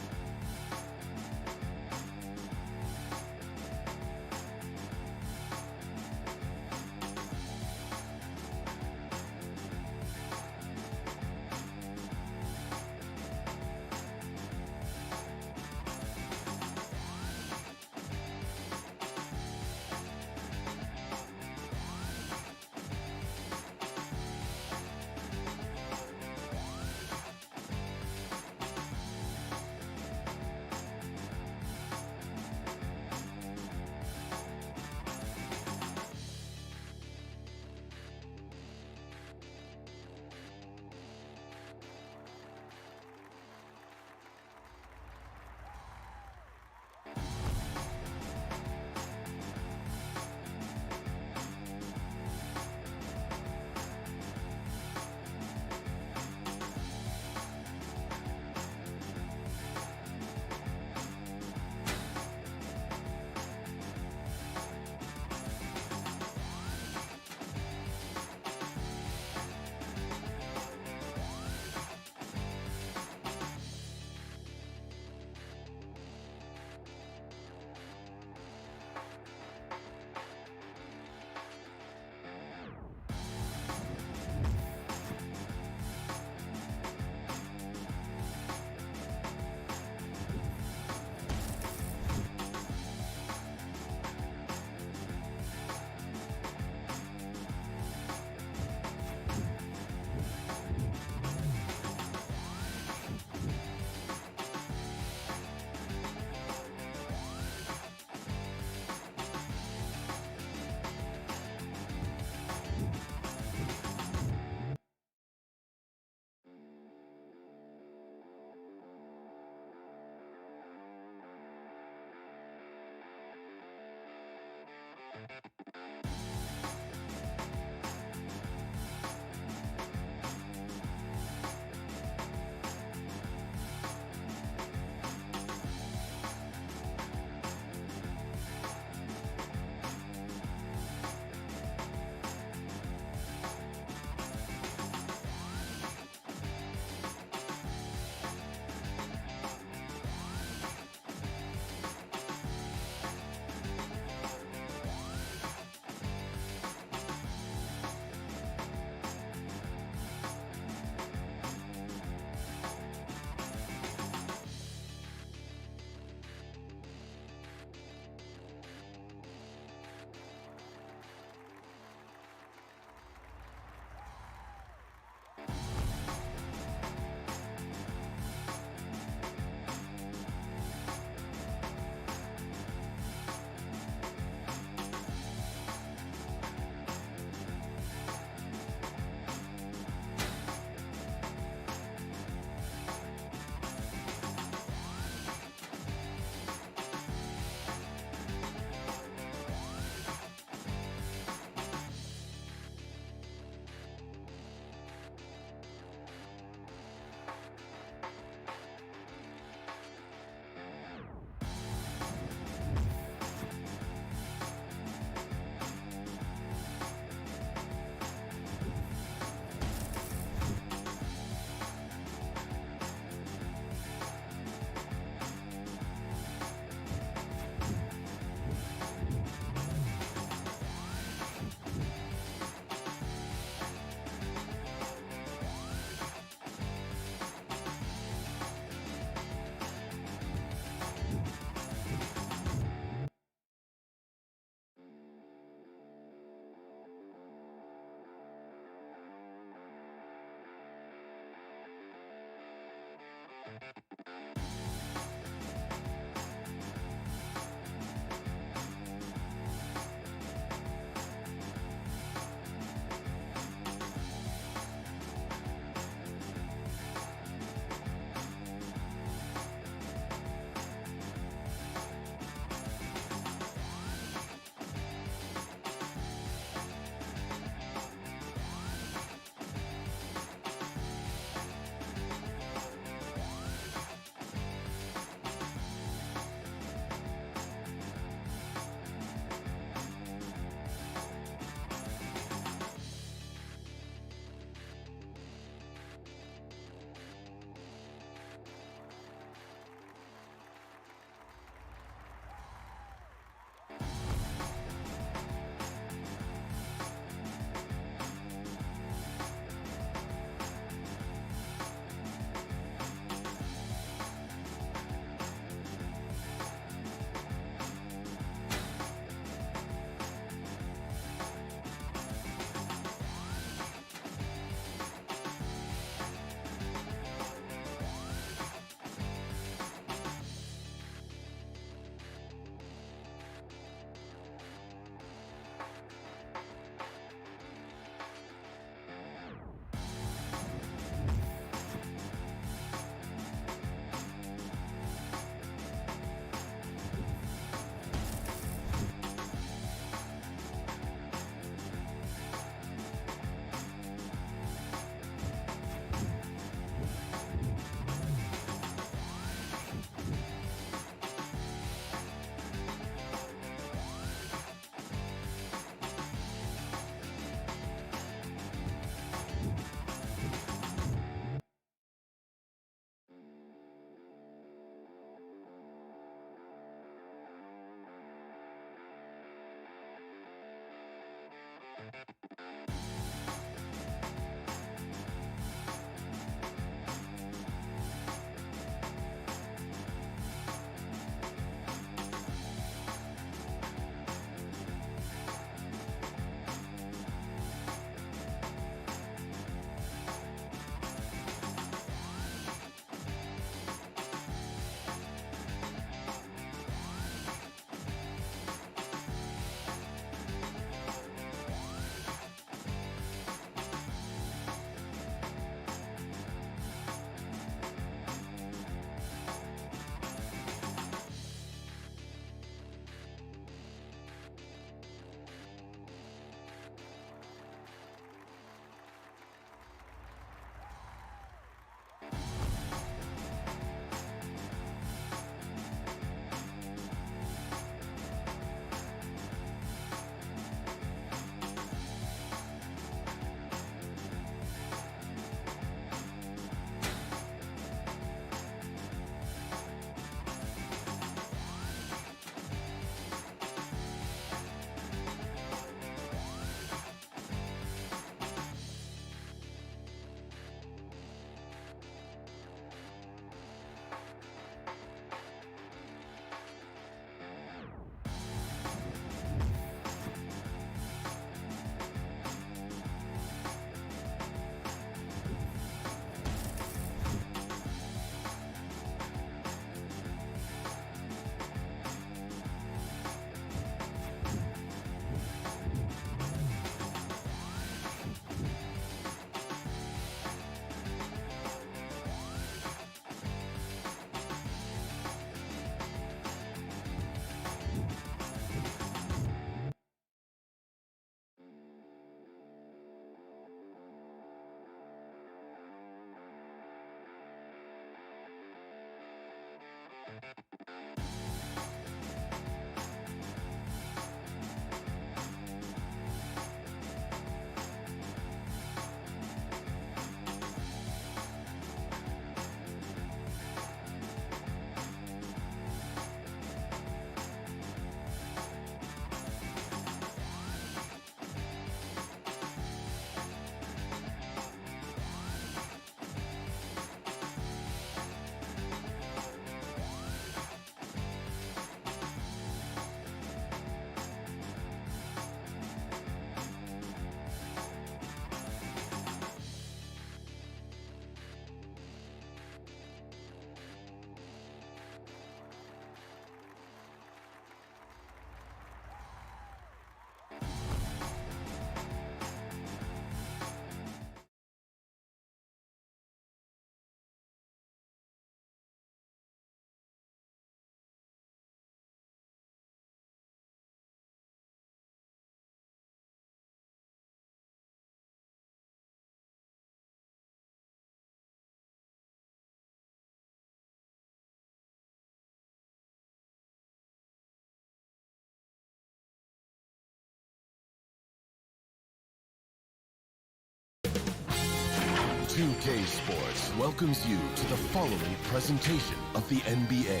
2K Sports welcomes you to the following presentation of the NBA.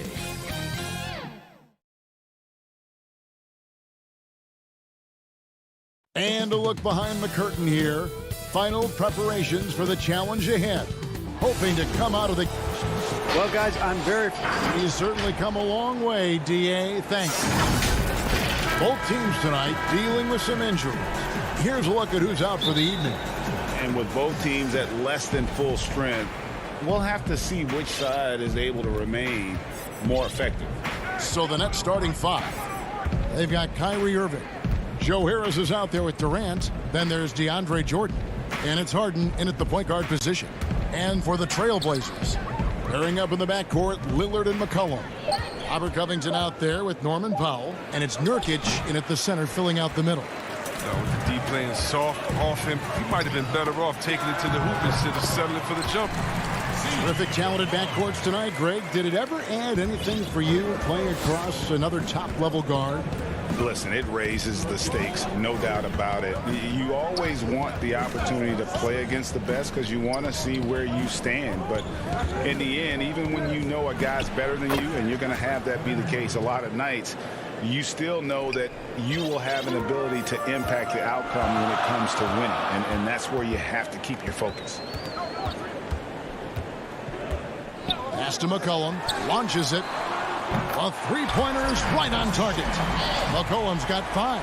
And a look behind the curtain here. Final preparations for the challenge ahead. Hoping to come out of the... Well, guys, He's certainly come a long way, D.A. Thanks. Both teams tonight dealing with some injuries. Here's a look at who's out for the evening. And with both teams at less than full strength, we'll have to see which side is able to remain more effective. So the Nets starting five. They've got Kyrie Irving. Joe Harris is out there with Durant. Then there's DeAndre Jordan. And it's Harden in at the point guard position. And for the Trailblazers, pairing up in the backcourt, Lillard and McCollum. Robert Covington out there with Norman Powell. And it's Nurkic in at the center filling out the middle. With the D playing soft off him, he might have been better off taking it to the hoop instead of settling for the jumper. Terrific talented backcourts tonight, Greg. Did it ever add anything for you playing across another top-level guard? Listen, it raises the stakes, no doubt about it. You always want the opportunity to play against the best because you want to see where you stand. But in the end, even when you know a guy's better than you, and you're going to have that be the case a lot of nights, you still know that you will have an ability to impact the outcome when it comes to winning. And that's where you have to keep your focus. Pass to McCollum, launches it. A three-pointer's right on target. McCollum's got 5.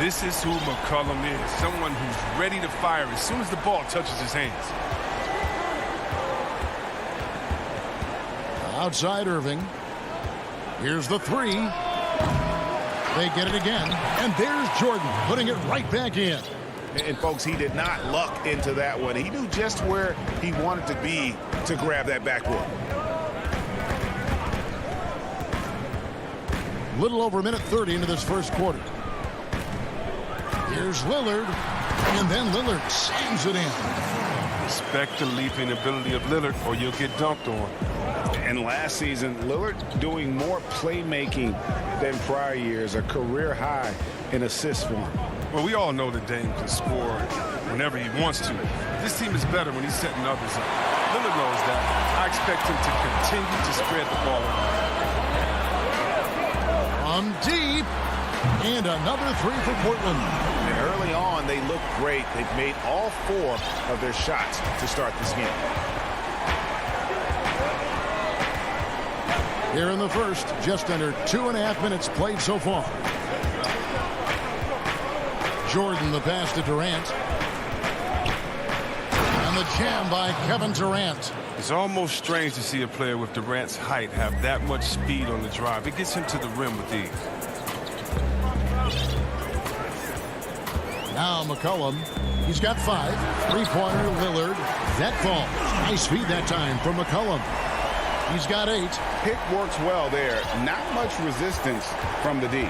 This is who McCollum is, someone who's ready to fire as soon as the ball touches his hands. Outside Irving. Here's the 3. They get it again. And there's Jordan putting it right back in. And folks, he did not luck into that one. He knew just where he wanted to be to grab that backboard. Little over a minute 30 into this first quarter. Here's Lillard, and then Lillard slams it in. Respect the leaping ability of Lillard, or you'll get dunked on. And last season, Lillard doing more playmaking than prior years, a career high in assists for him. Well, we all know that Dame can score whenever he wants to. This team is better when he's setting others up. Lillard knows that. I expect him to continue to spread the ball around. Deep, and another 3 for Portland. And early on, they look great. They've made all 4 of their shots to start this game. Here in the first, just under 2.5 minutes played so far. Jordan, the pass to Durant. And the jam by Kevin Durant. It's almost strange to see a player with Durant's height have that much speed on the drive. It gets him to the rim with ease. Now McCollum, he's got 5. 3-pointer, Lillard. That falls. Nice feed that time from McCollum. He's got 8. Pick works well there. Not much resistance from the D.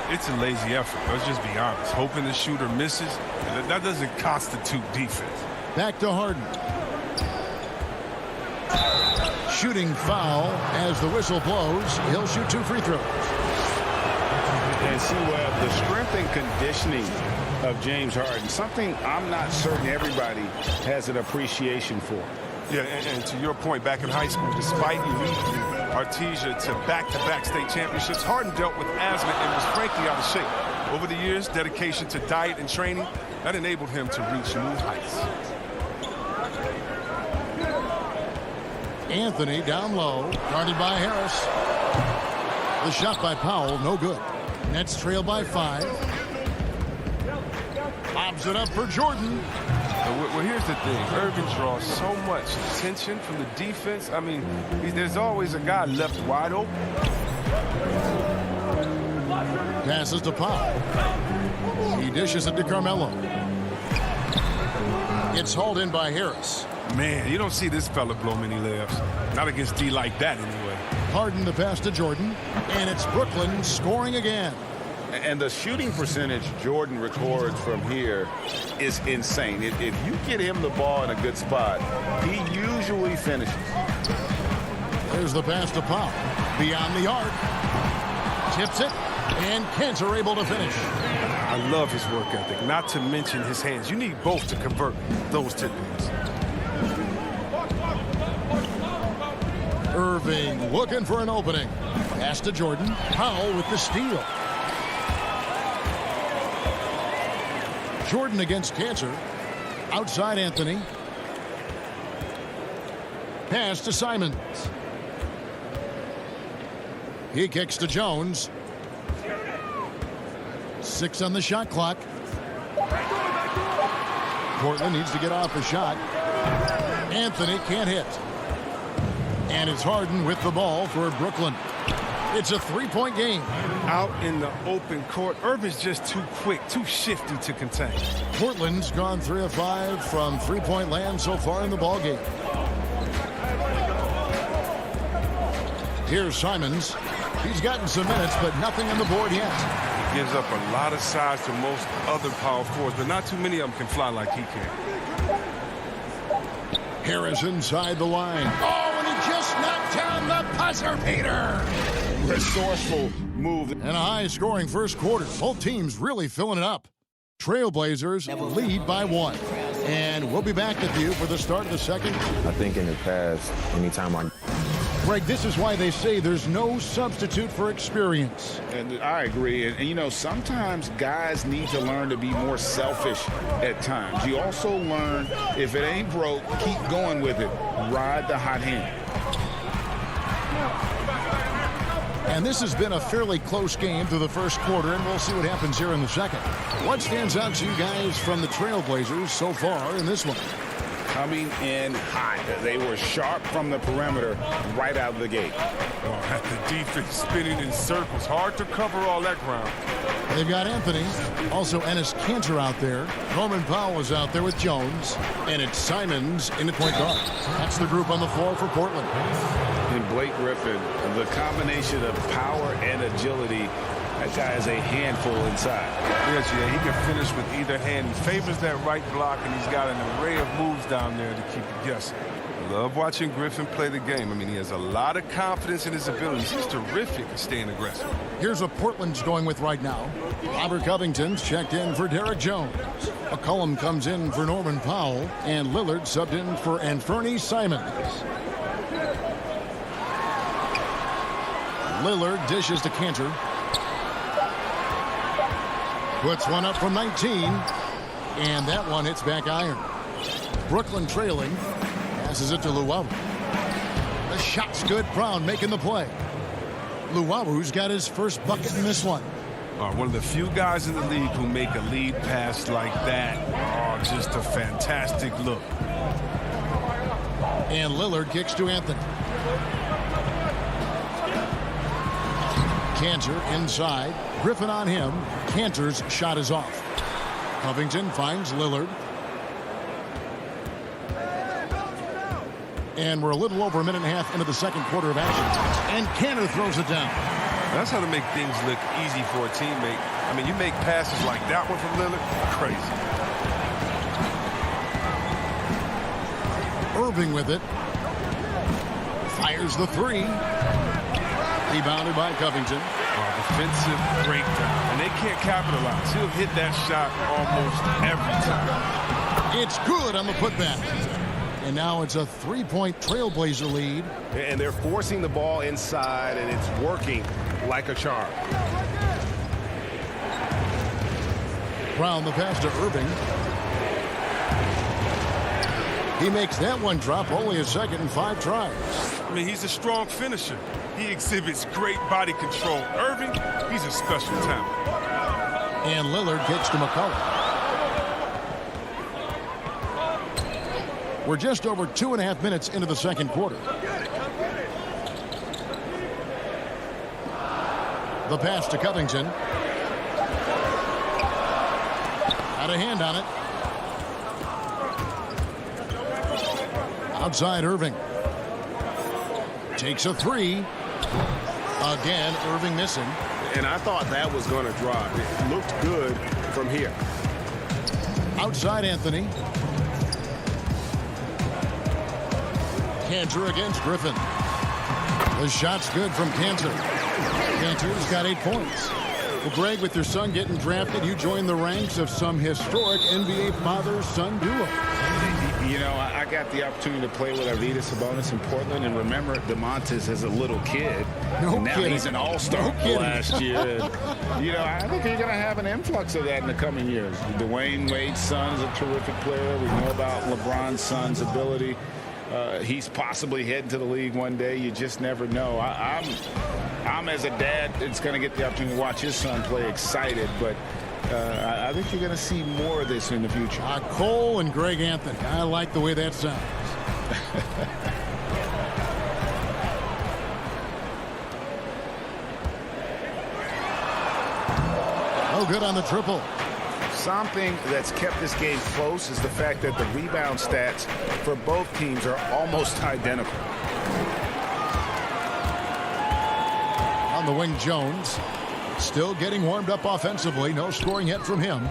It's a lazy effort. Let's just be honest. Hoping the shooter misses, that doesn't constitute defense. Back to Harden. Shooting foul as the whistle blows. He'll shoot 2 free throws. And see, Webb, the strength and conditioning of James Harden, something I'm not certain everybody has an appreciation for. Yeah, and to your point, back in high school, despite leading Artesia to back-to-back state championships, Harden dealt with asthma and was frankly out of shape. Over the years, dedication to diet and training, that enabled him to reach new heights. Anthony down low, guarded by Harris. The shot by Powell, no good. Nets trail by 5. Lobs it up for Jordan. Well, here's the thing. Irving draws so much attention from the defense. I mean, there's always a guy left wide open. Passes to Powell. He dishes it to Carmelo. It's hauled in by Harris. Man, you don't see this fella blow many layups. Not against D like that, anyway. Harden the pass to Jordan. And it's Brooklyn scoring again. And the shooting percentage Jordan records from here is insane. If you get him the ball in a good spot, he usually finishes. There's the pass to Powell. Beyond the arc. Tips it. And Kent are able to finish. I love his work ethic, not to mention his hands. You need both to convert those tip-ins. Irving looking for an opening. Pass to Jordan. Powell with the steal. Jordan against Cantor. Outside Anthony. Pass to Simons. He kicks to Jones. 6 on the shot clock. Portland needs to get off a shot. Anthony can't hit. And it's Harden with the ball for Brooklyn. It's a 3-point game. Out in the open court, Irving's just too quick, too shifty to contain. Portland's gone 3 of 5 from 3-point land so far in the ballgame. Here's Simons. He's gotten some minutes, but nothing on the board yet. He gives up a lot of size to most other power forwards, but not too many of them can fly like he can. Harris inside the line. Oh, and he just knocked down the buzzer beater. Resourceful move. And a high-scoring first quarter. Both teams really filling it up. Trailblazers lead by 1. And we'll be back with you for the start of the second. I think in the past, anytime Greg, this is why they say there's no substitute for experience. And I agree. And, you know, sometimes guys need to learn to be more selfish at times. You also learn if it ain't broke, keep going with it. Ride the hot hand. And this has been a fairly close game through the first quarter, and we'll see what happens here in the second. What stands out to you guys from the Trailblazers so far in this one? Coming in hot. They were sharp from the perimeter right out of the gate. At the defense spinning in circles. Hard to cover all that ground. They've got Anthony. Also Enes Kanter out there. Norman Powell is out there with Jones. And it's Simons in the point guard. That's the group on the floor for Portland. And Blake Griffin, the combination of power and agility, that guy is a handful inside. Yes, yeah, he can finish with either hand. He favors that right block, and he's got an array of moves down there to keep it guessing. Love watching Griffin play the game. I mean, he has a lot of confidence in his abilities. He's terrific at staying aggressive. Here's what Portland's going with right now. Robert Covington's checked in for Derek Jones. McCollum comes in for Norman Powell, and Lillard subbed in for Anthony Simons. Lillard dishes to Kanter. Puts one up from 19. And that one hits back iron. Brooklyn trailing. Passes it to Luwawu. The shot's good. Brown making the play. Luwawu's got his first bucket in this one. One of the few guys in the league who make a lead pass like that. Oh, just a fantastic look. And Lillard kicks to Anthony. Kanter inside. Griffin on him. Kanter's shot is off. Covington finds Lillard. And we're a little over a minute and a half into the second quarter of action. And Kanter throws it down. That's how to make things look easy for a teammate. I mean, you make passes like that one from Lillard, crazy. Irving with it. Fires the 3. Rebounded by Covington. Defensive breakdown. And they can't capitalize. He'll hit that shot almost every time. It's good on the putback. And now it's a 3-point Trailblazer lead. And they're forcing the ball inside, and it's working like a charm. Brown the pass to Irving. He makes that one drop, only a second and 5 tries. I mean, he's a strong finisher. He exhibits great body control. Irving, he's a special talent. And Lillard kicks to McCollum. We're just over 2.5 minutes into the second quarter. The pass to Covington. Had a hand on it. Outside Irving. Takes a 3. Again, Irving missing. And I thought that was going to drop. It looked good from here. Outside Anthony. Kanter against Griffin. The shot's good from Kanter. Kanter's got 8 points. Well, Greg, with your son getting drafted, you joined the ranks of some historic NBA father-son duo. You know, I got the opportunity to play with Arvydas Sabonis in Portland, and remember DeMontis as a little kid. No and now kidding. he's an all-star No last year. And, you know, I think you're going to have an influx of that in the coming years. Dwayne Wade's son is a terrific player. We know about LeBron's son's ability. He's possibly heading to the league one day. You just never know. I'm as a dad that's going to get the opportunity to watch his son play excited, but I think you're going to see more of this in the future. Cole and Greg Anthony. I like the way that sounds. Oh, good on the triple. Something that's kept this game close is the fact that the rebound stats for both teams are almost identical. On the wing, Jones. Still getting warmed up offensively. No scoring yet from him.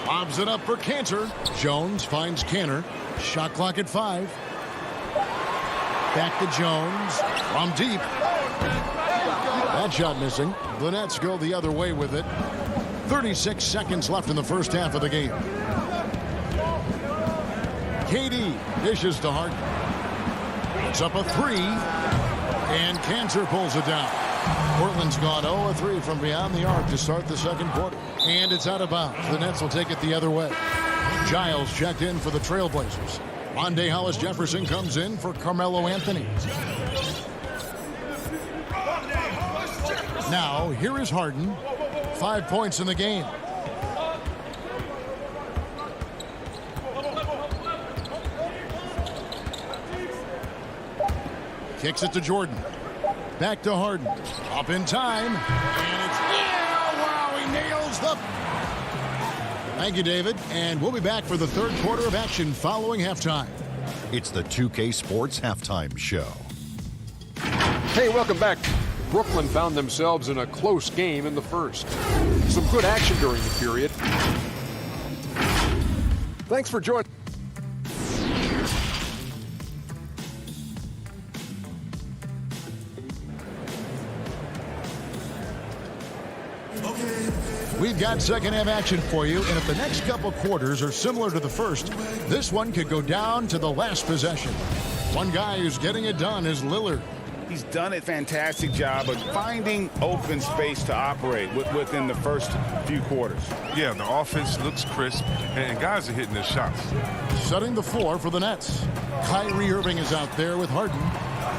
Lobs it up for Cantor. Jones finds Cantor. Shot clock at 5. Back to Jones. From deep. That shot missing. The Nets go the other way with it. 36 seconds left in the first half of the game. KD dishes to Harden. It's up a 3. And Cantor pulls it down. Portland's gone 0-3 from beyond the arc to start the second quarter. And it's out of bounds. The Nets will take it the other way. Giles checked in for the Trailblazers. Monday Hollis Jefferson comes in for Carmelo Anthony. Now, here is Harden. 5 points in the game. Kicks it to Jordan. Back to Harden. Up in time. And it's... Yeah! Wow, he nails the... Thank you, David. And we'll be back for the third quarter of action following halftime. It's the 2K Sports Halftime Show. Hey, welcome back. Brooklyn found themselves in a close game in the first. Some good action during the period. Thanks for joining. We've got second half action for you, and if the next couple quarters are similar to the first, this one could go down to the last possession. One guy who's getting it done is Lillard. He's done a fantastic job of finding open space to operate within the first few quarters. Yeah, the offense looks crisp, and guys are hitting their shots. Setting the floor for the Nets. Kyrie Irving is out there with Harden.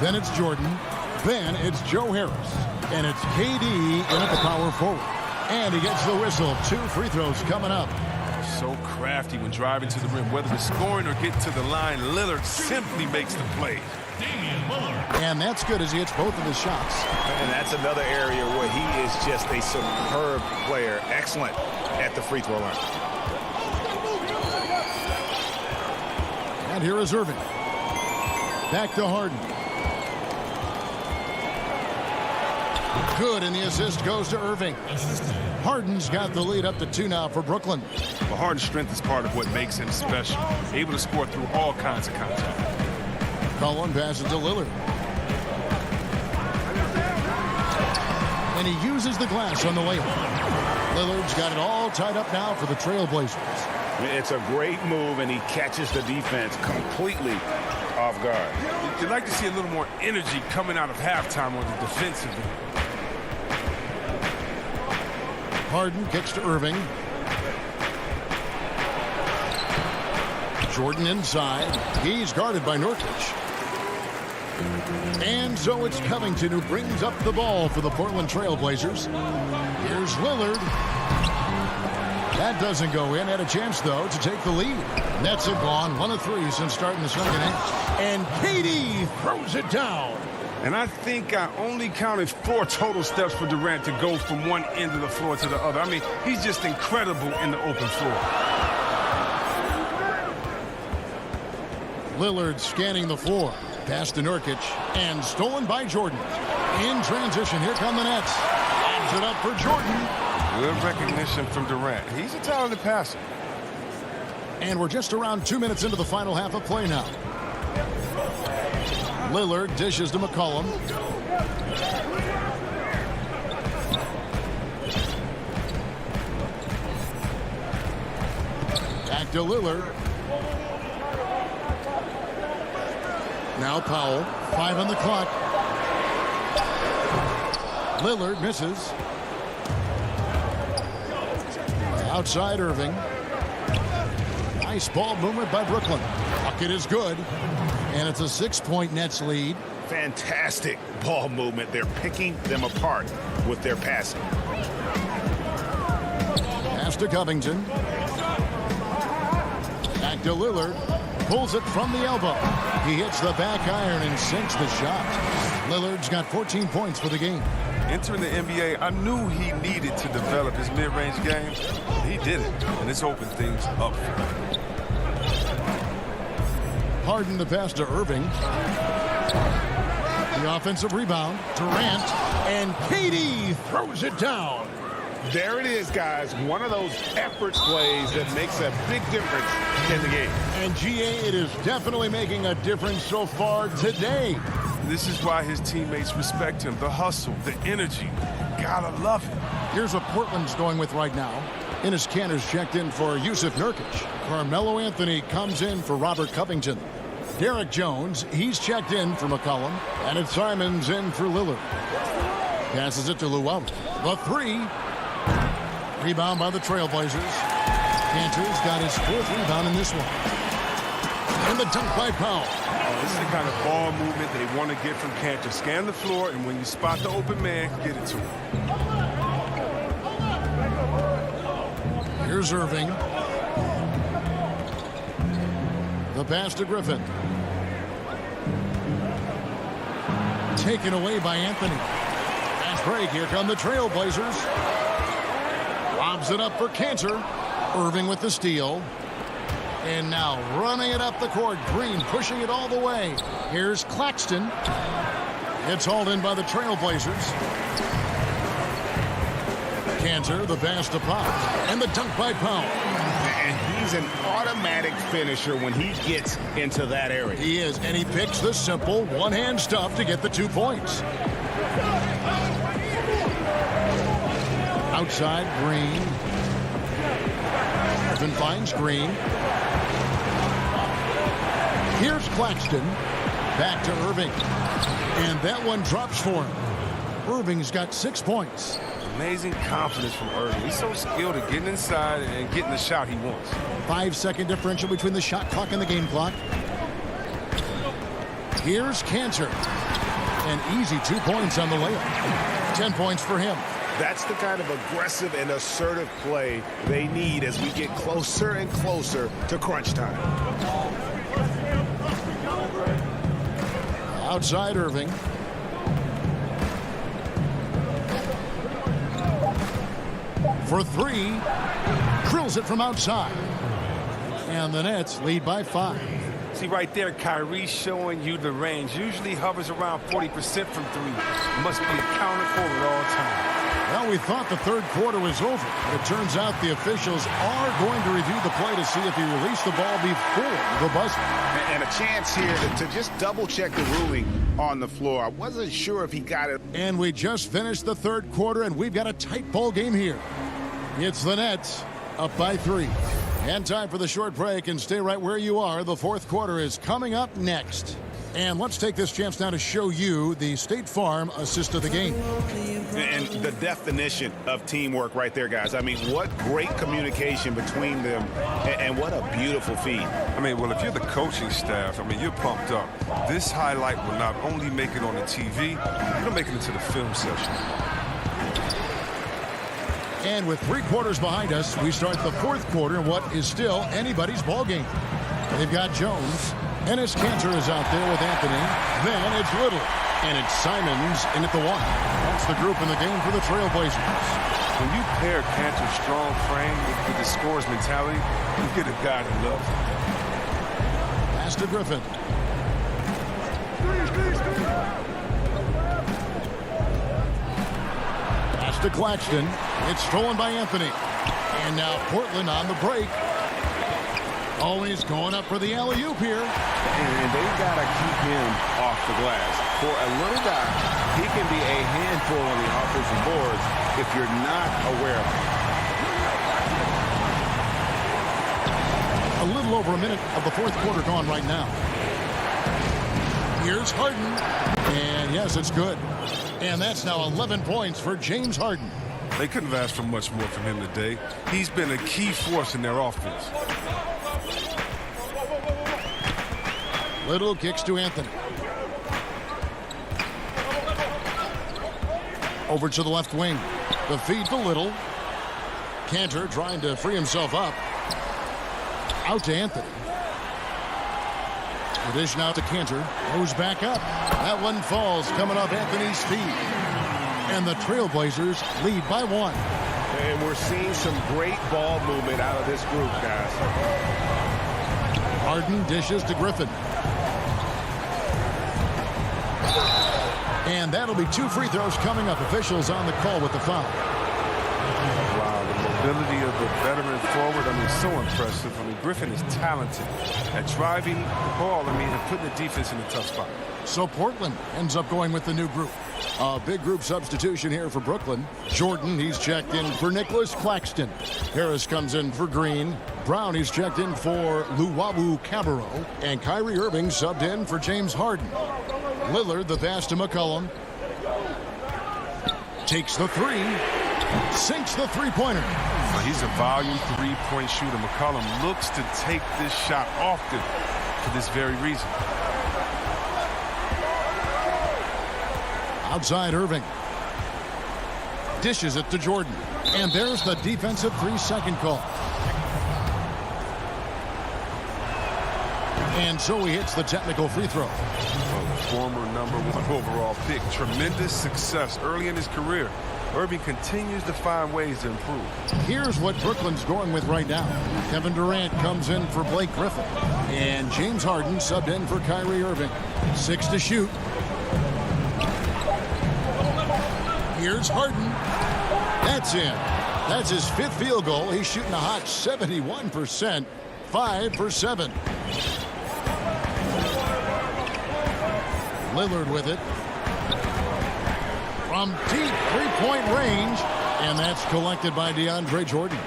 Then it's Jordan. Then it's Joe Harris. And it's KD in at the power forward. And he gets the whistle. 2 free throws coming up. So crafty when driving to the rim. Whether it's scoring or getting to the line, Lillard simply makes the play. And that's good as he hits both of his shots. And that's another area where he is just a superb player. Excellent at the free throw line. And here is Irving. Back to Harden. Good, and the assist goes to Irving. Harden's got the lead up to 2 now for Brooklyn. But Harden's strength is part of what makes him special. Able to score through all kinds of contact. Cullen passes to Lillard. And he uses the glass on the layup. Lillard's got it all tied up now for the Trailblazers. It's a great move, and he catches the defense completely off guard. You'd like to see a little more energy coming out of halftime on the defensive end. Harden kicks to Irving. Jordan inside. He's guarded by Nurkic. And so it's Covington who brings up the ball for the Portland Trailblazers. Here's Lillard. That doesn't go in. Had a chance, though, to take the lead. Nets have gone 1 of 3 since starting the second half. And KD throws it down. And I think I only counted 4 total steps for Durant to go from one end of the floor to the other. I mean, he's just incredible in the open floor. Lillard scanning the floor. Pass to Nurkic. And stolen by Jordan. In transition, here come the Nets. Lobs it up for Jordan. Good recognition from Durant. He's a talented passer. And we're just around 2 minutes into the final half of play now. Lillard dishes to McCollum. Back to Lillard. Now Powell. 5 on the clock. Lillard misses. Outside Irving. Nice ball movement by Brooklyn. Bucket is good. And it's a 6-point Nets lead. Fantastic ball movement. They're picking them apart with their passing. Pass to Covington. Back to Lillard. Pulls it from the elbow. He hits the back iron and sinks the shot. Lillard's got 14 points for the game. Entering the NBA, I knew he needed to develop his mid-range game. He did it, and it's opened things up for him. Harden the pass to Irving. The offensive rebound. Durant. And KD throws it down. There it is, guys. One of those effort plays that makes a big difference in the game. And GA, it is definitely making a difference so far today. This is why his teammates respect him. The hustle, the energy. Gotta love it. Here's what Portland's going with right now. Enes Kanter's checked in for Yusuf Nurkic. Carmelo Anthony comes in for Robert Covington. Derek Jones, he's checked in for McCollum. And it's Simons in for Lillard. Passes it to Llewellyn. The three. Rebound by the Trailblazers. Kanter's got his 4th rebound in this one. And the dunk by Powell. This is the kind of ball movement they want to get from Kanter. Scan the floor, and when you spot the open man, get it to him. Here's Irving. The pass to Griffin. Taken away by Anthony. Fast break. Here come the Trailblazers. Lobs it up for Kanter. Irving with the steal. And now running it up the court. Green pushing it all the way. Here's Claxton. It's hauled in by the Trailblazers. Kanter, the pass to Pop. And the dunk by Powell. And he's an automatic finisher when he gets into that area. He is, and he picks the simple one-hand stuff to get the 2 points. Outside, Green. Griffin finds Green. Here's Claxton. Back to Irving. And that one drops for him. Irving's got 6 points. Amazing confidence from Irving. He's so skilled at getting inside and getting the shot he wants. 5-second differential between the shot clock and the game clock. Here's Kanter. An easy 2 points on the layup. 10 points for him. That's the kind of aggressive and assertive play they need as we get closer and closer to crunch time. Outside Irving. For 3. Drills it from outside. And the Nets lead by 5. See right there, Kyrie showing you the range. Usually hovers around 40% from 3. Must be accounted for at all times. Well, we thought the third quarter was over. But it turns out the officials are going to review the play to see if he released the ball before the buzzer. And a chance here to just double-check the ruling on the floor. I wasn't sure if he got it. And we just finished the third quarter, and we've got a tight ball game here. It's the Nets up by 3. And time for the short break, and stay right where you are. The fourth quarter is coming up next. And let's take this chance now to show you the State Farm assist of the game. And the definition of teamwork right there, guys. I mean, what great communication between them, and what a beautiful feed. I mean, well, if you're the coaching staff, I mean, you're pumped up. This highlight will not only make it on the TV, it'll make it into the film session. And with 3 quarters behind us, we start the fourth quarter in what is still anybody's ball game. They've got Jones. Enes Kanter is out there with Anthony. Then it's Little. And it's Simons in at the 1. That's the group in the game for the Trailblazers. When you pair Kanter's strong frame with the scorer's mentality, you get a guy to love. Pass to Griffin. Pass to Claxton. It's stolen by Anthony. And now Portland on the break. Always going up for the alley-oop here. And they've got to keep him off the glass. For a little guy, he can be a handful on the offensive boards if you're not aware of little over a minute of the fourth quarter gone right now. Here's Harden. And yes, it's good. And that's now 11 points for James Harden. They couldn't have asked for much more from him today. He's been a key force in their offense. Little kicks to Anthony. Over to the left wing. The feed to Little. Cantor trying to free himself up. Out to Anthony. The dish now to Cantor. Goes back up. That one falls coming off Anthony's feet. And the Trailblazers lead by 1. And we're seeing some great ball movement out of this group, guys. Harden dishes to Griffin. And that'll be 2 free throws coming up. Officials on the call with the foul. Wow, the mobility of the veteran forward, I mean, so impressive. I mean, Griffin is talented at driving the ball, I mean, and putting the defense in a tough spot. So Portland ends up going with the new group. A big group substitution here for Brooklyn. Jordan, he's checked in for Nicholas Claxton. Harris comes in for Green. Brown, he's checked in for Luwawu Cabarro. And Kyrie Irving subbed in for James Harden. Lillard, the pass to McCollum. Takes the 3. Sinks the three-pointer. Well, he's a volume 3-point shooter. McCollum looks to take this shot often for this very reason. Outside Irving. Dishes it to Jordan. And there's the defensive 3-second call. And so he hits the technical free throw. Well, the former #1 overall pick. Tremendous success early in his career. Irving continues to find ways to improve. Here's what Brooklyn's going with right now. Kevin Durant comes in for Blake Griffin. And James Harden subbed in for Kyrie Irving. 6 to shoot. Here's Harden. That's in. That's his 5th field goal. He's shooting a hot 71%. 5 for 7. Lillard with it. From deep 3-point range. And that's collected by DeAndre Jordan.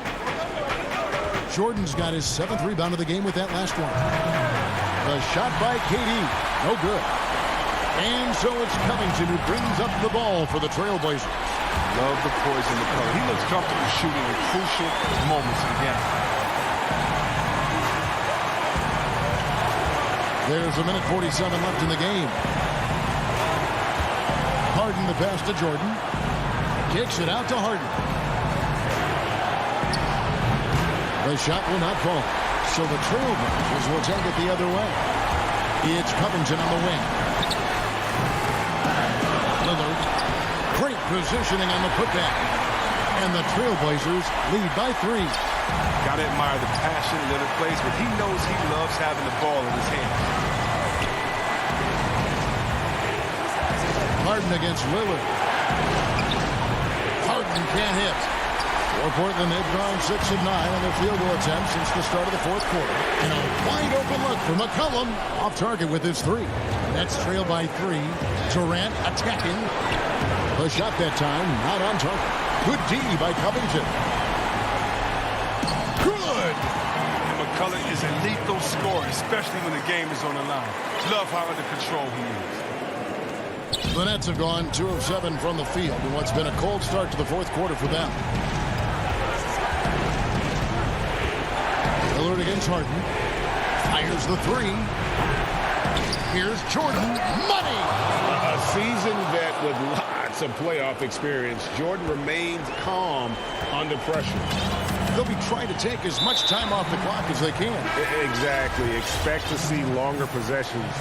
Jordan's got his 7th rebound of the game with that last one. The shot by KD. No good. And so it's Covington who brings up the ball for the Trailblazers. Love the poise in the color. He looks comfortable shooting in crucial moments of the game. There's a minute 47 left in the game. Harden the pass to Jordan. Kicks it out to Harden. The shot will not fall. So the Trailblazers will take it the other way. It's Covington on the wing. Lillard. Great positioning on the putback. And the Trailblazers lead by 3. Got to admire the passion Lillard plays, but he knows he loves having the ball in his hands. Harden against Lillard. Harden can't hit. For Portland, they've gone 6 of 9 on their field goal attempts since the start of the fourth quarter. And a wide open look for McCollum. Off target with his 3. That's trailed by 3. Durant attacking. The shot that time, not on target. Good D by Covington. Good! And McCollum is a lethal scorer, especially when the game is on the line. Love how under control he is. The Nets have gone 2 of 7 from the field in what's been a cold start to the fourth quarter for them. Lillard against Harden. Fires the 3. Here's Jordan. Money! A seasoned vet with lots of playoff experience. Jordan remains calm under pressure. They'll be trying to take as much time off the clock as they can. Exactly. Expect to see longer possessions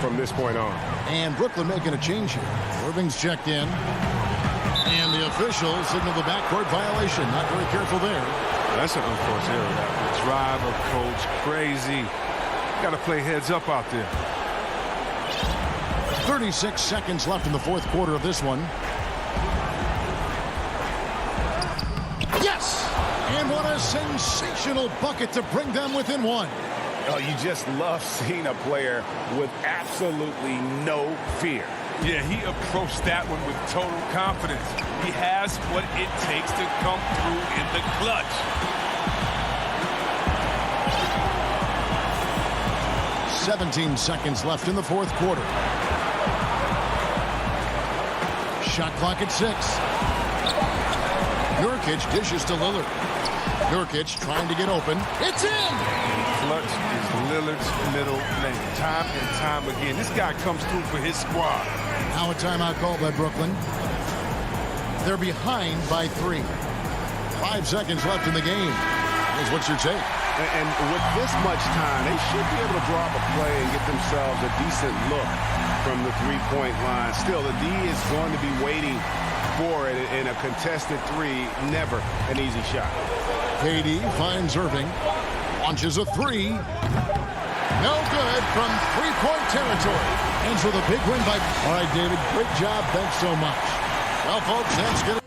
from this point on. And Brooklyn making a change here. Irving's checked in. And the officials signal the backcourt violation. Not very careful there. That's an unforced error. That drive of coach crazy. Got to play heads up out there. 36 seconds left in the fourth quarter of this one. Yes! And what a sensational bucket to bring them within 1. Oh, you just love seeing a player with absolutely no fear. Yeah, he approached that one with total confidence. He has what it takes to come through in the clutch. 17 seconds left in the fourth quarter. Shot clock at 6. Nurkic dishes to Lillard. Nurkic trying to get open. It's in! Clutch is Lillard's middle name. Time and time again. This guy comes through for his squad. Now a timeout called by Brooklyn. They're behind by 3. 5 seconds left in the game. What's your take? And with this much time, they should be able to draw up a play and get themselves a decent look from the three-point line. Still, the D is going to be waiting for it in a contested 3. Never an easy shot. KD finds Irving. Launches a 3. No good from three-point territory. Ends with a big win by... All right, David, great job. Thanks so much. Well, folks, that's good.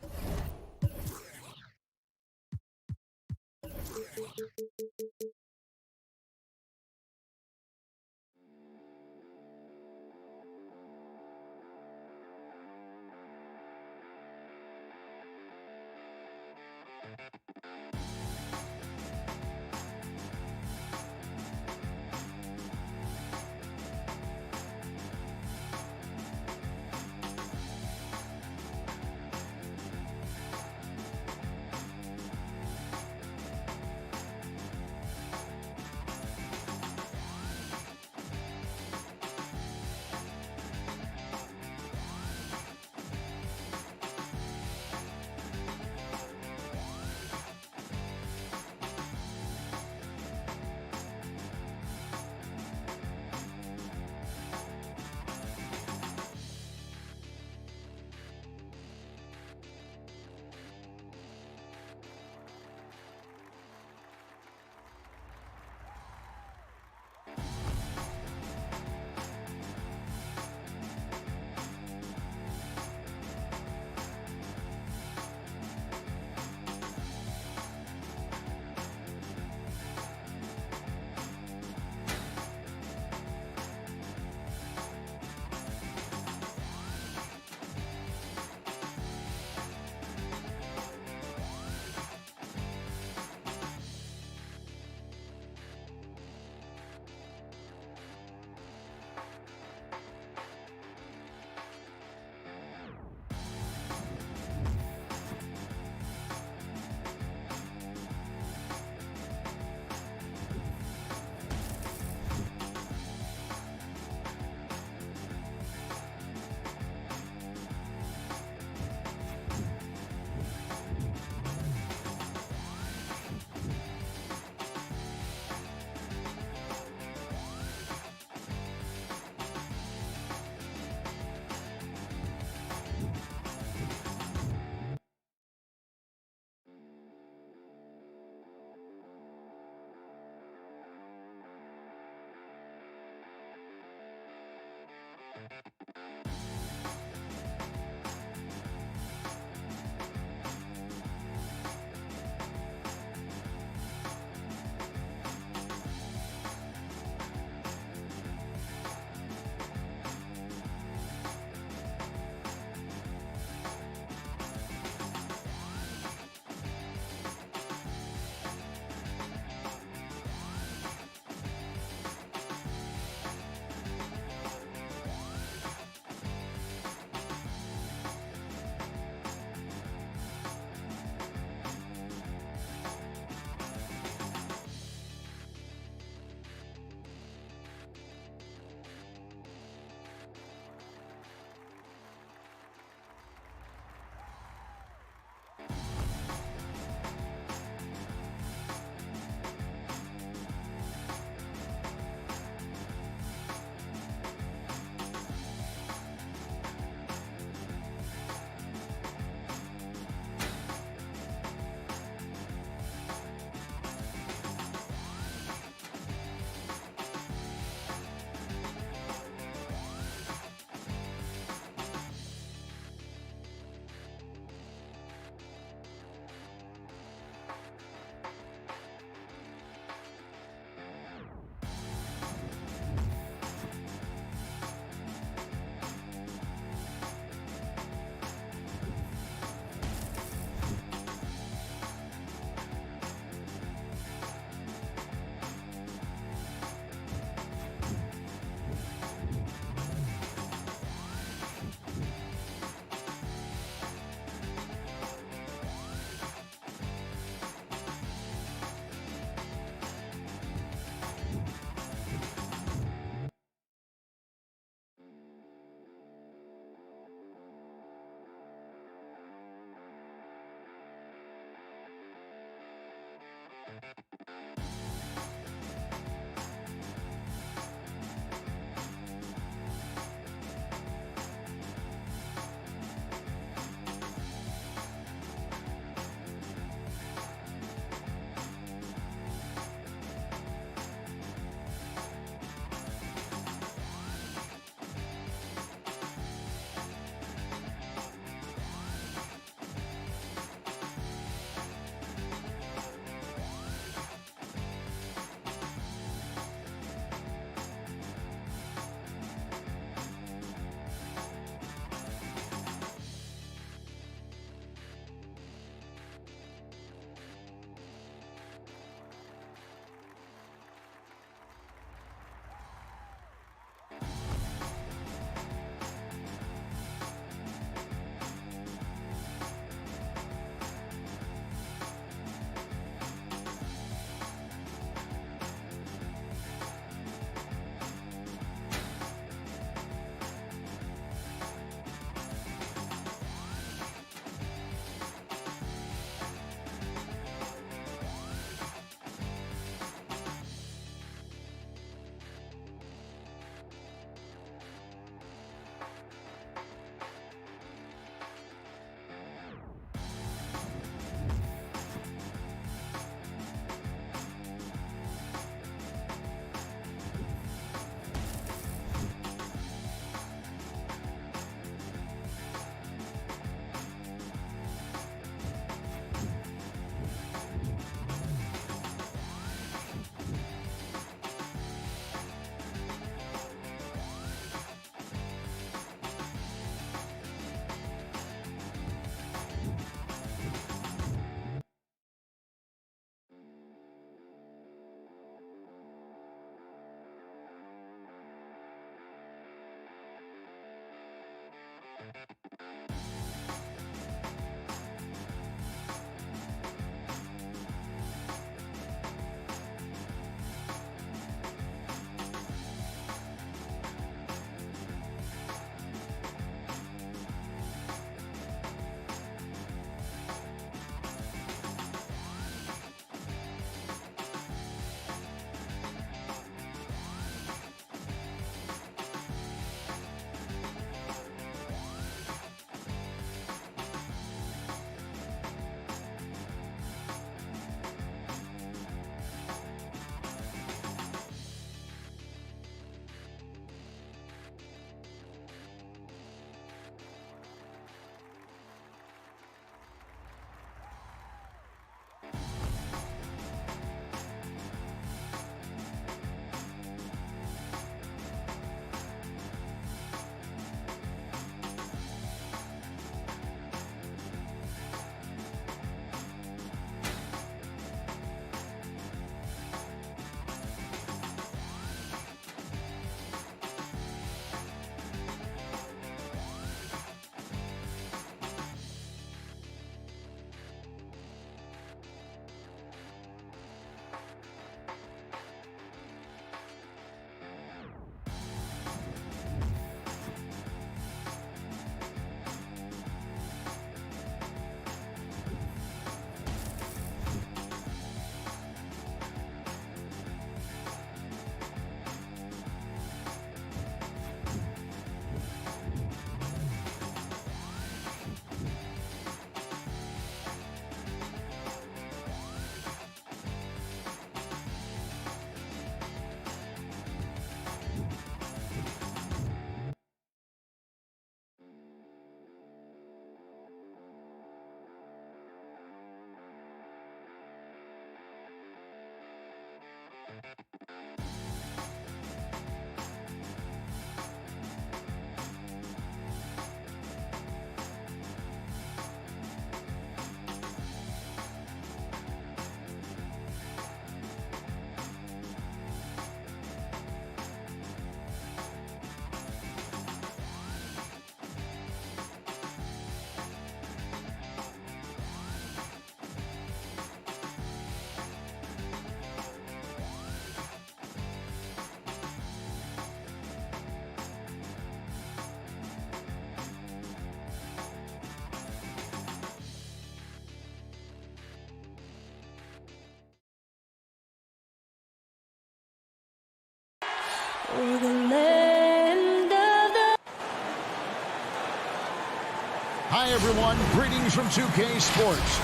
Hi, everyone. Greetings from 2K Sports.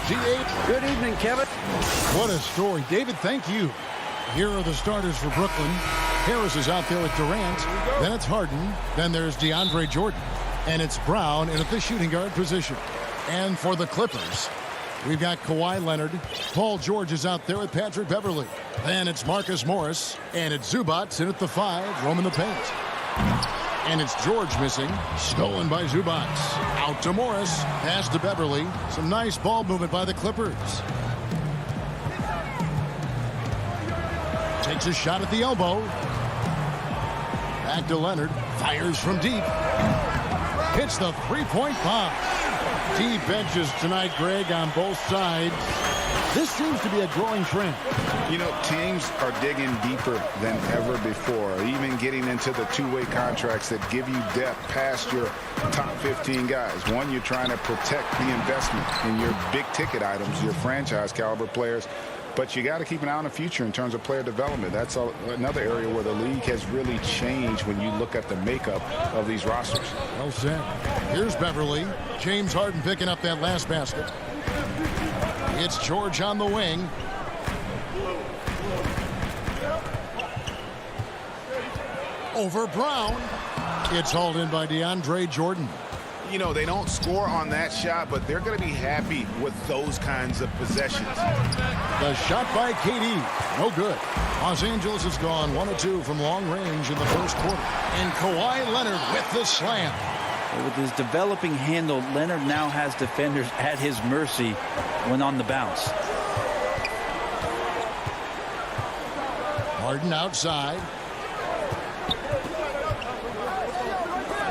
G8. Good evening, Kevin. What a story. David, thank you. Here are the starters for Brooklyn. Harris is out there with Durant. Then it's Harden. Then there's DeAndre Jordan. And it's Brown in at the shooting guard position. And for the Clippers, we've got Kawhi Leonard. Paul George is out there with Patrick Beverley. Then it's Marcus Morris. And it's Zubac in at the 5, roaming the paint. And it's George missing. Stolen by Zubac. Out to Morris. Pass to Beverley. Some nice ball movement by the Clippers. Takes a shot at the elbow. Back to Leonard. Fires from deep. Hits the three-point bomb. Deep benches tonight, Greg, on both sides. This seems to be a growing trend. You know, teams are digging deeper than ever before, even getting into the two-way contracts that give you depth past your top 15 guys. One, you're trying to protect the investment in your big-ticket items, your franchise-caliber players. But you got to keep an eye on the future in terms of player development. That's another area where the league has really changed when you look at the makeup of these rosters. Well said. Here's Beverley. James Harden picking up that last basket. It's George on the wing. Over Brown. It's hauled in by DeAndre Jordan. You know, they don't score on that shot, but they're going to be happy with those kinds of possessions. The shot by KD. No good. Los Angeles has gone 1 of 2 from long range in the first quarter. And Kawhi Leonard with the slam. With his developing handle, Leonard now has defenders at his mercy when on the bounce. Harden outside.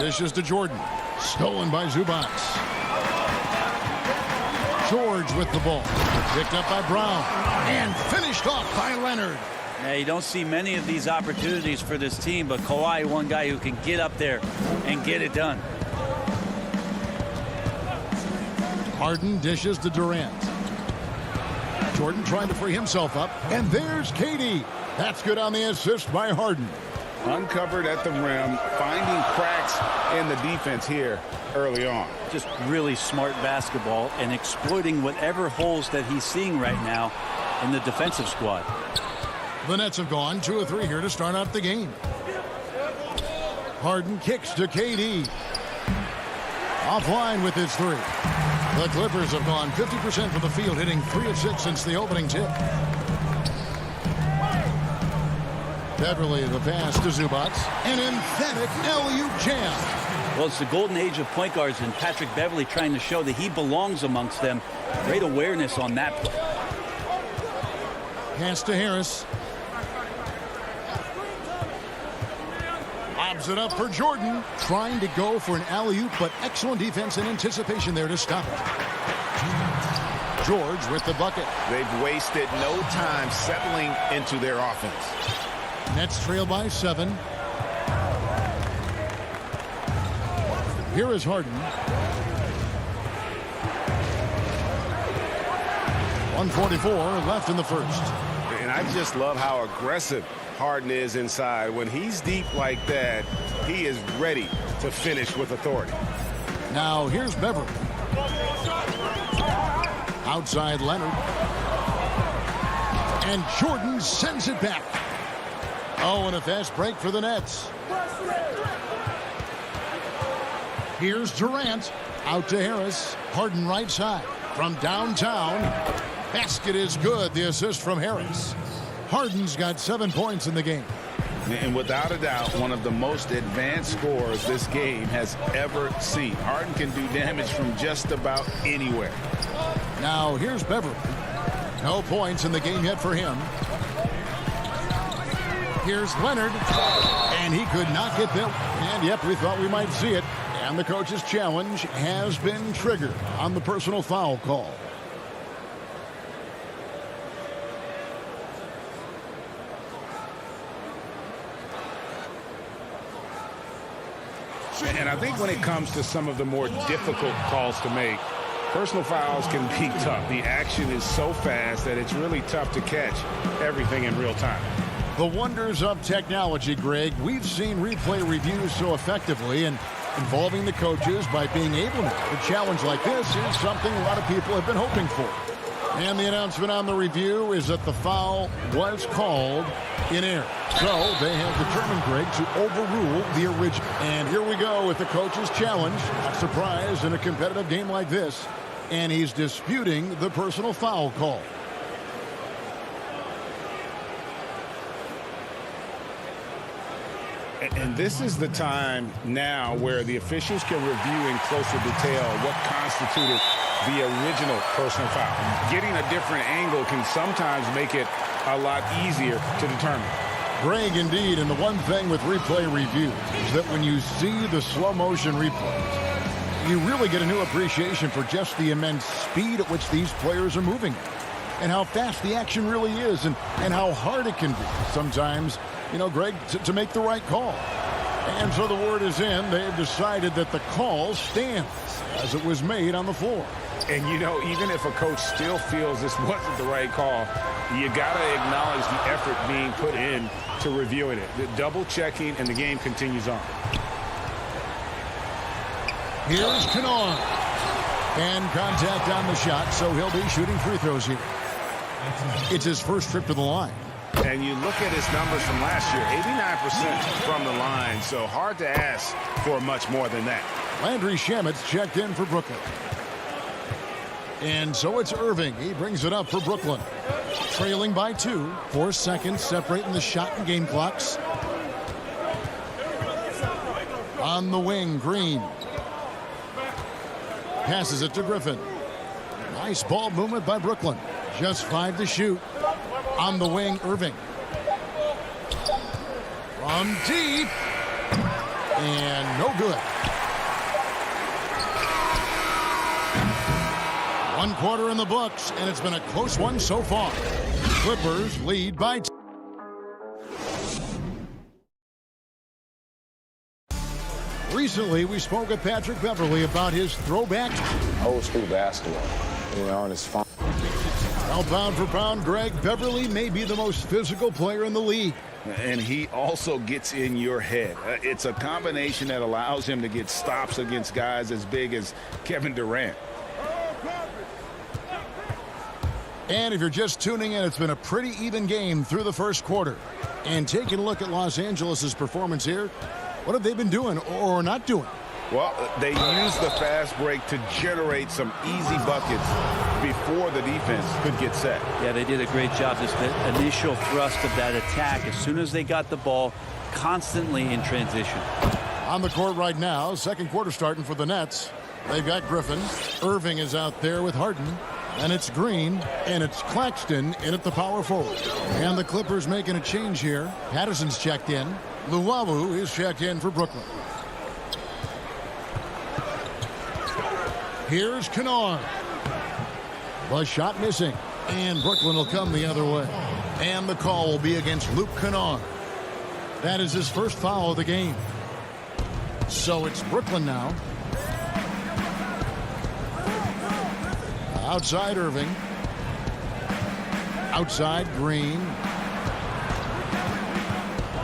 Dishes to Jordan. Stolen by Zubac. George with the ball. Picked up by Brown. And finished off by Leonard. Yeah, you don't see many of these opportunities for this team, but Kawhi, one guy who can get up there and get it done. Harden dishes to Durant. Jordan trying to free himself up. And there's KD. That's good on the assist by Harden. Uncovered at the rim, finding cracks in the defense here early on. Just really smart basketball and exploiting whatever holes that he's seeing right now in the defensive squad. The Nets have gone 2 of 3 here to start out the game. Harden kicks to KD. Offline with his 3. The Clippers have gone 50% from the field, hitting 3 of 6 since the opening tip. Beverley the pass to Zubac. An emphatic alley-oop jam. Well, it's the golden age of point guards, and Patrick Beverley trying to show that he belongs amongst them. Great awareness on that play. Pass to Harris. Lobs it up for Jordan. Trying to go for an alley-oop, but excellent defense and anticipation there to stop it. George with the bucket. They've wasted no time settling into their offense. Nets trail by 7. Here is Harden. 1:44 left in the first. And I just love how aggressive Harden is inside. When he's deep like that, he is ready to finish with authority. Now here's Beverley. Outside Leonard. And Jordan sends it back. Oh, and a fast break for the Nets. Here's Durant. Out to Harris. Harden right side. From downtown. Basket is good. The assist from Harris. Harden's got 7 points in the game. And without a doubt, one of the most advanced scorers this game has ever seen. Harden can do damage from just about anywhere. Now here's Beverley. No points in the game yet for him. Here's Leonard, and he could not get them. And yep, we thought we might see it. And the coach's challenge has been triggered on the personal foul call. And I think when it comes to some of the more difficult calls to make, personal fouls can be tough. The action is so fast that it's really tough to catch everything in real time. The wonders of technology, Greg. We've seen replay reviews so effectively, and involving the coaches by being able to. A challenge like this is something a lot of people have been hoping for. And the announcement on the review is that the foul was called in error. So they have determined, Greg, to overrule the original. And here we go with the coach's challenge. Not surprised in a competitive game like this. And he's disputing the personal foul call. And this is the time now where the officials can review in closer detail what constituted the original personal foul. Getting a different angle can sometimes make it a lot easier to determine. Greg, indeed, and the one thing with replay review is that when you see the slow motion replays, you really get a new appreciation for just the immense speed at which these players are moving and how fast the action really is and how hard it can be sometimes, you know, Greg, to make the right call. And so the word is in. They've decided that the call stands as it was made on the floor. And, you know, even if a coach still feels this wasn't the right call, you got to acknowledge the effort being put in to reviewing it. The double checking, and the game continues on. Here's Kennard. And contact on the shot, so he'll be shooting free throws here. It's his first trip to the line. And you look at his numbers from last year, 89% from the line, so hard to ask for much more than that. Landry Shamit's checked in for Brooklyn. And so it's Irving. He brings it up for Brooklyn. Trailing by 2. 4 seconds separating the shot and game clocks. On the wing, Green. Passes it to Griffin. Nice ball movement by Brooklyn. Just 5 to shoot. On the wing, Irving. From deep. And no good. 1 quarter in the books, and it's been a close one so far. Clippers lead by 2. Recently, we spoke with Patrick Beverley about his throwback. Old school basketball, you know, and it's fun. Well, pound for pound, Greg, Beverley may be the most physical player in the league. And he also gets in your head. It's a combination that allows him to get stops against guys as big as Kevin Durant. And if you're just tuning in, it's been a pretty even game through the first quarter. And taking a look at Los Angeles' performance here, what have they been doing or not doing? Well, they used the fast break to generate some easy buckets before the defense could get set. Yeah, they did a great job. Just the initial thrust of that attack, as soon as they got the ball, constantly in transition. On the court right now, second quarter starting for the Nets. They've got Griffin. Irving is out there with Harden. And it's Green, and it's Claxton in at the power forward. And the Clippers making a change here. Patterson's checked in. Luwawu is checked in for Brooklyn. Here's Kennard. The shot missing. And Brooklyn will come the other way. And the call will be against Luke Kennard. That is his first foul of the game. So it's Brooklyn now. Outside Irving. Outside Green.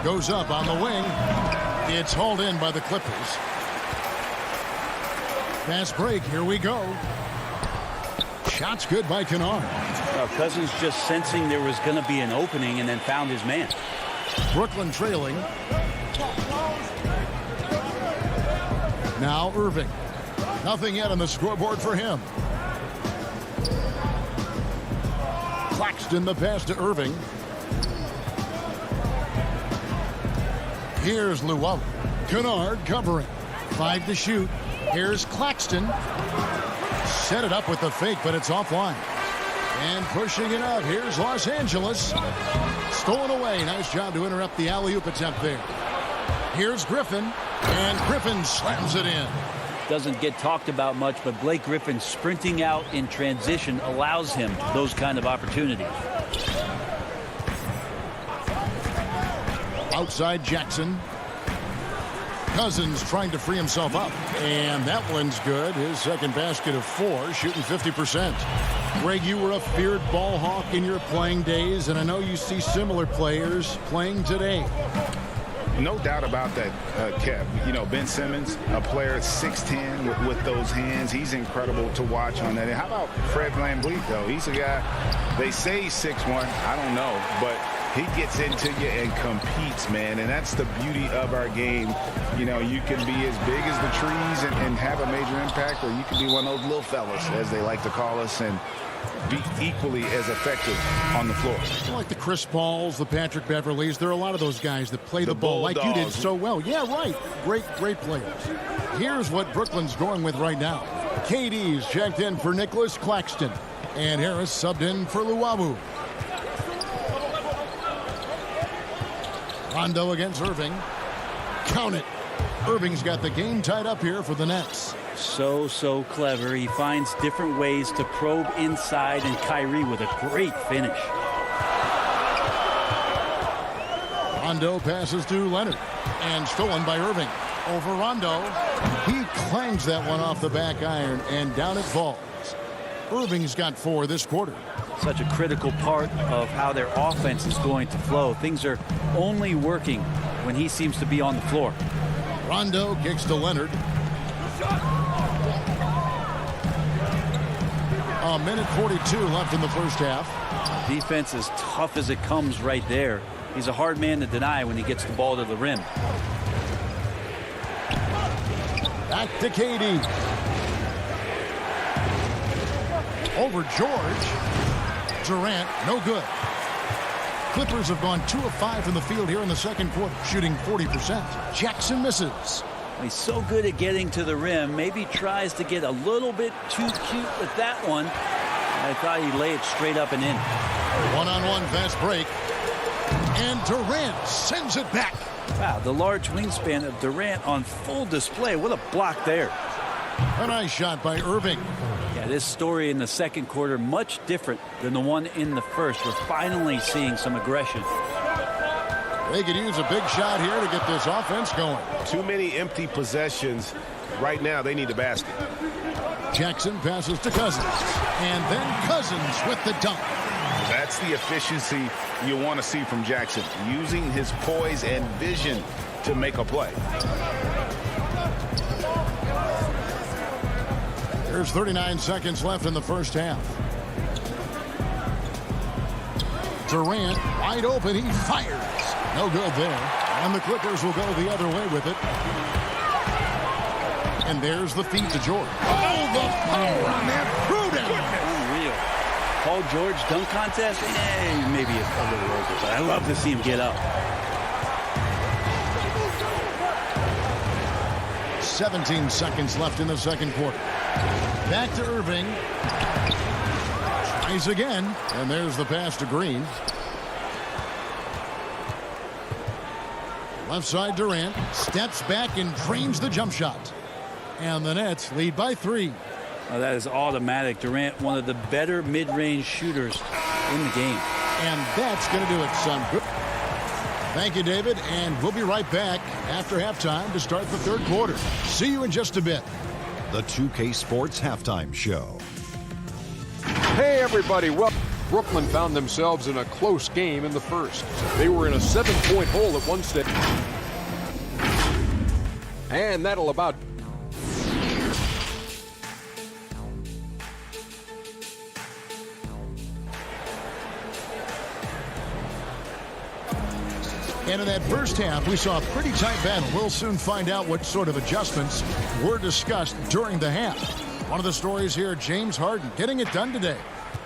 Goes up on the wing. It's hauled in by the Clippers. Fast break. Here we go. Shot's good by Kennard. Cousins just sensing there was going to be an opening and then found his man. Brooklyn trailing. Now Irving. Nothing yet on the scoreboard for him. Claxton the pass to Irving. Here's Luwawu. Kennard covering. 5 to shoot. Here's Claxton. Set it up with the fake, but it's offline. And pushing it out. Here's Los Angeles. Stolen away. Nice job to interrupt the alley-oop attempt there. Here's Griffin. And Griffin slams it in. Doesn't get talked about much, but Blake Griffin sprinting out in transition allows him those kind of opportunities. Outside Jackson. Cousins trying to free himself up. And that one's good. His second basket of 4, shooting 50%. Greg, you were a feared ball hawk in your playing days, and I know you see similar players playing today. No doubt about that, Kev. You know, Ben Simmons, a player 6'10" with those hands. He's incredible to watch on that. And how about Fred VanVleet, though? He's a guy, they say he's 6'1". I don't know, but he gets into you and competes, man. And that's the beauty of our game. You know, you can be as big as the trees and have a major impact, or you can be one of those little fellas, as they like to call us, and be equally as effective on the floor. Like the Chris Pauls, the Patrick Beverleys, there are a lot of those guys that play the ball like you did so well. Yeah, right. Great players. Here's what Brooklyn's going with right now. KD's checked in for Nicholas Claxton, and Harris subbed in for Luwawu. Rondo against Irving. Count it. Irving's got the game tied up here for the Nets. So clever. He finds different ways to probe inside, and Kyrie with a great finish. Rondo passes to Leonard, and stolen by Irving. Over Rondo. He clangs that one off the back iron, and down it falls. Irving's got 4 this quarter. Such a critical part of how their offense is going to flow. Things are only working when he seems to be on the floor. Rondo kicks to Leonard. A minute 42 left in the first half. Defense as tough as it comes right there. He's a hard man to deny when he gets the ball to the rim. Back to KD. Over George. Durant, no good. Clippers have gone 2 of 5 from the field here in the second quarter, shooting 40%. Jackson misses. He's so good at getting to the rim. Maybe tries to get a little bit too cute with that one. I thought he'd lay it straight up and in. One-on-one fast break. And Durant sends it back. Wow, the large wingspan of Durant on full display. What a block there. A nice shot by Irving. Yeah, this story in the second quarter much different than the one in the first. We're finally seeing some aggression. They could use a big shot here to get this offense going. Too many empty possessions. Right now, they need a basket. Jackson passes to Cousins. And then Cousins with the dunk. That's the efficiency you want to see from Jackson. Using his poise and vision to make a play. There's 39 seconds left in the first half. Durant wide open. He fires. No good there. And the Clippers will go the other way with it. And there's the feed to George. Oh, the power on that throwdown. Unreal. Paul George dunk contest? Maybe a little over, but I love to see him get up. 17 seconds left in the second quarter. Back to Irving. Tries again. And there's the pass to Green. Left side Durant. Steps back and drains the jump shot. And the Nets lead by 3. Oh, that is automatic. Durant, one of the better mid-range shooters in the game. And that's going to do it, son. Good. Thank you, David. And we'll be right back after halftime to start the third quarter. See you in just a bit. The 2K Sports Halftime Show. Hey, everybody. Well, Brooklyn found themselves in a close game in the first. They were in a 7-point hole at one stage. And that'll about... And in that first half, we saw a pretty tight battle. We'll soon find out what sort of adjustments were discussed during the half. One of the stories here, James Harden getting it done today.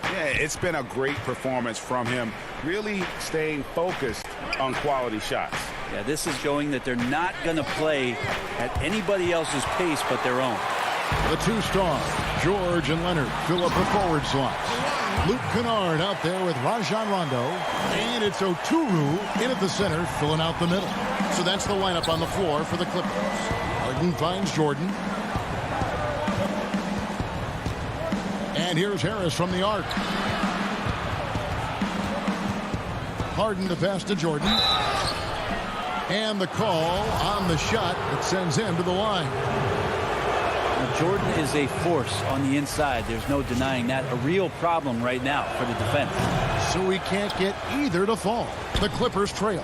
Yeah, it's been a great performance from him. Really staying focused on quality shots. Yeah, this is showing that they're not going to play at anybody else's pace but their own. The two stars, George and Leonard, fill up the forward slots. Luke Kennard out there with Rajon Rondo. And it's Oturu in at the center, filling out the middle. So that's the lineup on the floor for the Clippers. Harden finds Jordan. And here's Harris from the arc. Harden to pass to Jordan. And the call on the shot that sends him to the line. Jordan is a force on the inside. There's no denying that. A real problem right now for the defense. So we can't get either to fall. The Clippers trail.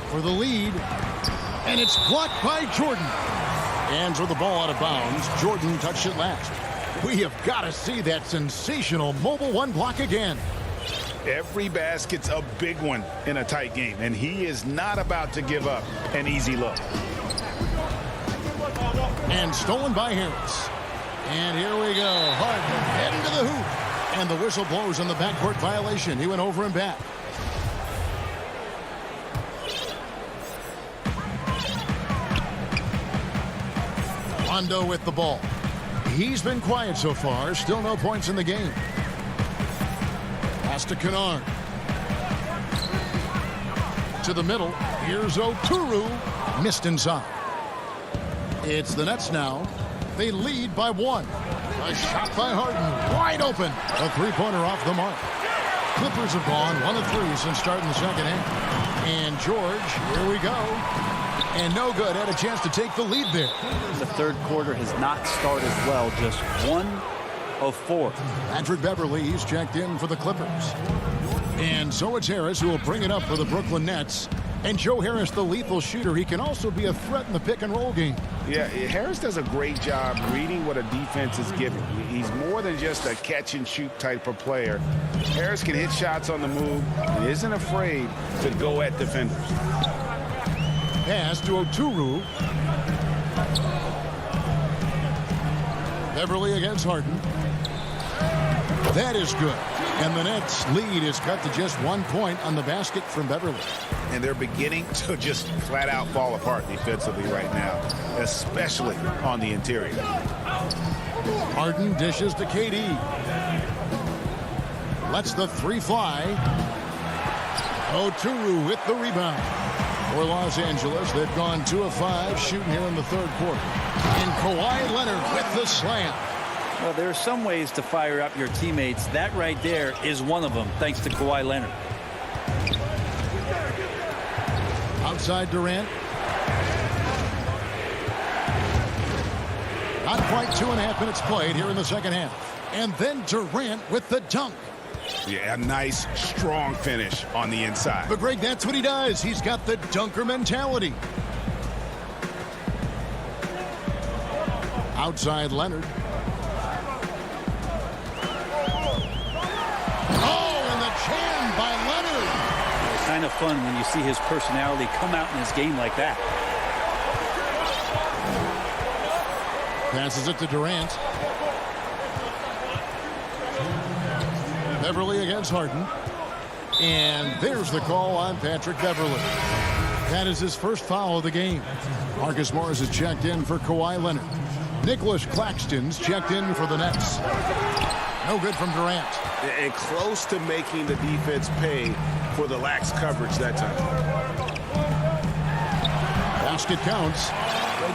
For the lead, And it's blocked by Jordan. And throw the ball out of bounds. Jordan touched it last. We have got to see that sensational mobile one block again. Every basket's a big one in a tight game, and he is not about to give up an easy look. And stolen by Harris. And here we go. Harden heading to the hoop. And the whistle blows on the backcourt violation. He went over and back. Rondo with the ball. He's been quiet so far. Still no points in the game. Pass to Kennard. To the middle. Here's Oturu. Missed inside. It's the Nets now. They lead by 1. A shot by Harden. Wide open. A three-pointer off the mark. Clippers have gone 1 of 3 since starting the second half. And George, here we go. And no good. Had a chance to take the lead there. The third quarter has not started well. Just 1 of 4. Patrick Beverly, he's checked in for the Clippers. And so it's Harris who will bring it up for the Brooklyn Nets. And Joe Harris, the lethal shooter, he can also be a threat in the pick-and-roll game. Yeah, Harris does a great job reading what a defense is giving. He's more than just a catch-and-shoot type of player. Harris can hit shots on the move and isn't afraid to go at defenders. Pass to Oturu. Beverly against Harden. That is good. And the Nets' lead is cut to just 1 point on the basket from Beverly. And they're beginning to just flat-out fall apart defensively right now, especially on the interior. Harden dishes to KD. Lets the three fly. Oturu with the rebound. For Los Angeles, they've gone 2 of 5 shooting here in the third quarter. And Kawhi Leonard with the slam. Well, there are some ways to fire up your teammates. That right there is one of them, thanks to Kawhi Leonard. Outside Durant. Not quite 2.5 minutes played here in the second half. And then Durant with the dunk. Yeah, a nice, strong finish on the inside. But, Greg, that's what he does. He's got the dunker mentality. Outside Leonard. Oh, and the jam by Leonard. It's kind of fun when you see his personality come out in his game like that. Passes it to Durant. Beverly against Harden. And there's the call on Patrick Beverly. That is his first foul of the game. Marcus Morris is checked in for Kawhi Leonard. Nicholas Claxton's checked in for the Nets. No good from Durant. And close to making the defense pay for the lax coverage that time. Basket counts.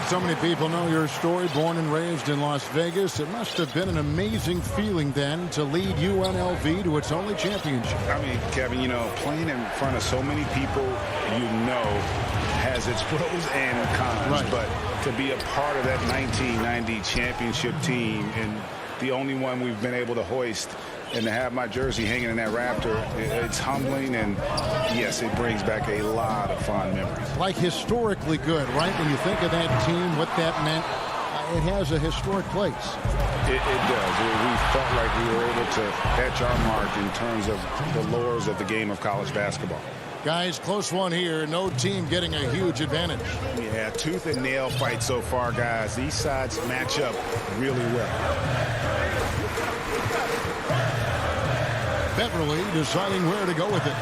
So many people know your story. Born and raised in Las Vegas. It must have been an amazing feeling then to lead UNLV to its only championship. I mean, Kevin, you know, playing in front of so many people you know has its pros and cons. Right. But to be a part of that 1990 championship team and the only one we've been able to hoist and to have my jersey hanging in that Raptor, it's humbling, and yes, it brings back a lot of fond memories. Like historically good, right? When you think of that team, what that meant, it has a historic place. It does. We felt like we were able to etch our mark in terms of the lures of the game of college basketball. Guys, close one here. No team getting a huge advantage. Yeah, tooth and nail fight so far, guys. These sides match up really well. Beverly deciding where to go with it.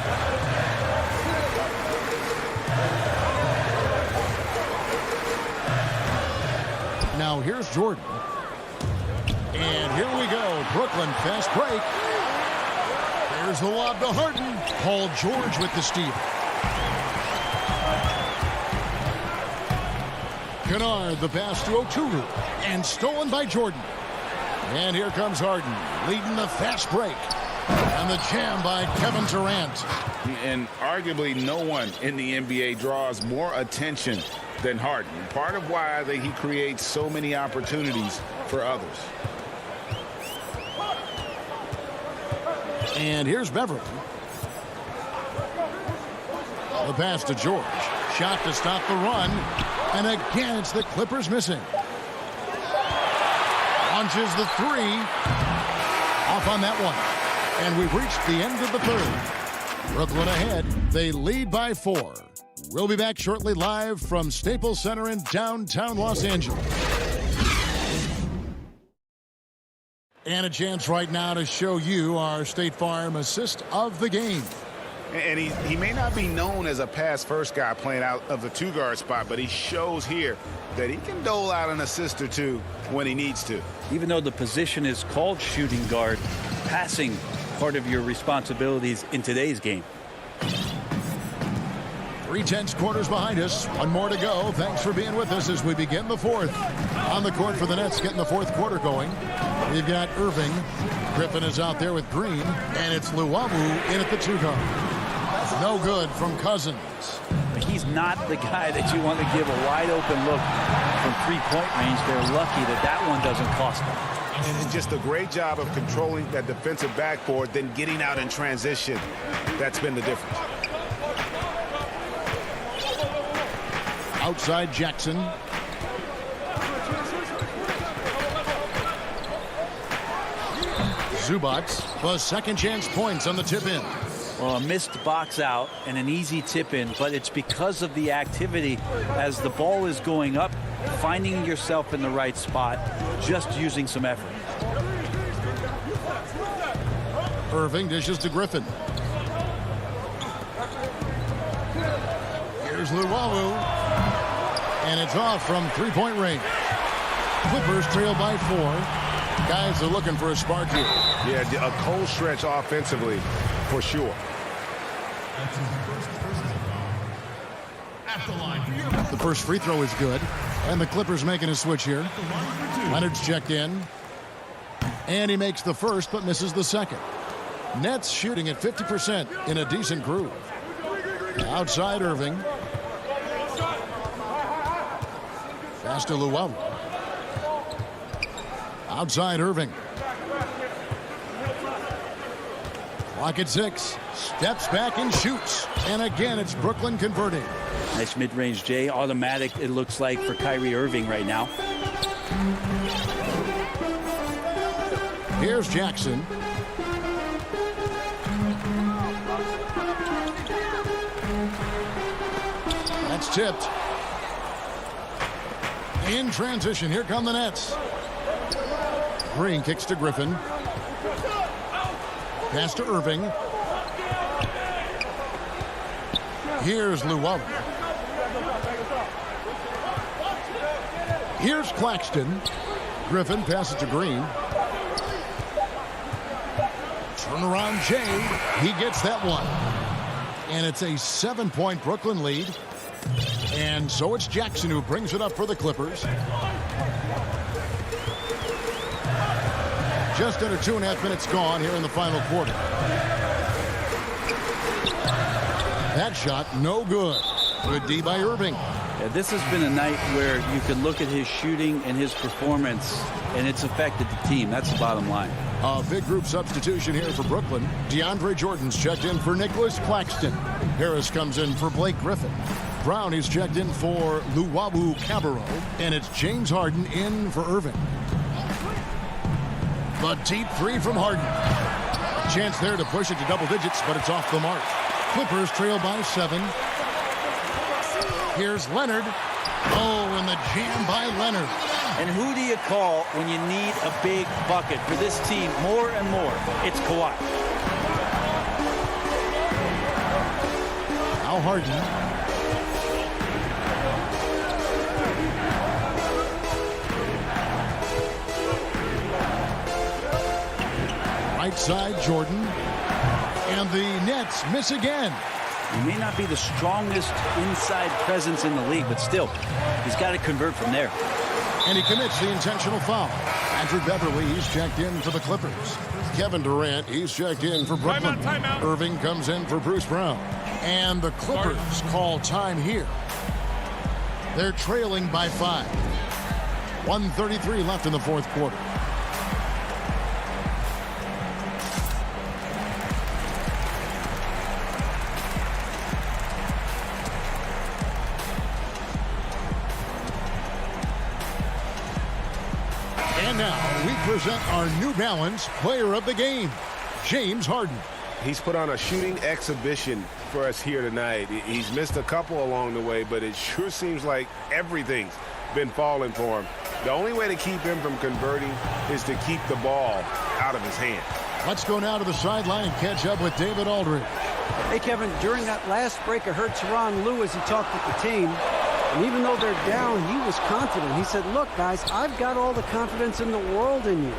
Now here's Jordan. And here we go. Brooklyn fast break. There's the lob to Harden. Paul George with the steal. Kennard, the pass to Oturu. And stolen by Jordan. And here comes Harden, leading the fast break. And the jam by Kevin Durant. And arguably no one in the NBA draws more attention than Harden. Part of why I think he creates so many opportunities for others. And here's Beverly. The pass to George. Shot to stop the run. And again, it's the Clippers missing. Launches the three. Off on that one. And we've reached the end of the third. Brooklyn ahead. They lead by 4. We'll be back shortly live from Staples Center in downtown Los Angeles. And a chance right now to show you our State Farm assist of the game. And he may not be known as a pass-first guy playing out of the 2-guard spot, but he shows here that he can dole out an assist or two when he needs to. Even though the position is called shooting guard, passing part of your responsibilities in today's game. 3/10 quarters behind us. One more to go. Thanks for being with us as we begin the fourth. On the court for the Nets, getting the fourth quarter going. We've got Irving. Griffin is out there with Green. And it's Luwawu in at the 2-guard. No good from Cousins. He's not the guy that you want to give a wide open look from three-point range. They're lucky that that one doesn't cost them. And just a great job of controlling that defensive backboard, then getting out in transition. That's been the difference. Outside Jackson. Zubac, the second chance points on the tip-in. Well, a missed box out and an easy tip-in, but it's because of the activity as the ball is going up, finding yourself in the right spot, just using some effort. Irving dishes to Griffin. Here's Luwawu. And it's off from three-point range. Clippers trail by 4. Guys are looking for a spark here. Yeah, a cold stretch offensively, for sure. The first free throw is good. And the Clippers making a switch here. Leonard's checked in. And he makes the first, but misses the second. Nets shooting at 50% in a decent groove. Outside Irving. Pass to Luwawu. Outside Irving. Clock at 6. Steps back and shoots. And again, it's Brooklyn converting. Nice mid-range, Jay. Automatic, it looks like, for Kyrie Irving right now. Here's Jackson. That's tipped. In transition, here come the Nets. Green kicks to Griffin. Pass to Irving. Here's Luwawu. Here's Claxton. Griffin passes to Green. Turnaround Jay. He gets that one. And it's a 7-point Brooklyn lead. And so it's Jackson who brings it up for the Clippers. Just under 2.5 minutes gone here in the final quarter. That shot, no good. Good D by Irving. Yeah, this has been a night where you can look at his shooting and his performance, and it's affected the team. That's the bottom line. A big group substitution here for Brooklyn. DeAndre Jordan's checked in for Nicholas Claxton. Harris comes in for Blake Griffin. Brown is checked in for Luwawu Cabarro. And it's James Harden in for Irving. The deep three from Harden. A chance there to push it to double digits, but it's off the mark. Clippers trail by 7. Here's Leonard. Oh, and the jam by Leonard. And who do you call when you need a big bucket for this team more and more? It's Kawhi. Now Harden. Right side, Jordan. And the Nets miss again. He may not be the strongest inside presence in the league, but still, he's got to convert from there. And he commits the intentional foul. Andrew Beverly, he's checked in for the Clippers. Kevin Durant, he's checked in for Brooklyn. Timeout. Irving comes in for Bruce Brown. And the Clippers call time here. They're trailing by 5. 1:33 left in the fourth quarter. now we present our New Balance Player of the Game, James Harden. He's put on a shooting exhibition for us here tonight. He's missed a couple along the way, but it sure seems like everything's been falling for him. The only way to keep him from converting is to keep the ball out of his hand. Let's go now to the sideline and catch up with David Aldridge. Hey, Kevin, during that last break, I heard Tyronn Lue as he talked with the team. And even though they're down, he was confident. He said, look, guys, I've got all the confidence in the world in you.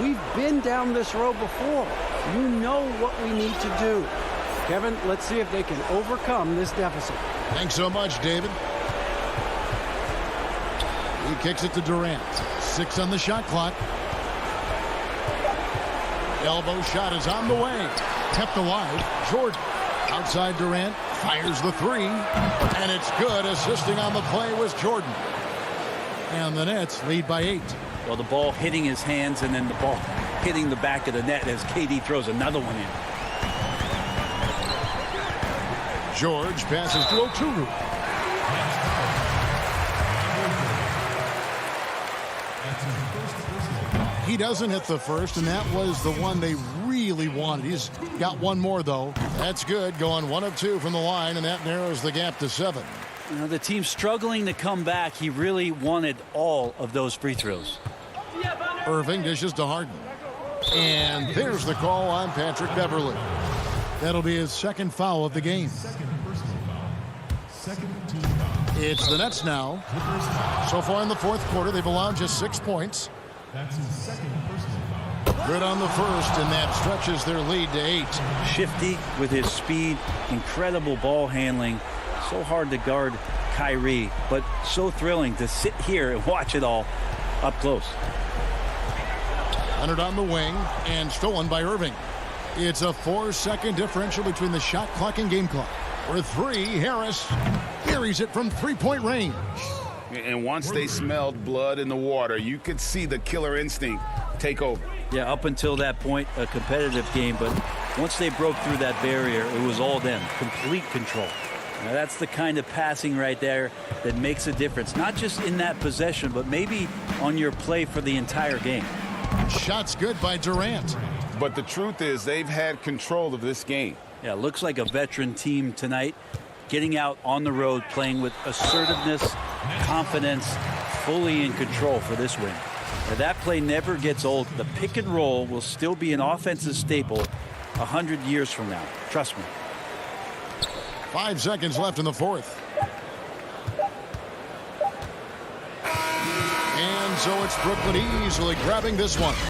We've been down this road before. You know what we need to do. Kevin, let's see if they can overcome this deficit. Thanks so much, David. He kicks it to Durant. 6 on the shot clock. Elbow shot is on the way. Kept alive. Jordan. Outside Durant. Fires the 3. And it's good. Assisting on the play was Jordan. And the Nets lead by 8. Well, the ball hitting his hands and then the ball hitting the back of the net as KD throws another one in. George passes to Okuru. He doesn't hit the first, and that was the one they really wanted. He's got one more, though. That's good. Going 1 of 2 from the line, and that narrows the gap to 7. You know, the team's struggling to come back. He really wanted all of those free throws. Irving dishes to Harden. And there's the call on Patrick Beverley. That'll be his second foul of the game. It's the Nets now. So far in the fourth quarter, they've allowed just 6 points. That's his second personal. Good on the first, and that stretches their lead to 8. Shifty with his speed, incredible ball handling. So hard to guard Kyrie, but so thrilling to sit here and watch it all up close. Leonard on the wing, and stolen by Irving. It's a 4-second differential between the shot clock and game clock. For 3, Harris carries it from 3-point range. And once they smelled blood in the water, you could see the killer instinct take over. Yeah, up until that point, a competitive game, but once they broke through that barrier, it was all them, complete control. Now, that's the kind of passing right there that makes a difference, not just in that possession, but maybe on your play for the entire game. Shots good by Durant. But the truth is they've had control of this game. Yeah, looks like a veteran team tonight, getting out on the road, playing with assertiveness, confidence, fully in control for this win. Now, that play never gets old. The pick and roll will still be an offensive staple 100 years from now. Trust me. 5 seconds left in the fourth. And so it's Brooklyn easily grabbing this one.